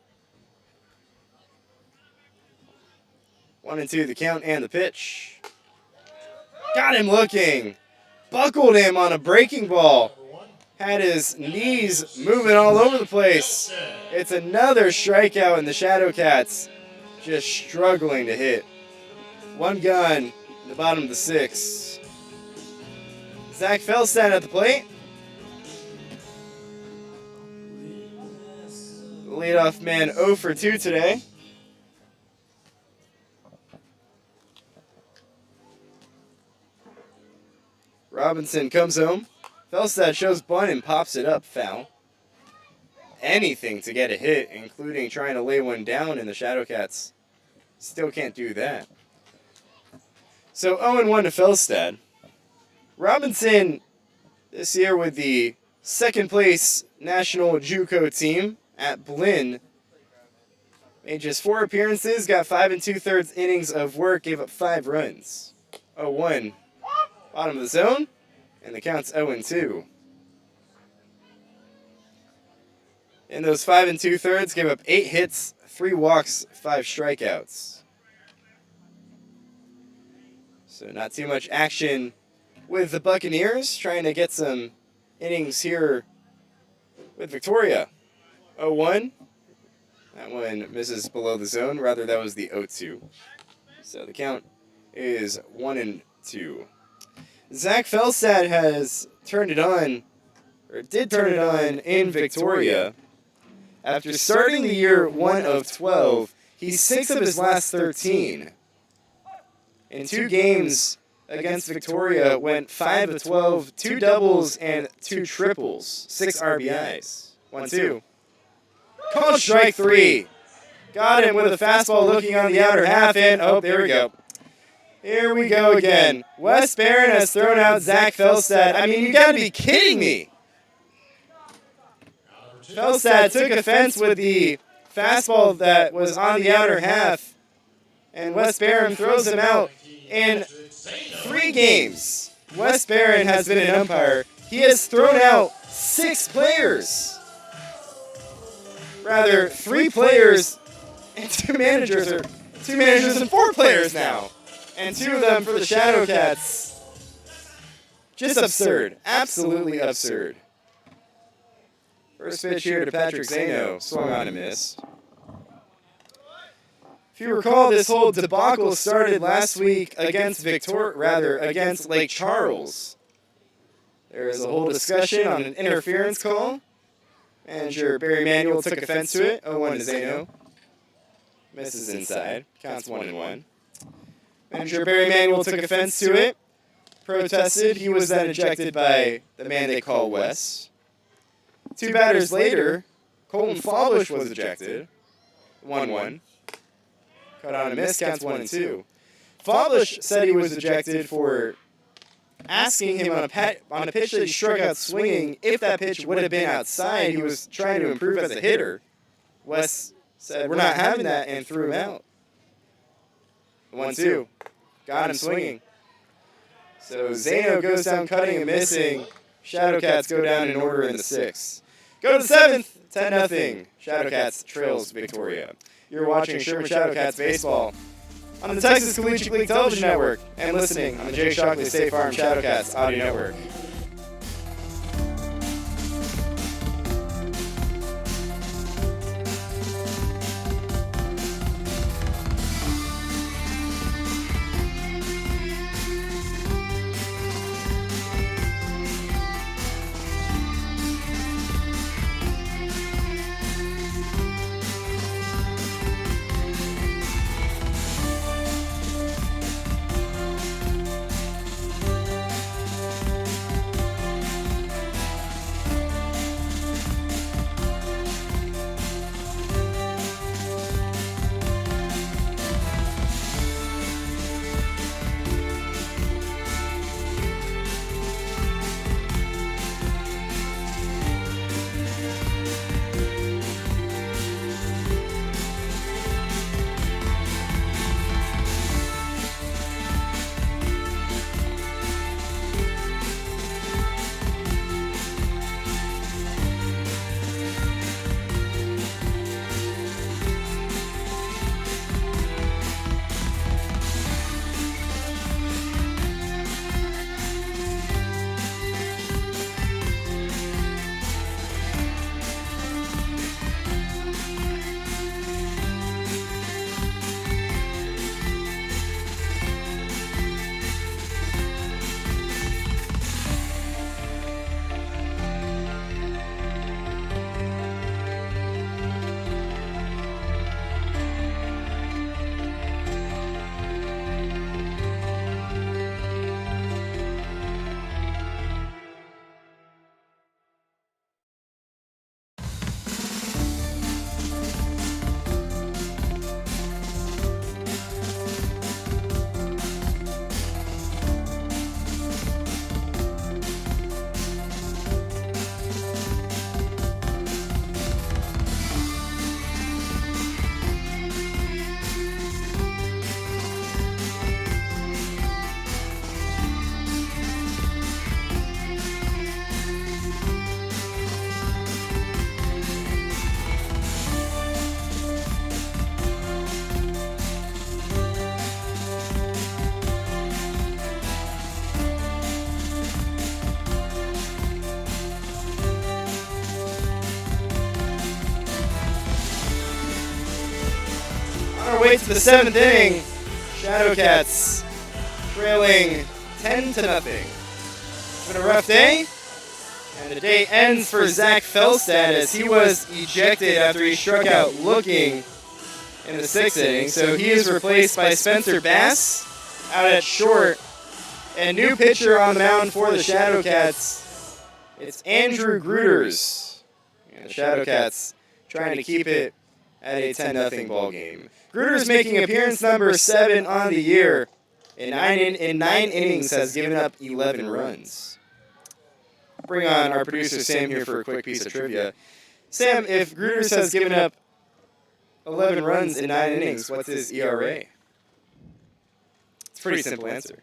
1-2 the count and the pitch. Got him looking. Buckled him on a breaking ball. Had his knees moving all over the place. It's another strikeout, and the Shadowcats just struggling to hit. 1 gun. The bottom of the 6th. Zach Felstad at the plate. Leadoff man 0 for 2 today. Robinson comes home. Felstad shows bunt and pops it up, foul. Anything to get a hit, including trying to lay one down, and the Shadowcats still can't do that. So 0-1 to Felstad. Robinson this year with the 2nd place national JUCO team at Blinn. Made just 4 appearances, got 5 2/3 innings of work, gave up 5 runs. 0-1. Bottom of the zone, and the count's 0-2. In those 5 2/3, gave up 8 hits, 3 walks, 5 strikeouts. So not too much action with the Buccaneers, trying to get some innings here with Victoria. 0-1. That one misses below the zone. Rather, that was the 0-2. So the count is 1-2. Zach Felstad has turned it on, or did turn it on in Victoria. After starting the year 1 of 12, he's 6 of his last 13. In 2 games against Victoria, went 5 of 12, 2 doubles and 2 triples, 6 RBIs. 1-2. Called strike 3. Got him with a fastball looking on the outer half, and oh, there we go. Here we go again. Wes Barron has thrown out Zach Felstad. I mean, you got to be kidding me. Felstad took offense with the fastball that was on the outer half, and Wes Barron throws him out. In 3 games, Wes Barron has been an umpire. He has thrown out 6 players. Rather, 3 players and 2 managers, or 2 managers and 4 players now. And 2 of them for the Shadowcats. Just absurd. Absolutely absurd. First pitch here to Patrick Zano. Swung on and missed. If you recall, this whole debacle started last week against against Lake Charles. There was a whole discussion on an interference call. Manager Barry Manuel took offense to it. 0-1 to Zano. Misses inside. Counts 1-1. Manager Barry Manuel took offense to it. Protested. He was then ejected by the man they call Wes. 2 batters later, Colton Fallbush was ejected. 1-1. Cut on a miss, counts 1-2. Fallbush said he was ejected for asking him on a pitch that he struck out swinging if that pitch would have been outside. He was trying to improve as a hitter. Wes said, "We're not having that," and threw him out. 1-2. Got him swinging. So Zano goes down cutting and missing. Shadowcats go down in order in the 6th. Go to the 7th, 10-0. Shadowcats trails Victoria. You're watching Sherman Shadowcats baseball on the Texas Collegiate League Television Network and listening on the Jay Shockley State Farm Shadowcats Audio Network. right to the 7th inning. Shadowcats trailing 10-0. It's been a rough day, and the day ends for Zach Felstad as he was ejected after he struck out looking in the 6th inning. So he is replaced by Spencer Bass out at short. And new pitcher on the mound for the Shadowcats, it's Andrew Gruters. And the Shadowcats trying to keep it at a 10-0 ball game. Gruters making appearance number 7 on the year. In nine innings has given up 11 runs. Bring on our producer Sam here for a quick piece of trivia. Sam, if Gruters has given up 11 runs in 9 innings, what's his ERA? It's a pretty simple answer.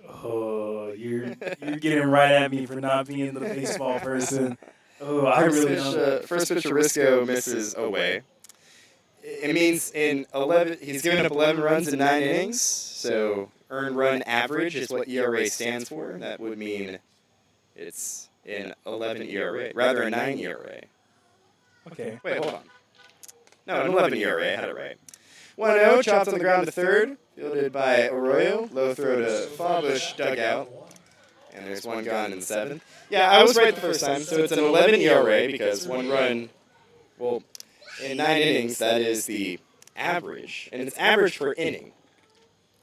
Oh, you're getting right at me for not being the baseball person. Oh, I really don't. First pitch Risco misses away. It means he's given up 11 runs in 9 innings, so earned run average is what ERA stands for. That would mean it's an 11 ERA, rather a 9 ERA. Okay. Wait, hold on. No, an 11 ERA, I had it right. 1-0, chopped on the ground to third, fielded by Arroyo, low throw to Fawbush, dugout. And there's one gone in the 7th. Yeah, I was right the first time. So it's an 11 ERA because one run, well, in 9 innings, that is the average. And it's average per inning.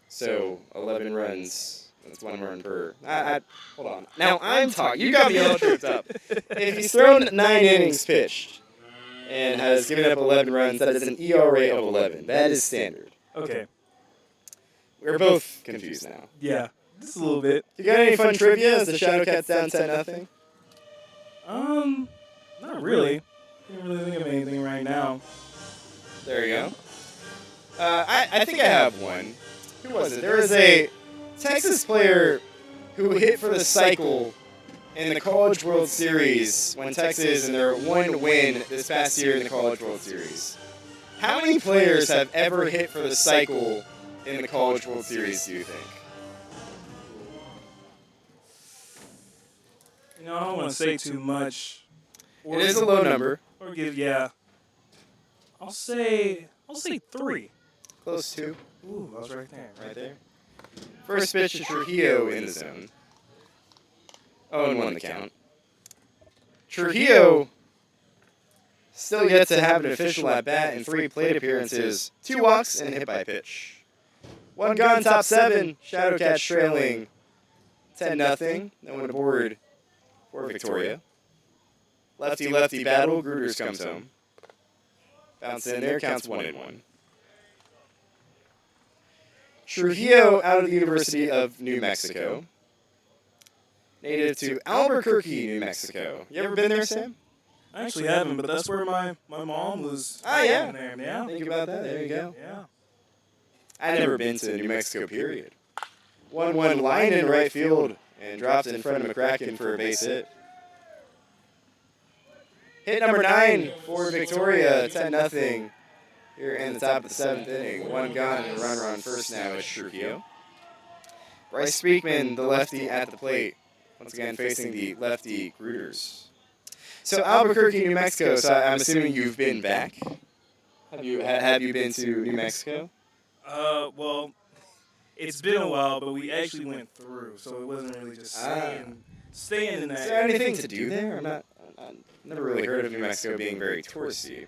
So 11 runs, that's 1 run per. Hold on. Now I'm talking. You got me all tripped up. If he's thrown 9 innings pitched and has given up 11 runs, that is an ERA of 11. That is standard. Okay. We're both confused now. Yeah, just a little bit. You got any fun trivia as the Shadowcats down 10-0? Not really. Can't really think of anything right now. There you go. I think I have one. Who was it? There was a Texas player who hit for the cycle in the College World Series when Texas and their one win this past year in the College World Series. How many players have ever hit for the cycle in the College World Series, do you think? You know, I don't want to say too much. It is a low number. Or yeah. I'll say 3. Close to. Ooh, I was right there. Right there. First pitch to Trujillo in the zone. 0-1 the count. Trujillo still yet to have an official at-bat in 3 plate appearances, 2 walks, and a hit by pitch. 1 gone, top 7. Shadowcats trailing 10-0. Then went aboard for Victoria. Lefty-lefty battle. Gruters comes home. Bounce in there. Counts 1-1. Trujillo out of the University of New Mexico. Native to Albuquerque, New Mexico. You ever been there, Sam? I actually haven't, but that's where my mom was. Ah, yeah. There. Yeah. Think about that. There you go. Yeah. I've never been to New Mexico, period. 1-1 line in right field and dropped in front of McCracken for a base hit. Hit number 9 for Victoria, 10-0. Here in the top of the 7th inning. 1 gone and a runner on first now is Trujillo. Bryce Speakman, the lefty at the plate. Once again facing the lefty Gruters. So Albuquerque, New Mexico, so I'm assuming you've been back? Have you been to New Mexico? Well, it's been a while, but we actually went through, so it wasn't really just staying in that. Is there anything to do there? I've never really heard of New Mexico being very touristy.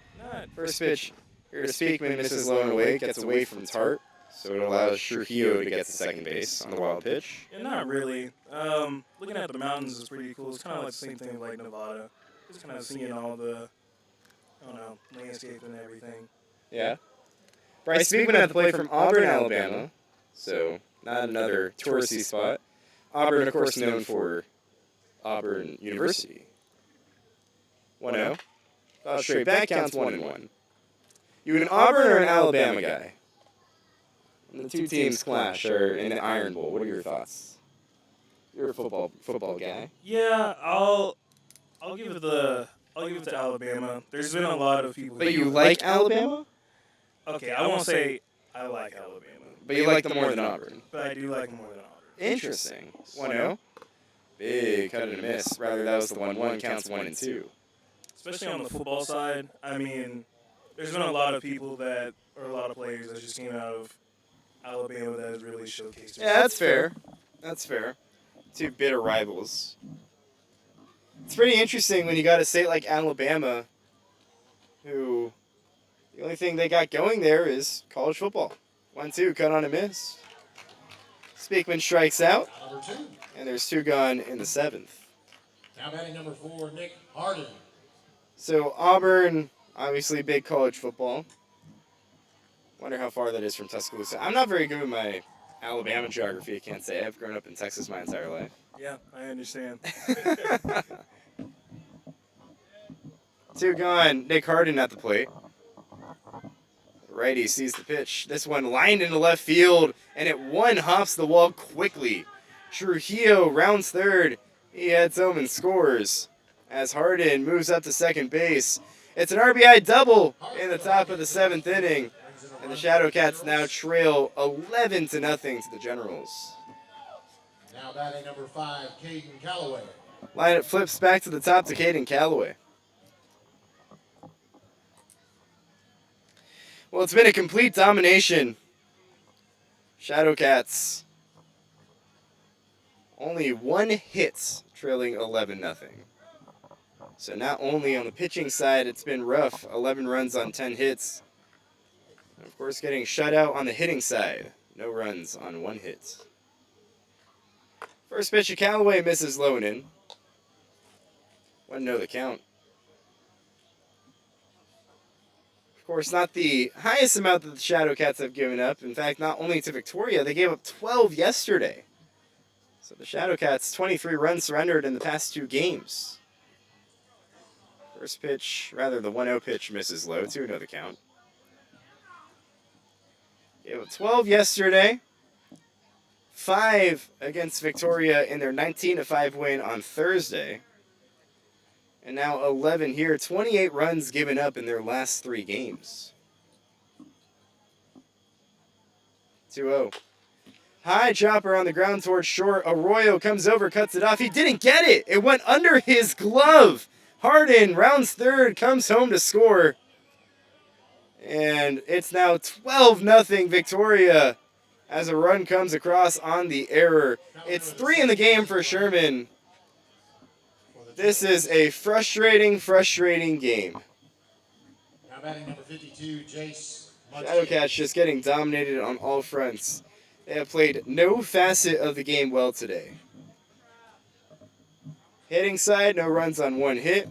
First pitch here to Speakman, misses low and away, gets away from Tart, so it allows Trujillo to get to second base on the wild pitch. Yeah, not really. Looking at the mountains is pretty cool. It's kind of like the same thing like Nevada. Just kind of seeing all the, landscape and everything. Yeah. Bryce Speakman at the plate from Auburn, Alabama. So, not another touristy spot. Auburn, of course, known for Auburn University. 1-0. Foul straight back, counts 1-1. You an Auburn or an Alabama guy? When the two teams clash or in the Iron Bowl, what are your thoughts? You're a football guy. Yeah, I'll give it to Alabama. There's been a lot of people. But you like Alabama? Okay, I won't say I like Alabama. But you like them more than Auburn. But I do like them more than Auburn. Interesting. 1-0. Big cut and a miss. Rather, that was the 1-1. Counts 1-2. Especially on the football side. I mean, there's been a lot of people that are a lot of players that just came out of Alabama that has really showcased. Yeah, that's fair. That's fair. Two bitter rivals. It's pretty interesting when you got a state like Alabama, who the only thing they got going there is college football. 1-2, cut on a miss. Speakman strikes out, Number 2. and there's 2 gone in the 7th. Now batting number 4, Nick Harden. So Auburn, obviously big college football. Wonder how far that is from Tuscaloosa. I'm not very good with my Alabama geography, I can't say. I've grown up in Texas my entire life. Yeah, I understand. 2 gone, Nick Harden at the plate. Righty sees the pitch. This one lined into left field, and it hops the wall quickly. Trujillo rounds third. He heads home and scores as Harden moves up to second base. It's an RBI double in the top of the 7th inning, and the Shadowcats now trail 11-0 to the Generals. Now batting number 5, Caden Calloway. Lineup flips back to the top to Caden Calloway. Well, it's been a complete domination. Shadowcats only 1 hit, trailing 11-0. So not only on the pitching side, it's been rough. 11 runs on 10 hits. And of course, getting shut out on the hitting side. No runs on 1 hit. First pitch of Callaway misses low and in. 1-0 the count. Of course, not the highest amount that the Shadowcats have given up. In fact, not only to Victoria, they gave up 12 yesterday. So the Shadowcats, 23 runs surrendered in the past 2 games. First pitch, rather the 1-0 pitch misses low, 2-0 the count. Gave up 12 yesterday. 5 against Victoria in their 19-5 win on Thursday. And now 11 here. 28 runs given up in their last 3 games. 2-0. High chopper on the ground towards short. Arroyo comes over, cuts it off. He didn't get it. It went under his glove. Harden rounds third, comes home to score. And it's now 12-0 Victoria as a run comes across on the error. It's 3 in the game for Sherman. This is a frustrating game. Now batting number 52, Jace. Shadowcats just getting dominated on all fronts. They have played no facet of the game well today. Hitting side, no runs on 1 hit.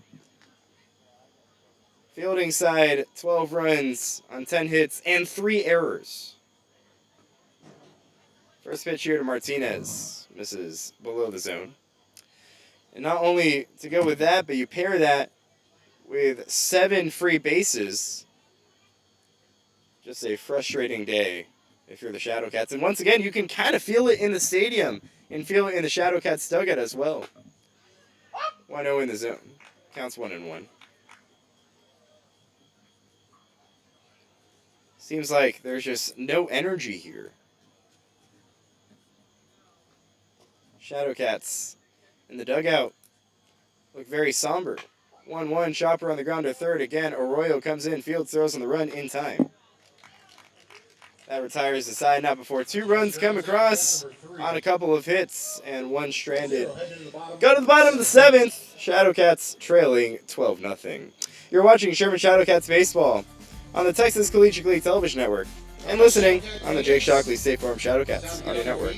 Fielding side, 12 runs on 10 hits and 3 errors. First pitch here to Martinez. Misses below the zone. And not only to go with that, but you pair that with 7 free bases. Just a frustrating day if you're the Shadowcats. And once again, you can kind of feel it in the stadium and feel it in the Shadowcats dugout as well. 1-0 in the zone. Counts 1-1. Seems like there's just no energy here. Shadowcats in the dugout look very somber. 1-1, chopper on the ground to third. Again, Arroyo comes in, field throws on the run in time. That retires the side, not before 2 runs come across on a couple of hits and 1 stranded. Go to the bottom of the 7th. Shadowcats trailing 12-0. You're watching Sherman Shadowcats baseball on the Texas Collegiate League Television Network and listening on the Jake Shockley State Farm Shadowcats Audio Network.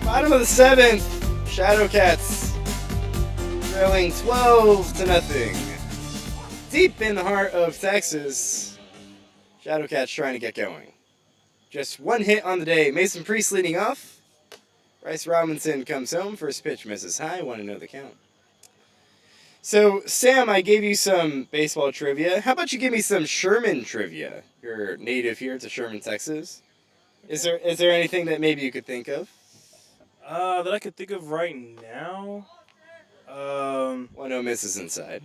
Bottom of the 7th, Shadowcats trailing 12-0. Deep in the heart of Texas, Shadowcats trying to get going. Just one hit on the day. Mason Priest leading off. Bryce Robinson comes home. First pitch misses high. Want to know the count. So, Sam, I gave you some baseball trivia. How about you give me some Sherman trivia? You're native here to Sherman, Texas. Is there anything that maybe you could think of? That I could think of right now. 1-0 misses inside.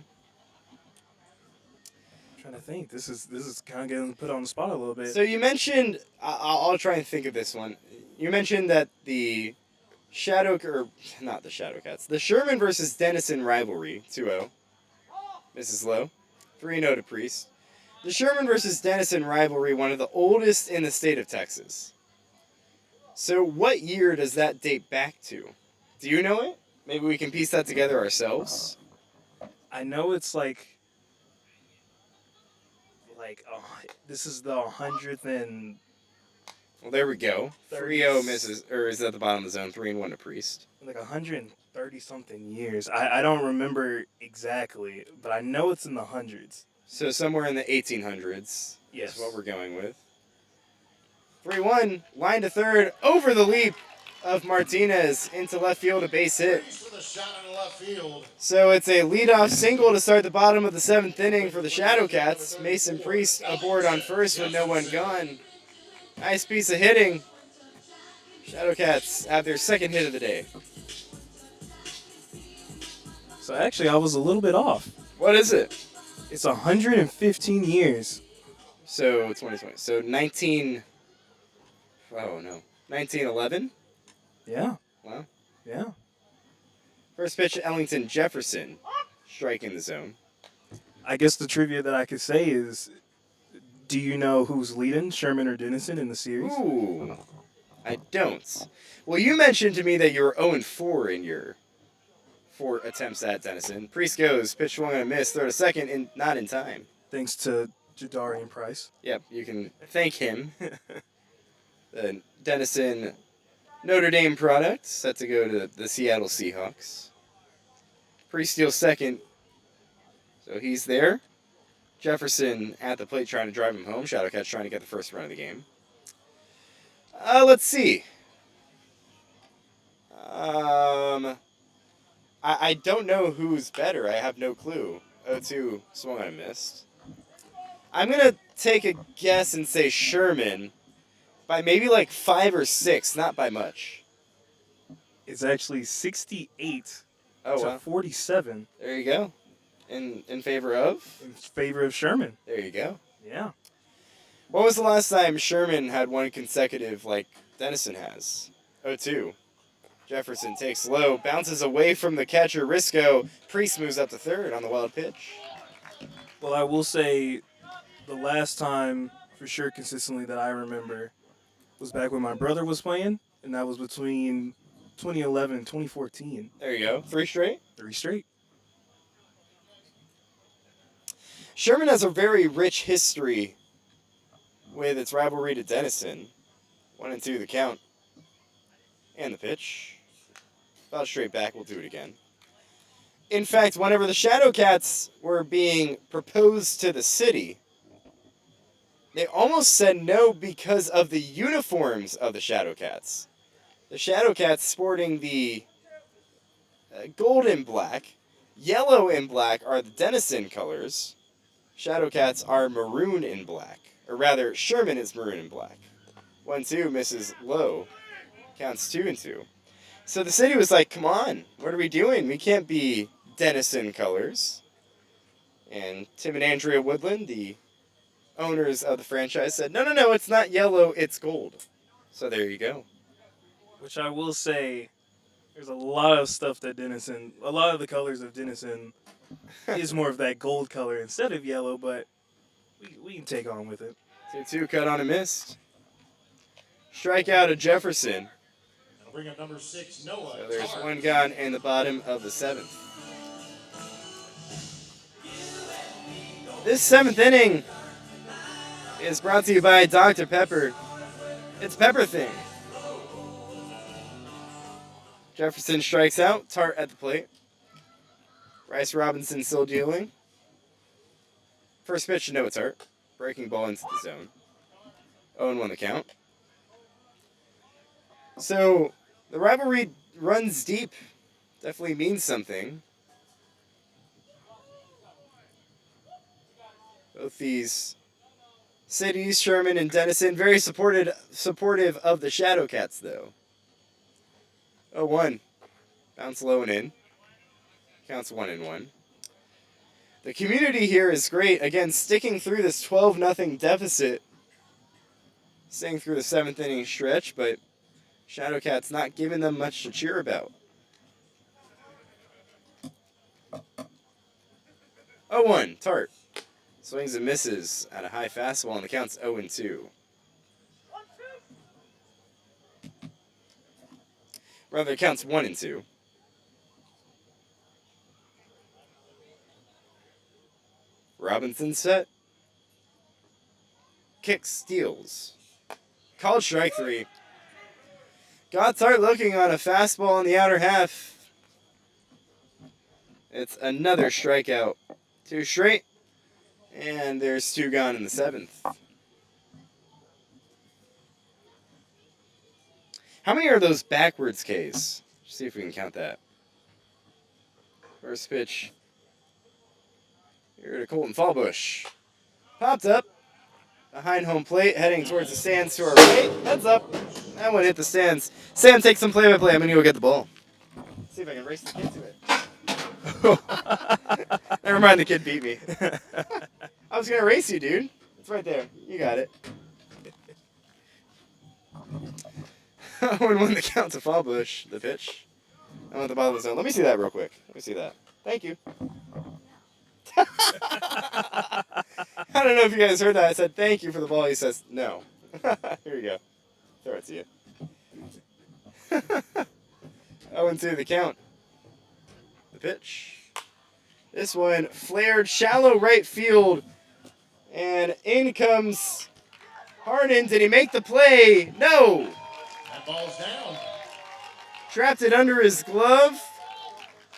I'm trying to think. This is kind of getting put on the spot a little bit. So you mentioned, I'll try and think of this one. You mentioned that the the Sherman versus Denison rivalry, 2-0. Misses low. 3-0 to Priest. The Sherman versus Denison rivalry, one of the oldest in the state of Texas. So what year does that date back to? Do you know it? Maybe we can piece that together ourselves. I know it's like this is the 100th and... Well, there we go. 3-0 misses, or is at the bottom of the zone. 3-1 to Priest. Like 130-something years. I don't remember exactly, but I know it's in the hundreds. So somewhere in the 1800s. Yes. Is what we're going with. 3-1, line to third, over the leap of Martinez into left field, a base hit. So it's a leadoff single to start the bottom of the 7th inning for the Shadowcats. Mason Priest aboard on first with no one gone. Nice piece of hitting. Shadowcats have their second hit of the day. So actually, I was a little bit off. What is it? It's 115 years. So 2020. So 1911? Yeah. Wow. Yeah. First pitch, Ellington Jefferson, striking the zone. I guess the trivia that I could say is, do you know who's leading, Sherman or Denison, in the series? Ooh, I don't. Well, you mentioned to me that you were 0-4 in your 4 attempts at Denison. Priest goes, pitch swung and a miss, throw to second, and not in time. Thanks to Jadarian Price. Yep, you can thank him. The Denison Notre Dame product, set to go to the Seattle Seahawks. Priest steals second, so he's there. Jefferson at the plate trying to drive him home. Shadowcats trying to get the first run of the game. Let's see. I don't know who's better. I have no clue. 0-2 swung on a missed. I'm going to take a guess and say Sherman by maybe like 5 or 6, not by much. It's actually 68 Oh, to wow. 47 There you go. In favor of? in favor of Sherman. There you go. Yeah. When was the last time Sherman had one consecutive like Denison has? 0-2. Jefferson takes low, bounces away from the catcher, Risco. Priest moves up to third on the wild pitch. Well, I will say the last time for sure consistently that I remember was back when my brother was playing, and that was between 2011 and 2014. There you go. 3 straight? 3 straight. Sherman has a very rich history with its rivalry to Denison. 1-2 the count. And the pitch. About straight back, we'll do it again. In fact, whenever the Shadowcats were being proposed to the city, they almost said no because of the uniforms of the Shadowcats. The Shadowcats sporting the gold and black. Yellow and black are the Denison colors. Shadowcats are maroon and black. Or rather, Sherman is maroon and black. 1-2 misses low. Counts 2-2. So the city was like, come on, what are we doing? We can't be Denison colors. And Tim and Andrea Woodland, the owners of the franchise, said, no, it's not yellow, it's gold. So there you go. Which I will say, there's a lot of stuff that Denison, a lot of the colors of Denison is more of that gold color instead of yellow, but we can take on with it. 2-2 cut on a missed. Strikeout of Jefferson. Bring up number 6, Noah. So there's one gone in the bottom of the 7th. This 7th inning is brought to you by Dr. Pepper. It's Pepper Thing. Jefferson strikes out. Tart at the plate. Rice Robinson still dealing. First pitch to Noah Tart. Breaking ball into the zone. 0-1 the count. So, the rivalry runs deep. Definitely means something. Both these cities, Sherman and Denison, very supportive of the Shadowcats, though. 0-1. Bounce low and in. Counts 1-1. The community here is great. Again, sticking through this 12-0 deficit. Staying through the 7th inning stretch, but Shadowcats not giving them much to cheer about. 0-1, Tart. Swings and misses at a high fastball, and the count's 0-2. Rather, it counts 1-2. Robinson set. Kick steals. Called strike 3. Got Tart looking on a fastball in the outer half. It's another strikeout. 2 straight. And there's 2 gone in the 7th. How many are those backwards Ks? Let's see if we can count that. First pitch. Here to Colton Fallbush. Popped up. Behind home plate, heading towards the stands to our right. Heads up. That one hit the stands. Sam, take some play-by-play. I'm going to go get the ball. See if I can race the kid to it. Never mind, the kid beat me. I was going to race you, dude. It's right there. You got it. 0-1 the count to Fallbush. The pitch. I'm at the bottom of the zone. Let me see that real quick. Let me see that. Thank you. I don't know if you guys heard that. I said thank you for the ball. He says no. Here you go. Throw it to you. 0-2 the count. The pitch. This one flared shallow right field. And in comes Harden. Did he make the play? No. That ball's down. Trapped it under his glove,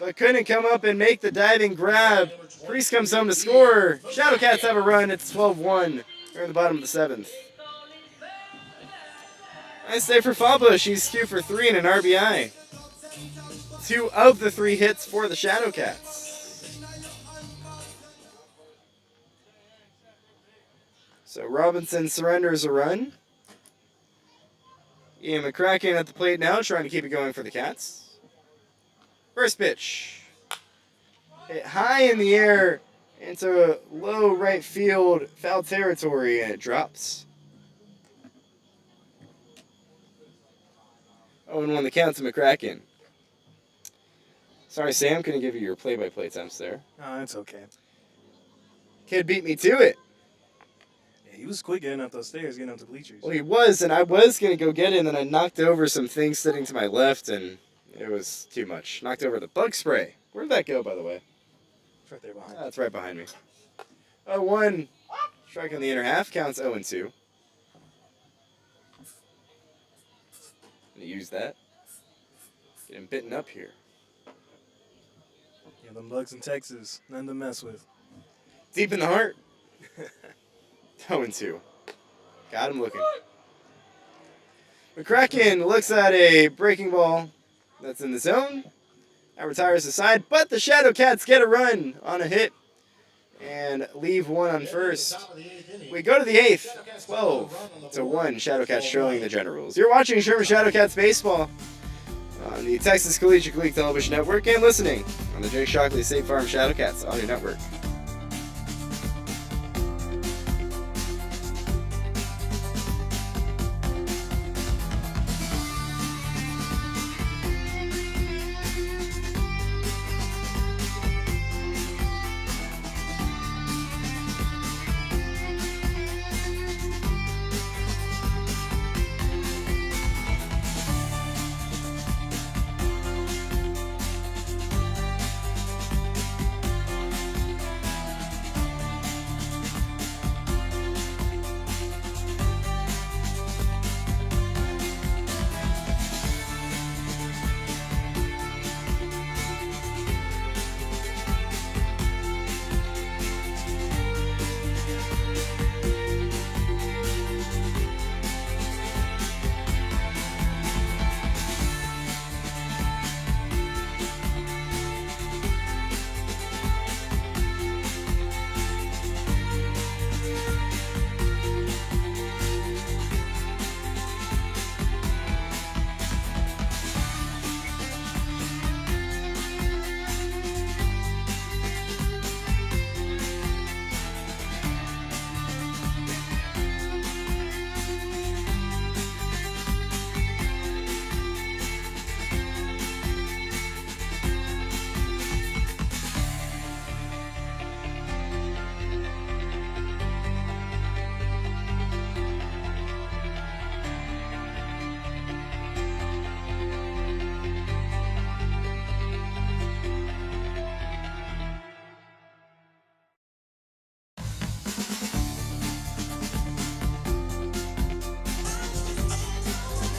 but couldn't come up and make the diving grab. Priest comes home to score. Shadowcats have a run. It's 12-1. They're in the bottom of the 7th. Nice day for Fallbush. He's 2 for 3 and an RBI. 2 of the 3 hits for the Shadowcats. So Robinson surrenders a run. Ian McCracken at the plate now, trying to keep it going for the Cats. First pitch. Hit high in the air into a low right field, foul territory, and it drops. 0-1 the count to McCracken. Sorry, Sam, couldn't give you your play-by-play temps there. No, it's okay. Kid beat me to it. Yeah, he was quick getting up those stairs, getting up the bleachers. Well, he was, and I was going to go get it, and then I knocked over some things sitting to my left, and it was too much. Knocked over the bug spray. Where'd that go, by the way? It's right there behind. That's right behind me. 0-1. Strike on the inner half. Counts 0-2. Gonna use that. Get him bitten up here. Yeah, them bugs in Texas, nothing to mess with. Deep in the heart. 0-2. Got him looking. McCracken looks at a breaking ball that's in the zone. That retires the side, but the Shadowcats get a run on a hit and leave one on first. We go to the 8th, 12-1. Shadowcats trailing the Generals. You're watching Sherman Shadowcats baseball on the Texas Collegiate League Television Network and listening on the Jake Shockley State Farm Shadowcats Audio Network.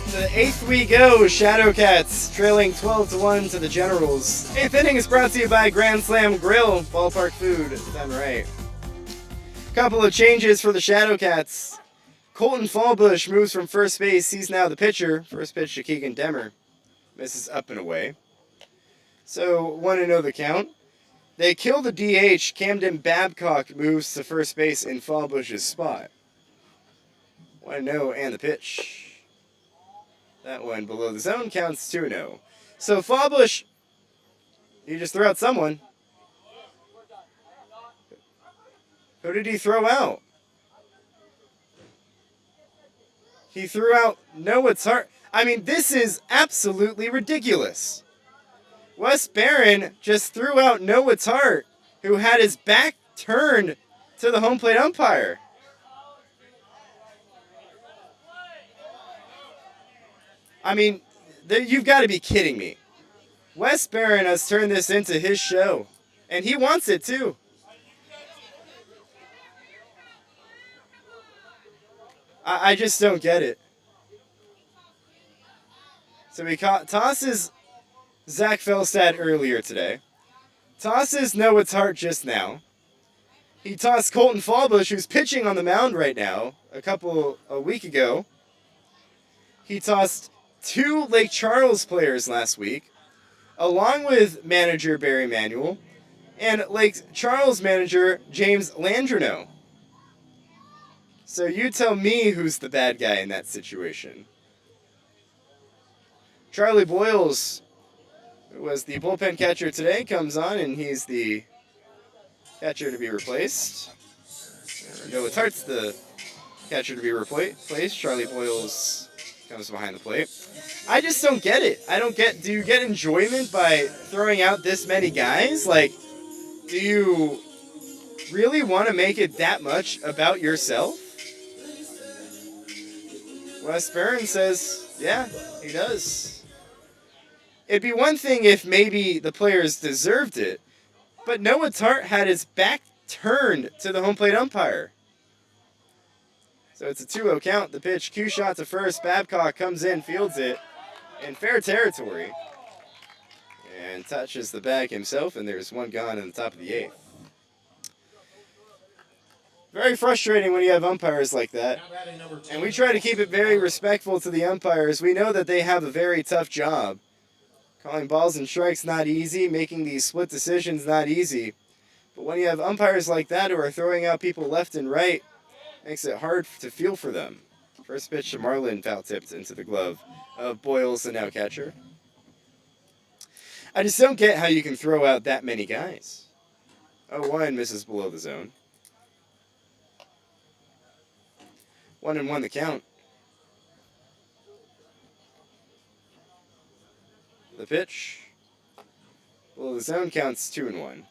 The 8th we go, Shadowcats trailing 12-1 to the Generals. 8th inning is brought to you by Grand Slam Grill, ballpark food done right. Couple of changes for the Shadowcats. Colton Fallbush moves from first base. He's now the pitcher. First pitch to Keegan Demmer. Misses up and away. So, 1-0 the count. They kill the DH. Camden Babcock moves to first base in Fallbush's spot. 1-0 and the pitch. That one below the zone counts 2-0. So Fallbush, he just threw out someone. Who did he throw out? He threw out Noah Tart. I mean, this is absolutely ridiculous. Wes Barron just threw out Noah Tart, who had his back turned to the home plate umpire. I mean, you've got to be kidding me. Wes Barron has turned this into his show, and he wants it too. I just don't get it. So he tosses Zach Felstad earlier today. Tosses Noah Tart just now. He tossed Colton Fallbush, who's pitching on the mound right now, a week ago. He tossed 2 Lake Charles players last week, along with manager Barry Manuel and Lake Charles manager James Landrino. So you tell me who's the bad guy in that situation. Charlie Boyles, who was the bullpen catcher today, comes on, and he's the catcher to be replaced. Noah Tart's the catcher to be replaced. Charlie Boyles comes behind the plate. I just don't get it. Do you get enjoyment by throwing out this many guys? Like, do you really want to make it that much about yourself? Wes Barron says, yeah, he does. It'd be one thing if maybe the players deserved it, but Noah Tart had his back turned to the home plate umpire. So it's a 2-0 count. The pitch, Q shot to first. Babcock comes in, fields it in fair territory, and touches the bag himself, and there's one gone in the top of the 8th. Very frustrating when you have umpires like that. And we try to keep it very respectful to the umpires. We know that they have a very tough job. Calling balls and strikes not easy, making these split decisions not easy. But when you have umpires like that who are throwing out people left and right, makes it hard to feel for them. First pitch to Marlin, foul tipped into the glove of Boyles, the now catcher. I just don't get how you can throw out that many guys. 0-1 misses below the zone. 1-1 the count. The pitch below the zone counts 2-1.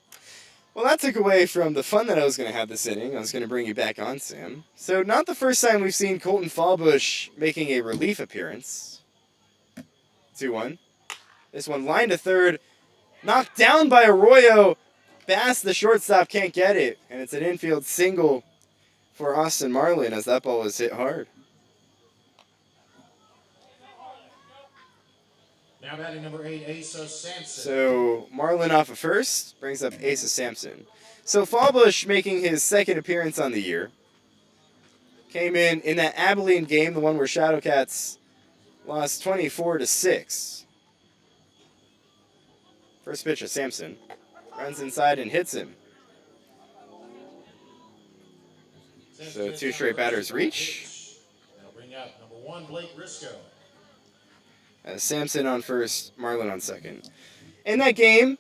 Well, that took away from the fun that I was going to have this inning. I was going to bring you back on, Sam. So, not the first time we've seen Colton Fallbush making a relief appearance. 2-1. This one lined to third. Knocked down by Arroyo. Bass, the shortstop, can't get it. And it's an infield single for Austin Marlin as that ball was hit hard. Now batting number 8, Asa Sampson. So Marlin off of first brings up Asa Sampson. So Fallbush making his second appearance on the year. Came in that Abilene game, the one where Shadowcats lost 24-6. First pitch of Sampson. Runs inside and hits him. So 2 straight batters reach. That'll bring up number 1, Blake Risco. Sampson on first, Marlin on second. In that game,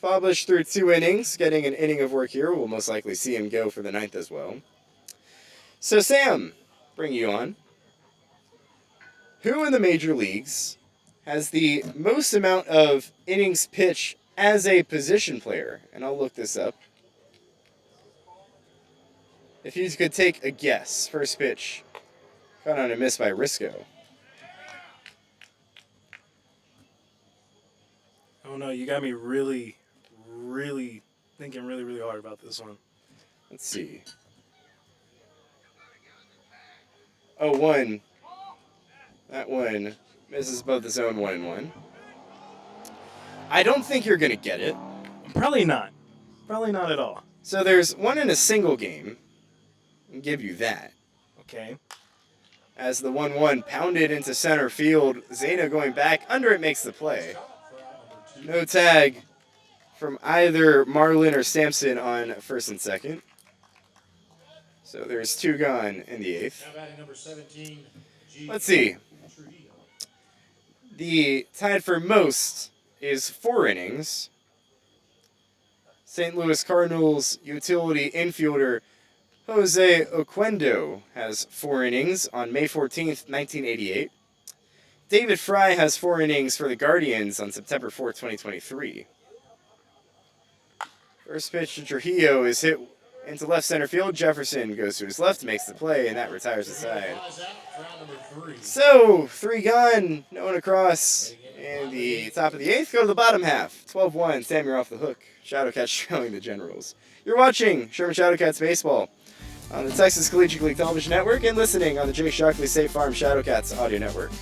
Fallbush threw 2 innings, getting an inning of work here. We'll most likely see him go for the 9th as well. So Sam, bring you on. Who in the major leagues has the most amount of innings pitched as a position player? And I'll look this up. If you could take a guess, first pitch, caught on a miss by Risco. Oh no, you got me really thinking really hard about this one. Let's see. 0-1. That one misses both the zone 1 and 1. I don't think you're going to get it. Probably not. Probably not at all. So there's one in a single game. I'll give you that. Okay. As the 1-1 pounded into center field, Zeta going back under it makes the play. No tag from either Marlin or Sampson on first and second. So there's 2 gone in the 8th. Let's see. The tied for most is 4 innings. St. Louis Cardinals utility infielder Jose Oquendo has 4 innings on May 14th, 1988. David Fry has 4 innings for the Guardians on September 4th, 2023. First pitch to Trujillo is hit into left center field. Jefferson goes to his left, makes the play, and that retires the side. So, 3 gone, no one across. And the top of the 8th, go to the bottom half. 12-1, Sam, you're off the hook. Shadowcats trailing the Generals. You're watching Sherman Shadowcats Baseball on the Texas Collegiate League Television Network and listening on the Jake Shockley State Farm Shadowcats Audio Network.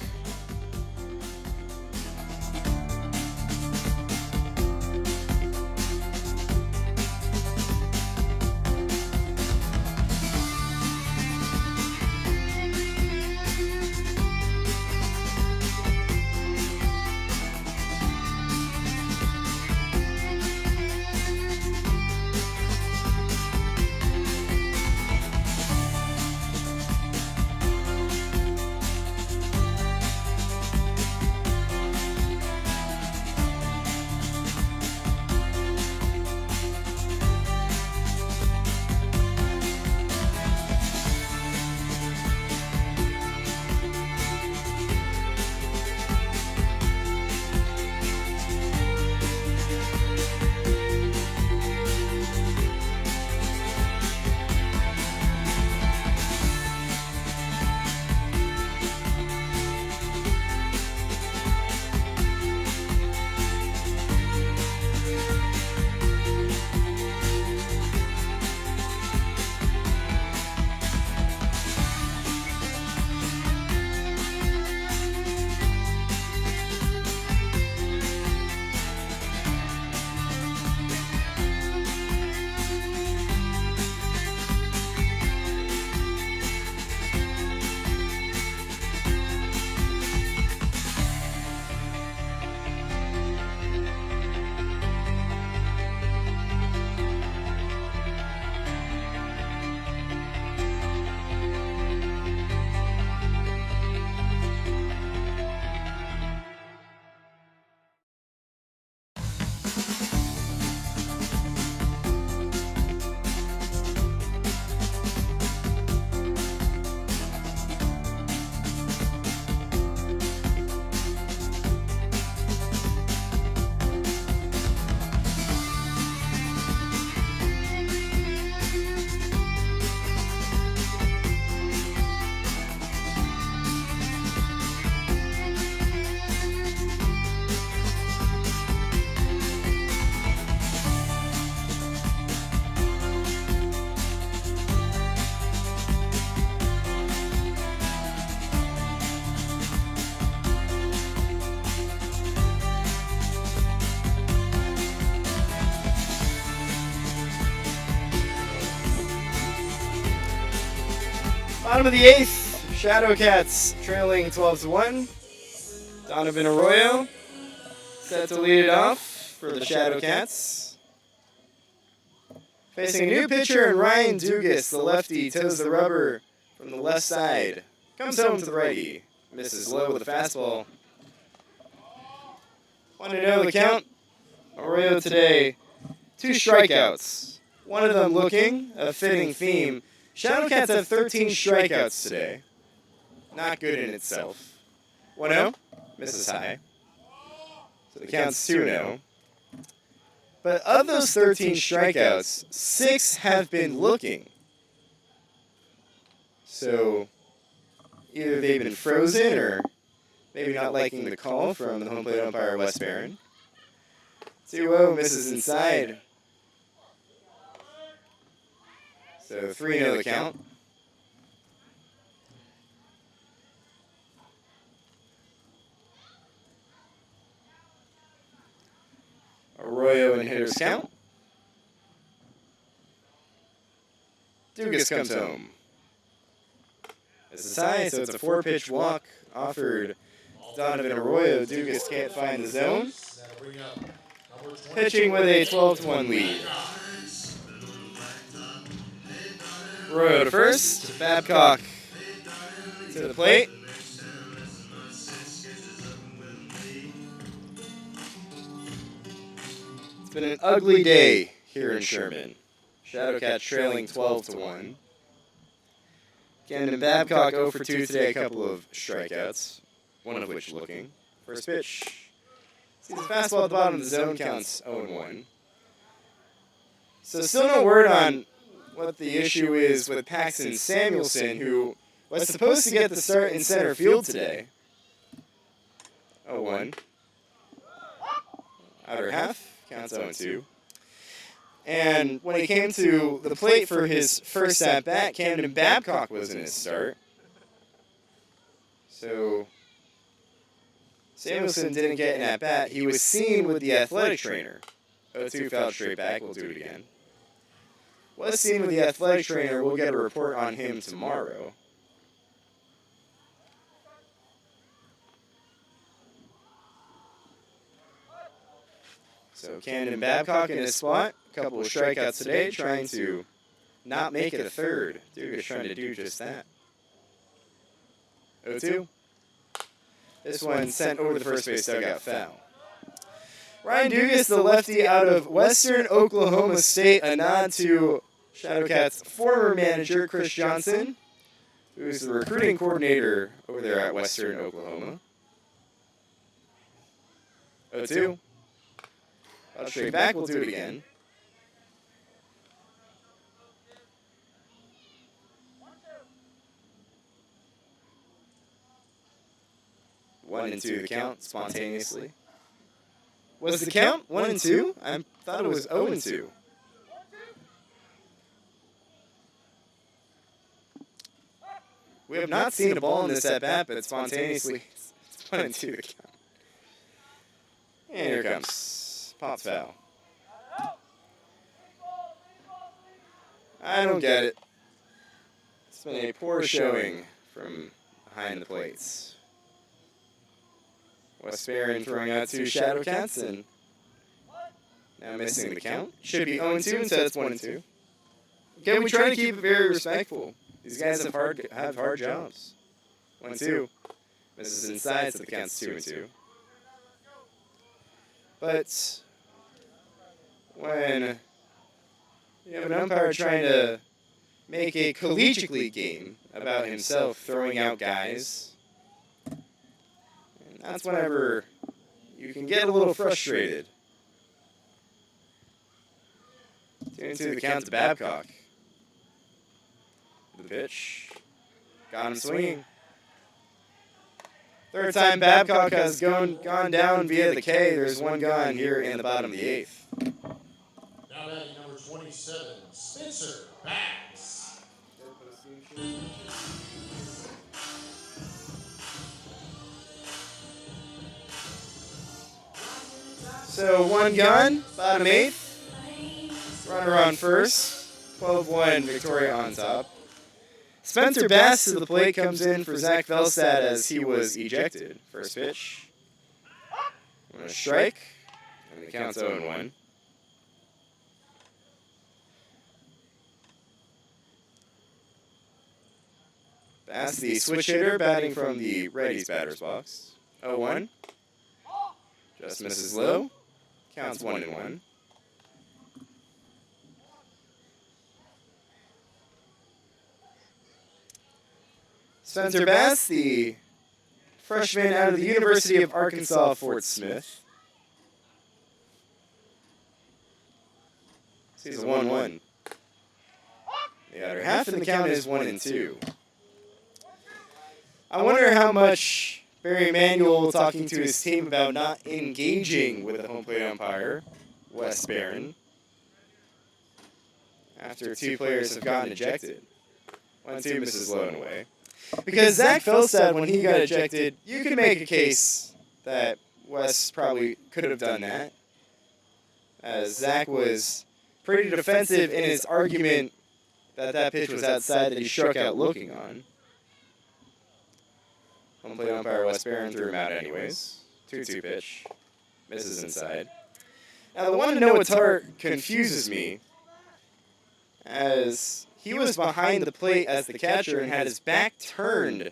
Bottom of the 8th, Shadowcats trailing 12-1. Donovan Arroyo set to lead it off for the Shadowcats. Facing a new pitcher in Ryan Dugas, the lefty, toes the rubber from the left side. Comes home to the righty. Misses low with a fastball. 1-0 the count. Arroyo today, 2 strikeouts. One of them looking, a fitting theme. Shadowcats have 13 strikeouts today. Not good in itself. 1-0, misses high. So the count's 2-0. But of those 13 strikeouts, 6 have been looking. So either they've been frozen or maybe not liking the call from the home plate umpire, Wes Barron. 2-0, misses inside. So 3-0 the count. Arroyo and hitters count. Dugas comes home. It's a tie, so it's a 4-pitch walk offered Donovan Arroyo. Dugas can't find the zone. Pitching with a 12-1 lead. Arroyo to first. Babcock to the plate. It's been an ugly day here in Sherman. Shadowcats trailing 12-1. Camden Babcock 0 for 2 today, a couple of strikeouts, one of which looking. First pitch. See the fastball at the bottom of the zone, counts 0-1. So still no word on what the issue is with Paxton Samuelson, who was supposed to get the start in center field today. 0-1. Outer half, counts 0-2. And when he came to the plate for his first at-bat, Camden Babcock was in his start. So Samuelson didn't get an at-bat. He was seen with the athletic trainer. 0-2 foul straight back. We'll do it again. Was seen with the athletic trainer. We'll get a report on him tomorrow. So Camden Babcock in his spot. A couple of strikeouts today, trying to not make it a third. Dugas trying to do just that. 0-2. This one sent over the first base dugout foul. Ryan Dugas, the lefty out of Western Oklahoma State, a nod to Shadowcats' former manager, Chris Johnson, who's the recruiting coordinator over there at Western Oklahoma. 0-2. I'll straight back, we'll do it again. One and two the count spontaneously. Was the count 1-2? I thought it was 0-2. We have not seen a ball in this at bat, but spontaneously it's 1-2 the count. And here comes Pop's foul. I don't get it. It's been a poor showing from behind the plates. Wes Barron throwing out 2 Shadowcats and now missing the count. Should be 0-2 instead it's 1-2. Okay, we try to keep it very respectful. These guys have hard jobs. 1-2. Misses inside, so the count's 2-2. But when you have an umpire trying to make a collegiate league game about himself throwing out guys, and that's whenever you can get a little frustrated. 2-2 the count to Babcock. The pitch. Got him swinging. Third time Babcock has gone down via the K. There's one gone here in the bottom of the 8th. Now batting number 27, Spencer Bass. So one gone, bottom 8th. Runner on first. 12-1 Victoria on top. Spencer Bass to the plate comes in for Zach Velstad as he was ejected. First pitch. On a strike. And the count's 0-1. Bass, the switch hitter, batting from the righty's batter's box. 0-1. Just misses low. Counts 1-1. Spencer Bass, the freshman out of the University of Arkansas, Fort Smith. Sees a 1-1. The outer half, and the count is 1-2. I wonder how much Barry Emanuel talking to his team about not engaging with the home plate umpire, Wes Barron, after 2 players have gotten ejected. 1-2 misses low and away. Because Zach Velstad, when he got ejected, you could make a case that Wes probably could have done that. as Zach was pretty defensive in his argument that pitch was outside that he struck out looking on. Home plate umpire Wes Barron threw him out anyways. 2-2 pitch. Misses inside. Now the one to Noah Tart confuses me, as he was behind the plate as the catcher and had his back turned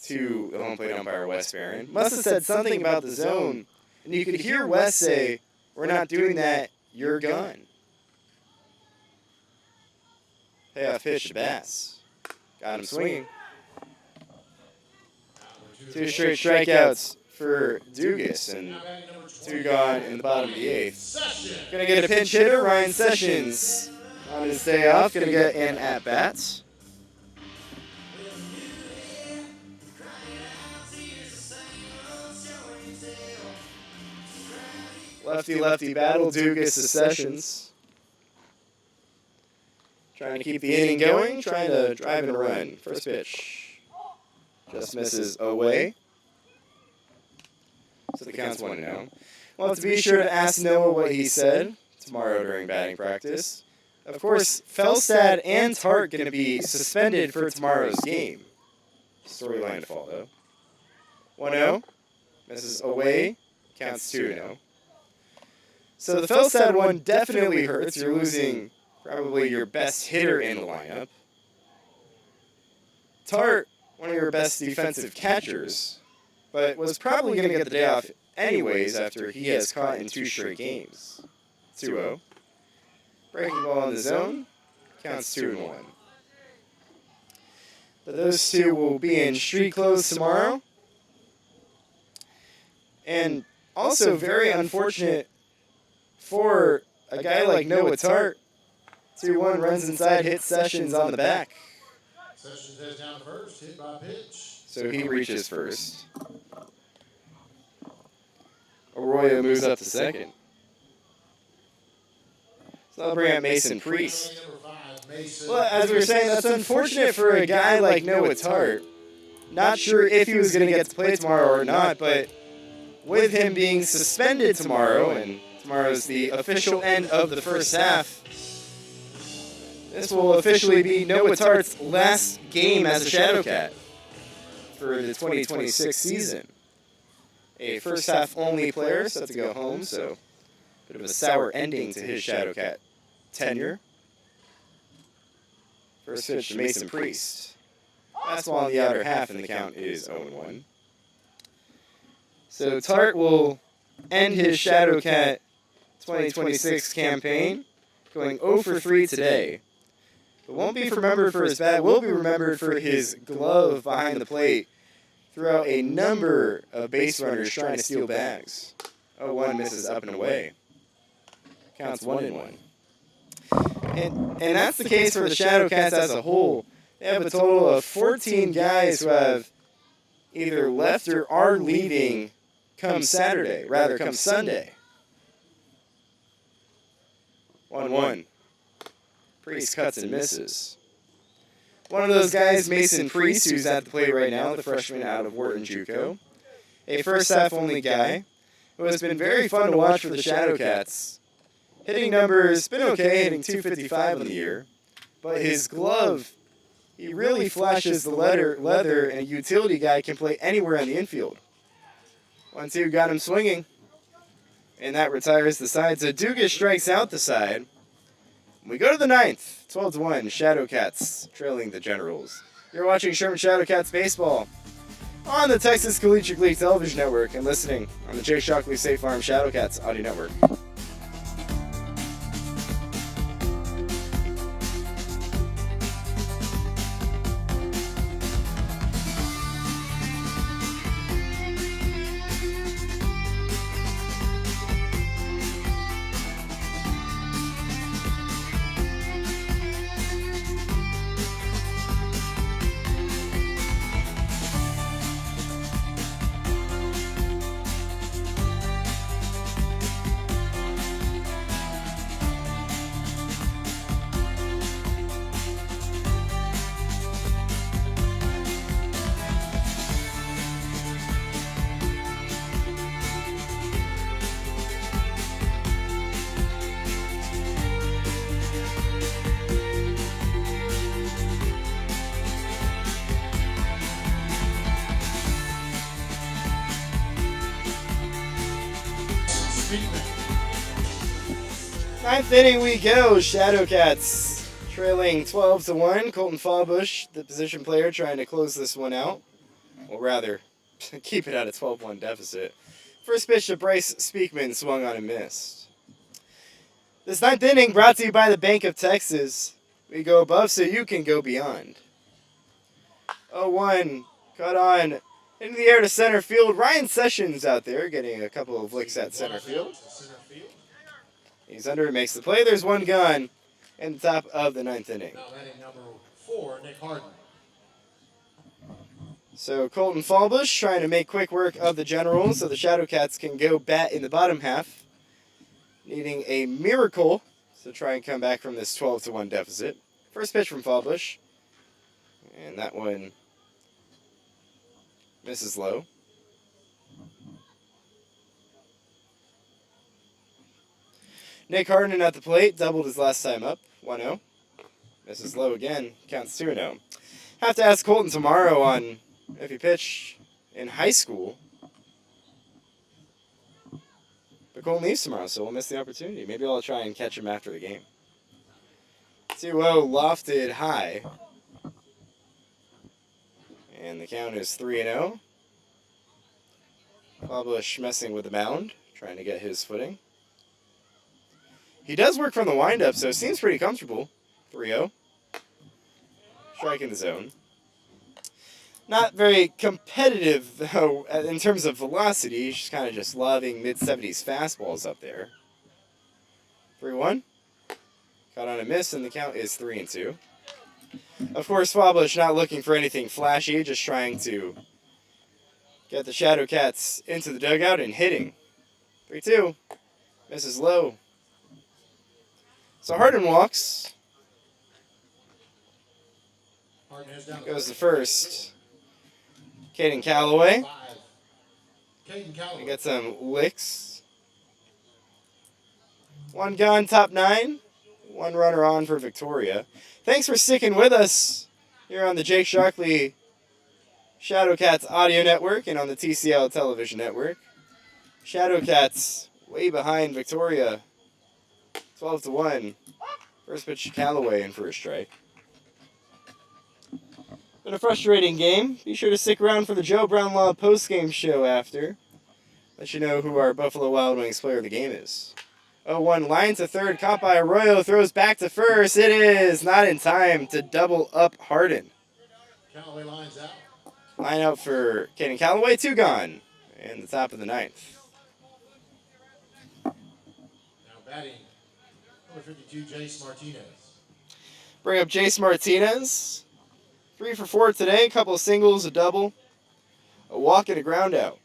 to the home plate umpire Wes Barron. Must have said something about the zone, and you could hear Wes say, "We're not doing that, you're gone." Payoff pitch to Bass. Got him swinging. 2 straight strikeouts for Dugas, and 2 gone in the bottom of the 8th. Gonna get a pinch hitter, Ryan Sessions. On his day off, gonna get an at-bat. Lefty-lefty battle, Dugas to Sessions. Trying to keep the inning going, trying to drive in a run. First pitch. Just misses away. So the count's 1-0. Well, to be sure to ask Noah what he said tomorrow during batting practice. Of course, Felstad and Tart going to be suspended for tomorrow's game. Storyline to follow. 1-0. Misses away. Counts 2-0. So the Felstad one definitely hurts. You're losing probably your best hitter in the lineup. Tart, one of your best defensive catchers, but was probably going to get the day off anyways after he has caught in 2 straight games. 2-0. Breaking ball in the zone. Counts 2-1. But those two will be in street clothes tomorrow. And also very unfortunate for a guy like Noah Tart. 2-1, runs inside, hits Sessions on the back. Sessions heads down first, hit by pitch. So he reaches first. Arroyo moves up to second. So that'll bring out Mason Priest. Well, as we were saying, that's unfortunate for a guy like Noah Tart. Not sure if he was going to get to play tomorrow or not, but with him being suspended tomorrow, and tomorrow's the official end of the first half, this will officially be Noah Tart's last game as a Shadowcat for the 2026 season. A first half only player set to go home, so a bit of a sour ending to his Shadowcat tenure. First pitch to Mason Priest. Fastball on the outer half, and the count is 0-1. So Tart will end his Shadowcat 2026 campaign going 0 for 3 today. But won't be remembered for his bat, will be remembered for his glove behind the plate throughout a number of base runners trying to steal bags. 0-1 misses up and away. Counts 1-1. And that's the case for the Shadowcats as a whole. They have a total of 14 guys who have either left or are leaving come Sunday. 1-1. Priest cuts and misses. One of those guys, Mason Priest, who's at the plate right now, the freshman out of Wharton JUCO. A first half only guy who has been very fun to watch for the Shadowcats. Hitting numbers, been okay, hitting .255 on the year. But his glove, he really flashes the leather, and a utility guy can play anywhere in the infield. 1-2, got him swinging. And that retires the side. So Dugas strikes out the side. We go to the 9th, 12-1, Shadowcats trailing the Generals. You're watching Sherman Shadowcats baseball on the Texas Collegiate League Television Network and listening on the Jay Shockley State Farm Shadowcats Audio Network. Ninth inning we go. Shadowcats trailing 12-1. Colton Fallbush, the position player, trying to close this one out. Well, rather, keep it at a 12-1 deficit. First pitch to Bryce Speakman, swung on and missed. This ninth inning brought to you by the Bank of Texas. We go above so you can go beyond. 0-1, cut on into the air to center field. Ryan Sessions out there getting a couple of licks at center field. He's under and makes the play. There's one gone in the top of the ninth inning. Now batting number 4, Nick Harden. So Colton Fallbush trying to make quick work of the Generals so the Shadowcats can go bat in the bottom half. Needing a miracle to try and come back from this 12-1 deficit. First pitch from Fallbush. And that one misses low. Nick Harden at the plate, doubled his last time up, 1-0. Misses low again, counts 2-0. Have to ask Colton tomorrow on if he pitched in high school. But Colton leaves tomorrow, so we'll miss the opportunity. Maybe I'll try and catch him after the game. 2-0 lofted high. And the count is 3-0. Fallbush messing with the mound, trying to get his footing. He does work from the windup, so it seems pretty comfortable. 3-0. Strike in the zone. Not very competitive, though, in terms of velocity. He's just kind of just loving mid-70s fastballs up there. 3-1. Caught on a miss, and the count is 3-2. Of course, Fallbush not looking for anything flashy, just trying to get the Shadowcats into the dugout and hitting. 3-2. Misses low. So Harden walks. Goes to first. Caden Calloway. We get some licks. One gone, top 9. One runner on for Victoria. Thanks for sticking with us here on the Jake Shockley Shadowcats audio network and on the TCL television network. Shadowcats way behind Victoria. 12-1. First pitch to Calloway in for a strike. Been a frustrating game. Be sure to stick around for the Joe Brownlaw post-game show after. Let you know who our Buffalo Wild Wings player of the game is. 0-1 line to third. Caught by Arroyo. Throws back to first. It is not in time to double up Harden. Callaway lines out. Line out for Caden Calloway. 2 gone. In the top of the 9th. Now batting number 52, Jace Martinez. Bring up Jace Martinez. 3 for 4 today. A couple of singles, a double. A walk and a ground out.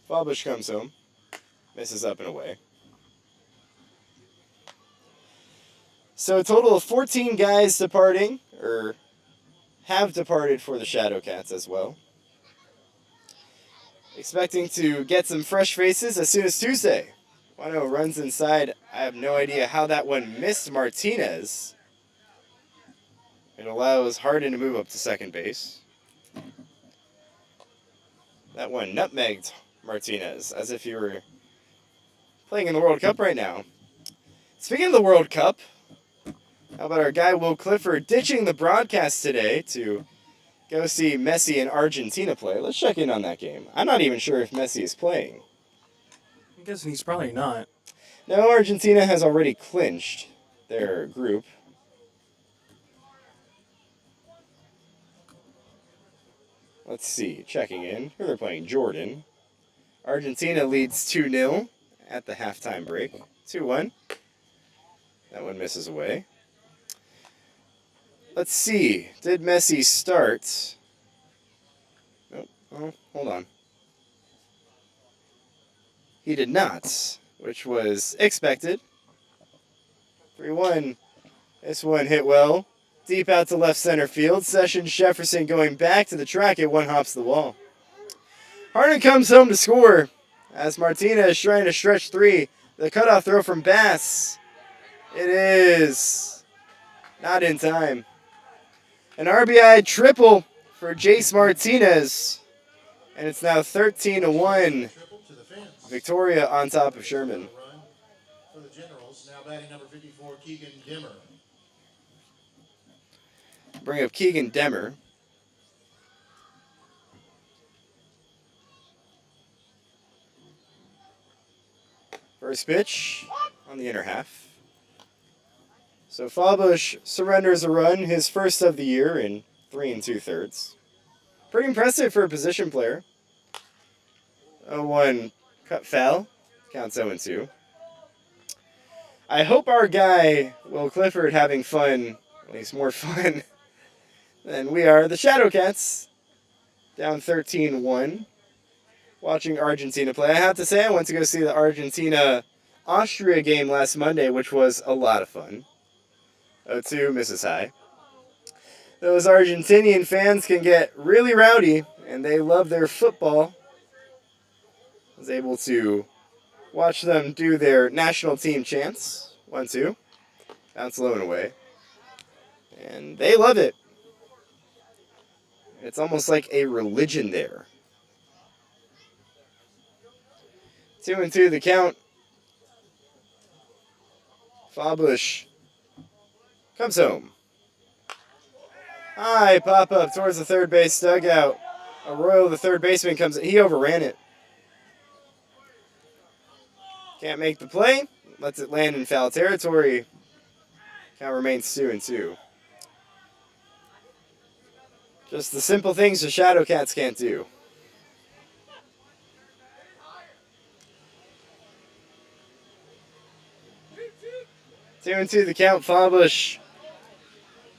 Fallbush comes home. Misses up and away. So a total of 14 guys departing, or have departed for the Shadowcats as well. Expecting to get some fresh faces as soon as Tuesday. 1-0 runs inside. I have no idea how that one missed Martinez. It allows Harden to move up to second base. That one nutmegged Martinez, as if you were playing in the World Cup right now. Speaking of the World Cup, how about our guy Will Clifford ditching the broadcast today to go see Messi and Argentina play? Let's check in on that game. I'm not even sure if Messi is playing. I'm guessing he's probably not. No, Argentina has already clinched their group. Let's see, checking in. Here they're playing Jordan. Argentina leads 2-0 at the halftime break. 2-1. That one misses away. Let's see. Did Messi start? Oh, hold on. He did not, which was expected. 3-1. This one hit well. Deep out to left center field. Sessions Jefferson going back to the track. It one hops the wall. Harden comes home to score as Martinez trying to stretch 3. The cutoff throw from Bass. It is not in time. An RBI triple for Jace Martinez. And it's now 13-1 Victoria on top of Sherman. For the Generals, now batting number 54, Keegan Dimmer. Bring up Keegan Demmer. First pitch on the inner half. So Fallbush surrenders a run, his first of the year in 3 2/3. Pretty impressive for a position player. 0-1 cut foul. Counts 0-2. I hope our guy, Will Clifford, having fun, at least more fun than we are. The Shadowcats down 13-1. Watching Argentina play. I have to say, I went to go see the Argentina-Austria game last Monday, which was a lot of fun. 0-2, misses high. Those Argentinian fans can get really rowdy, and they love their football. I was able to watch them do their national team chants. 1-2. Bounce low and away. And they love it. It's almost like a religion there. 2-2 the count. Fallbush comes home. High pop up towards the third base dugout. Arroyo, the third baseman, comes. He overran it. Can't make the play. Lets it land in foul territory. Count remains 2-2. Just the simple things the Shadowcats can't do. 2-2 the count. Fallbush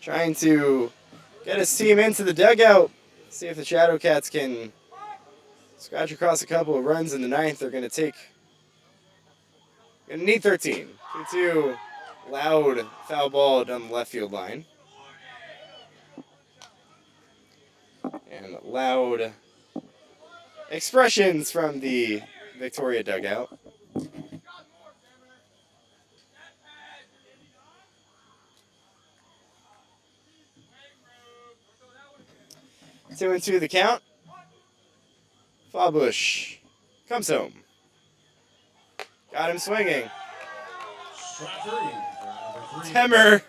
trying to get his team into the dugout. See if the Shadowcats can scratch across a couple of runs in the ninth. They're going to need 13. 2-2, loud foul ball down the left field line. And loud expressions from the Victoria dugout. 2-2 the count. Fallbush comes home. Got him swinging. Temmer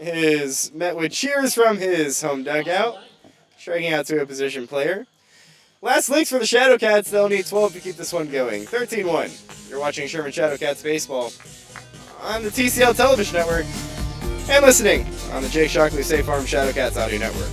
is met with cheers from his home dugout. Striking out to a position player. Last licks for the Shadowcats. They'll need 12 to keep this one going. 13-1. You're watching Sherman Shadowcats baseball on the TCL Television Network and listening on the Jake Shockley State Farm Shadowcats Audio Network.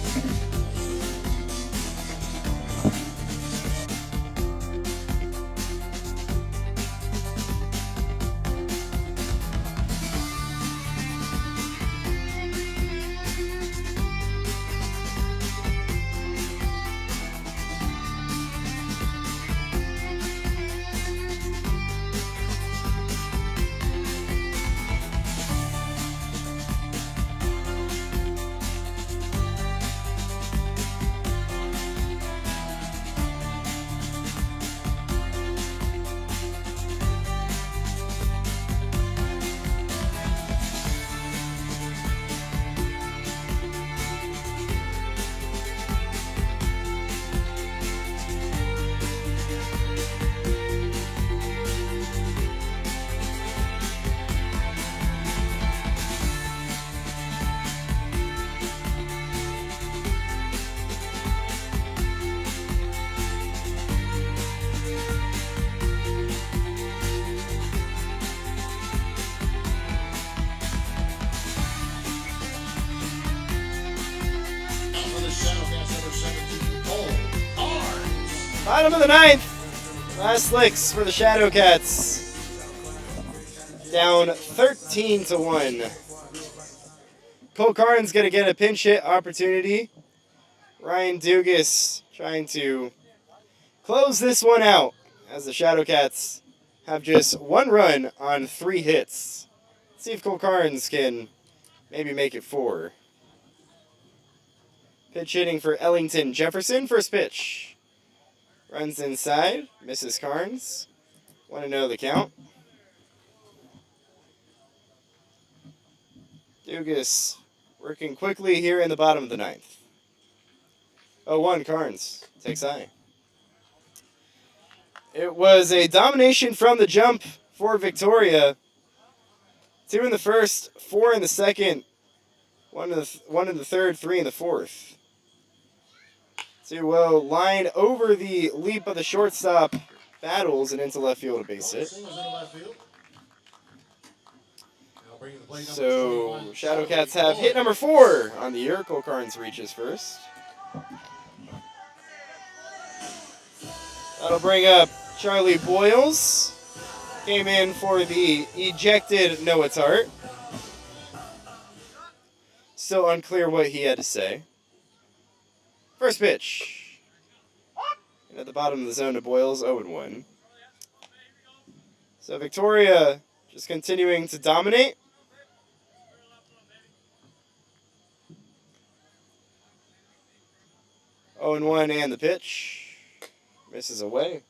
Bottom of the ninth. Last licks for the Shadowcats. Down 13-1. Cole Carnes going to get a pinch hit opportunity. Ryan Dugas trying to close this one out as the Shadowcats have just one run on 3 hits. Let's see if Cole Carnes can maybe make it 4. Pitch hitting for Ellington Jefferson. First pitch. Runs inside. Misses Carnes. 1-0 the count. Dugas working quickly here in the bottom of the ninth. 0-1 Carnes. Takes high. It was a domination from the jump for Victoria. 2 in the first, 4 in the second, 1 in the third, 3 in the fourth. 2-0 line over the leap of the shortstop, battles and into left field to base hit. So Shadowcats have hit number 4 on the year. Cole Carnes reaches first. That'll bring up Charlie Boyles. Came in for the ejected Noah Tart. Still unclear what he had to say. First pitch. And at the bottom of the zone to Boyles, 0-1. So Victoria just continuing to dominate. Oh and 1 and the pitch. Misses away.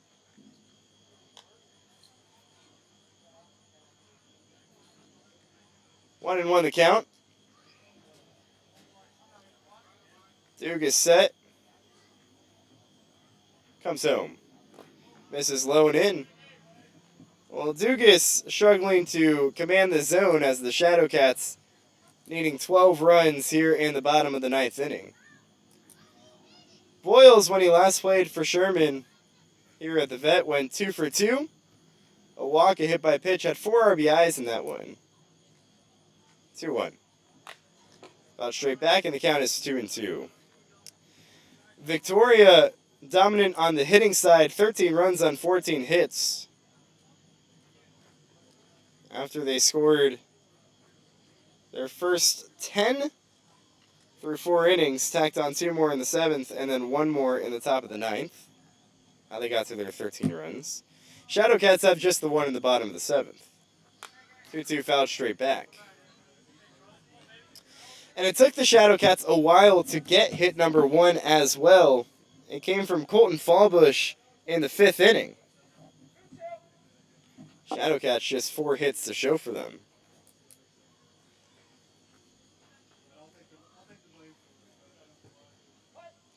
1-1 the count. Duke is set. Comes home. Misses low and in. Well, Duke is struggling to command the zone as the Shadowcats needing 12 runs here in the bottom of the 9th inning. Boyles, when he last played for Sherman here at the Vet, went 2 for 2. A walk, a hit by pitch, had 4 RBIs in that one. 2-1. About straight back, and the count is 2-2. Victoria dominant on the hitting side, 13 runs on 14 hits. After they scored their first 10 through 4 innings, tacked on 2 more in the 7th, and then 1 more in the top of the 9th. How they got to their 13 runs. Shadowcats have just the 1 in the bottom of the 7th. 2-2 fouled straight back. And it took the Shadowcats a while to get hit number 1 as well. It came from Colton Fallbush in the 5th inning. Shadowcats just 4 hits to show for them.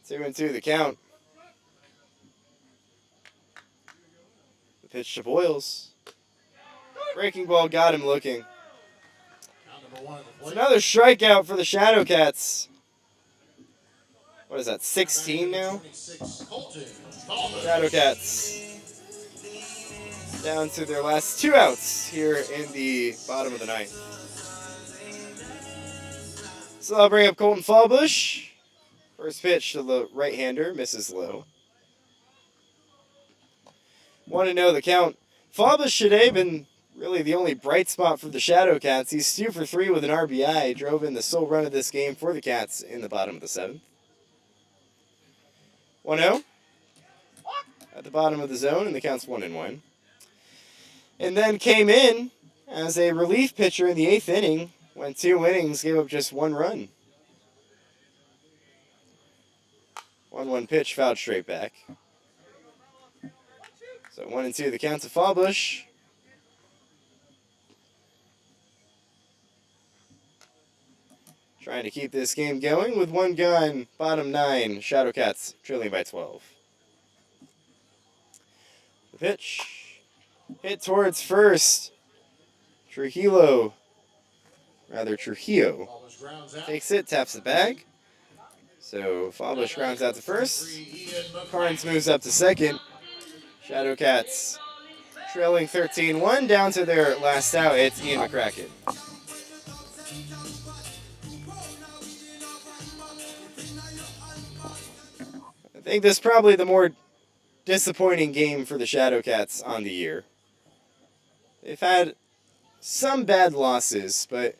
Two and 2 the count. The pitch to Boyles. Breaking ball got him looking. It's another strikeout for the Shadowcats. What is that, 16 now? Shadowcats down to their last 2 outs here in the bottom of the 9th. So I'll bring up Colton Fallbush. First pitch to the right-hander, misses low. 1-0 the count. Fallbush today been really the only bright spot for the Shadowcats. He's 2 for 3 with an RBI. Drove in the sole run of this game for the Cats in the bottom of the 7th. 1-0 at the bottom of the zone, and the count's 1-1. And then came in as a relief pitcher in the 8th inning. Went 2 innings, gave up just 1 run. 1-1 pitch, fouled straight back. So 1-2 the count to Fallbush. Trying to keep this game going with 1 gun, bottom 9, Shadowcats trailing by 12. The pitch, hit towards first. Trujillo takes it, taps the bag. So Fallbush grounds out to first. Carnes moves up to second. Shadowcats trailing 13-1, down to their last out. It's Ian McCracken. I think this is probably the more disappointing game for the Shadowcats on the year. They've had some bad losses, but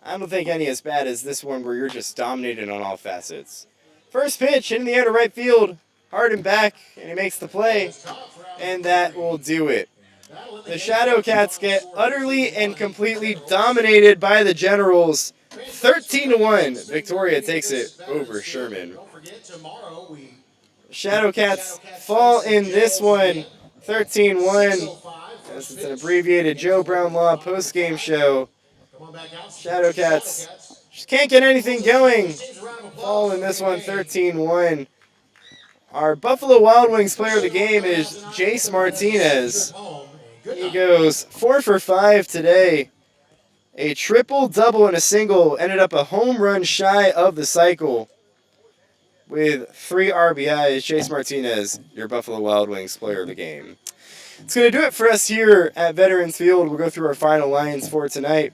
I don't think any as bad as this one where you're just dominated on all facets. First pitch in the air to right field, hard and back, and he makes the play, and that will do it. The Shadowcats get utterly and completely dominated by the Generals. 13-1. Victoria takes it over Sherman. Shadowcats fall in this one 13-1. As it's an abbreviated Joe Brown Law post-game show. Shadowcats just can't get anything going. Fall in this one 13-1. Our Buffalo Wild Wings player of the game is Jace Martinez. He goes 4 for 5 today. A triple-double and a single. Ended up a home run shy of the cycle with 3 RBIs. Jace Martinez, your Buffalo Wild Wings player of the game. It's going to do it for us here at Veterans Field. We'll go through our final lines for tonight.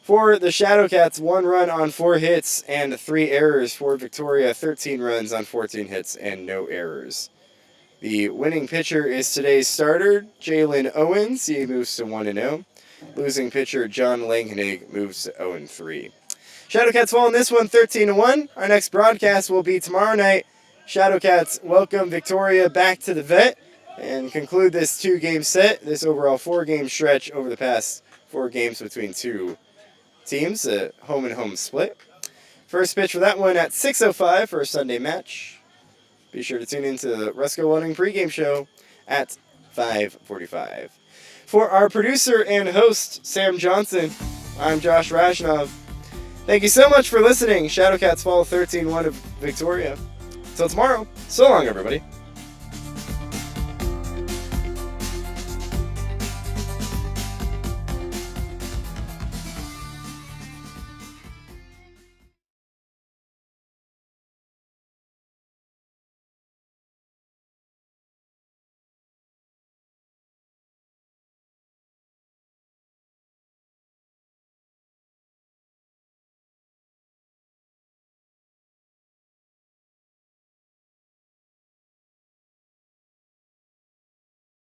For the Shadowcats, 1 run on 4 hits and 3 errors. For Victoria, 13 runs on 14 hits and no errors. The winning pitcher is today's starter, Jalen Owens. He moves to 1-0. Losing pitcher, John Langhenig, moves to 0-3. Shadowcats fall in this one 13-1. Our next broadcast will be tomorrow night. Shadowcats welcome Victoria back to the vet and conclude this 2-game set, this overall 4-game stretch over the past 4 games between 2 teams, a home and home split. First pitch for that one at 6:05 for a Sunday match. Be sure to tune into the Rusco Welding pregame show at 5:45. For our producer and host, Sam Johnson, I'm Josh Rashnov. Thank you so much for listening. Shadowcats fall 13-1 of Victoria. Until tomorrow, so long, everybody.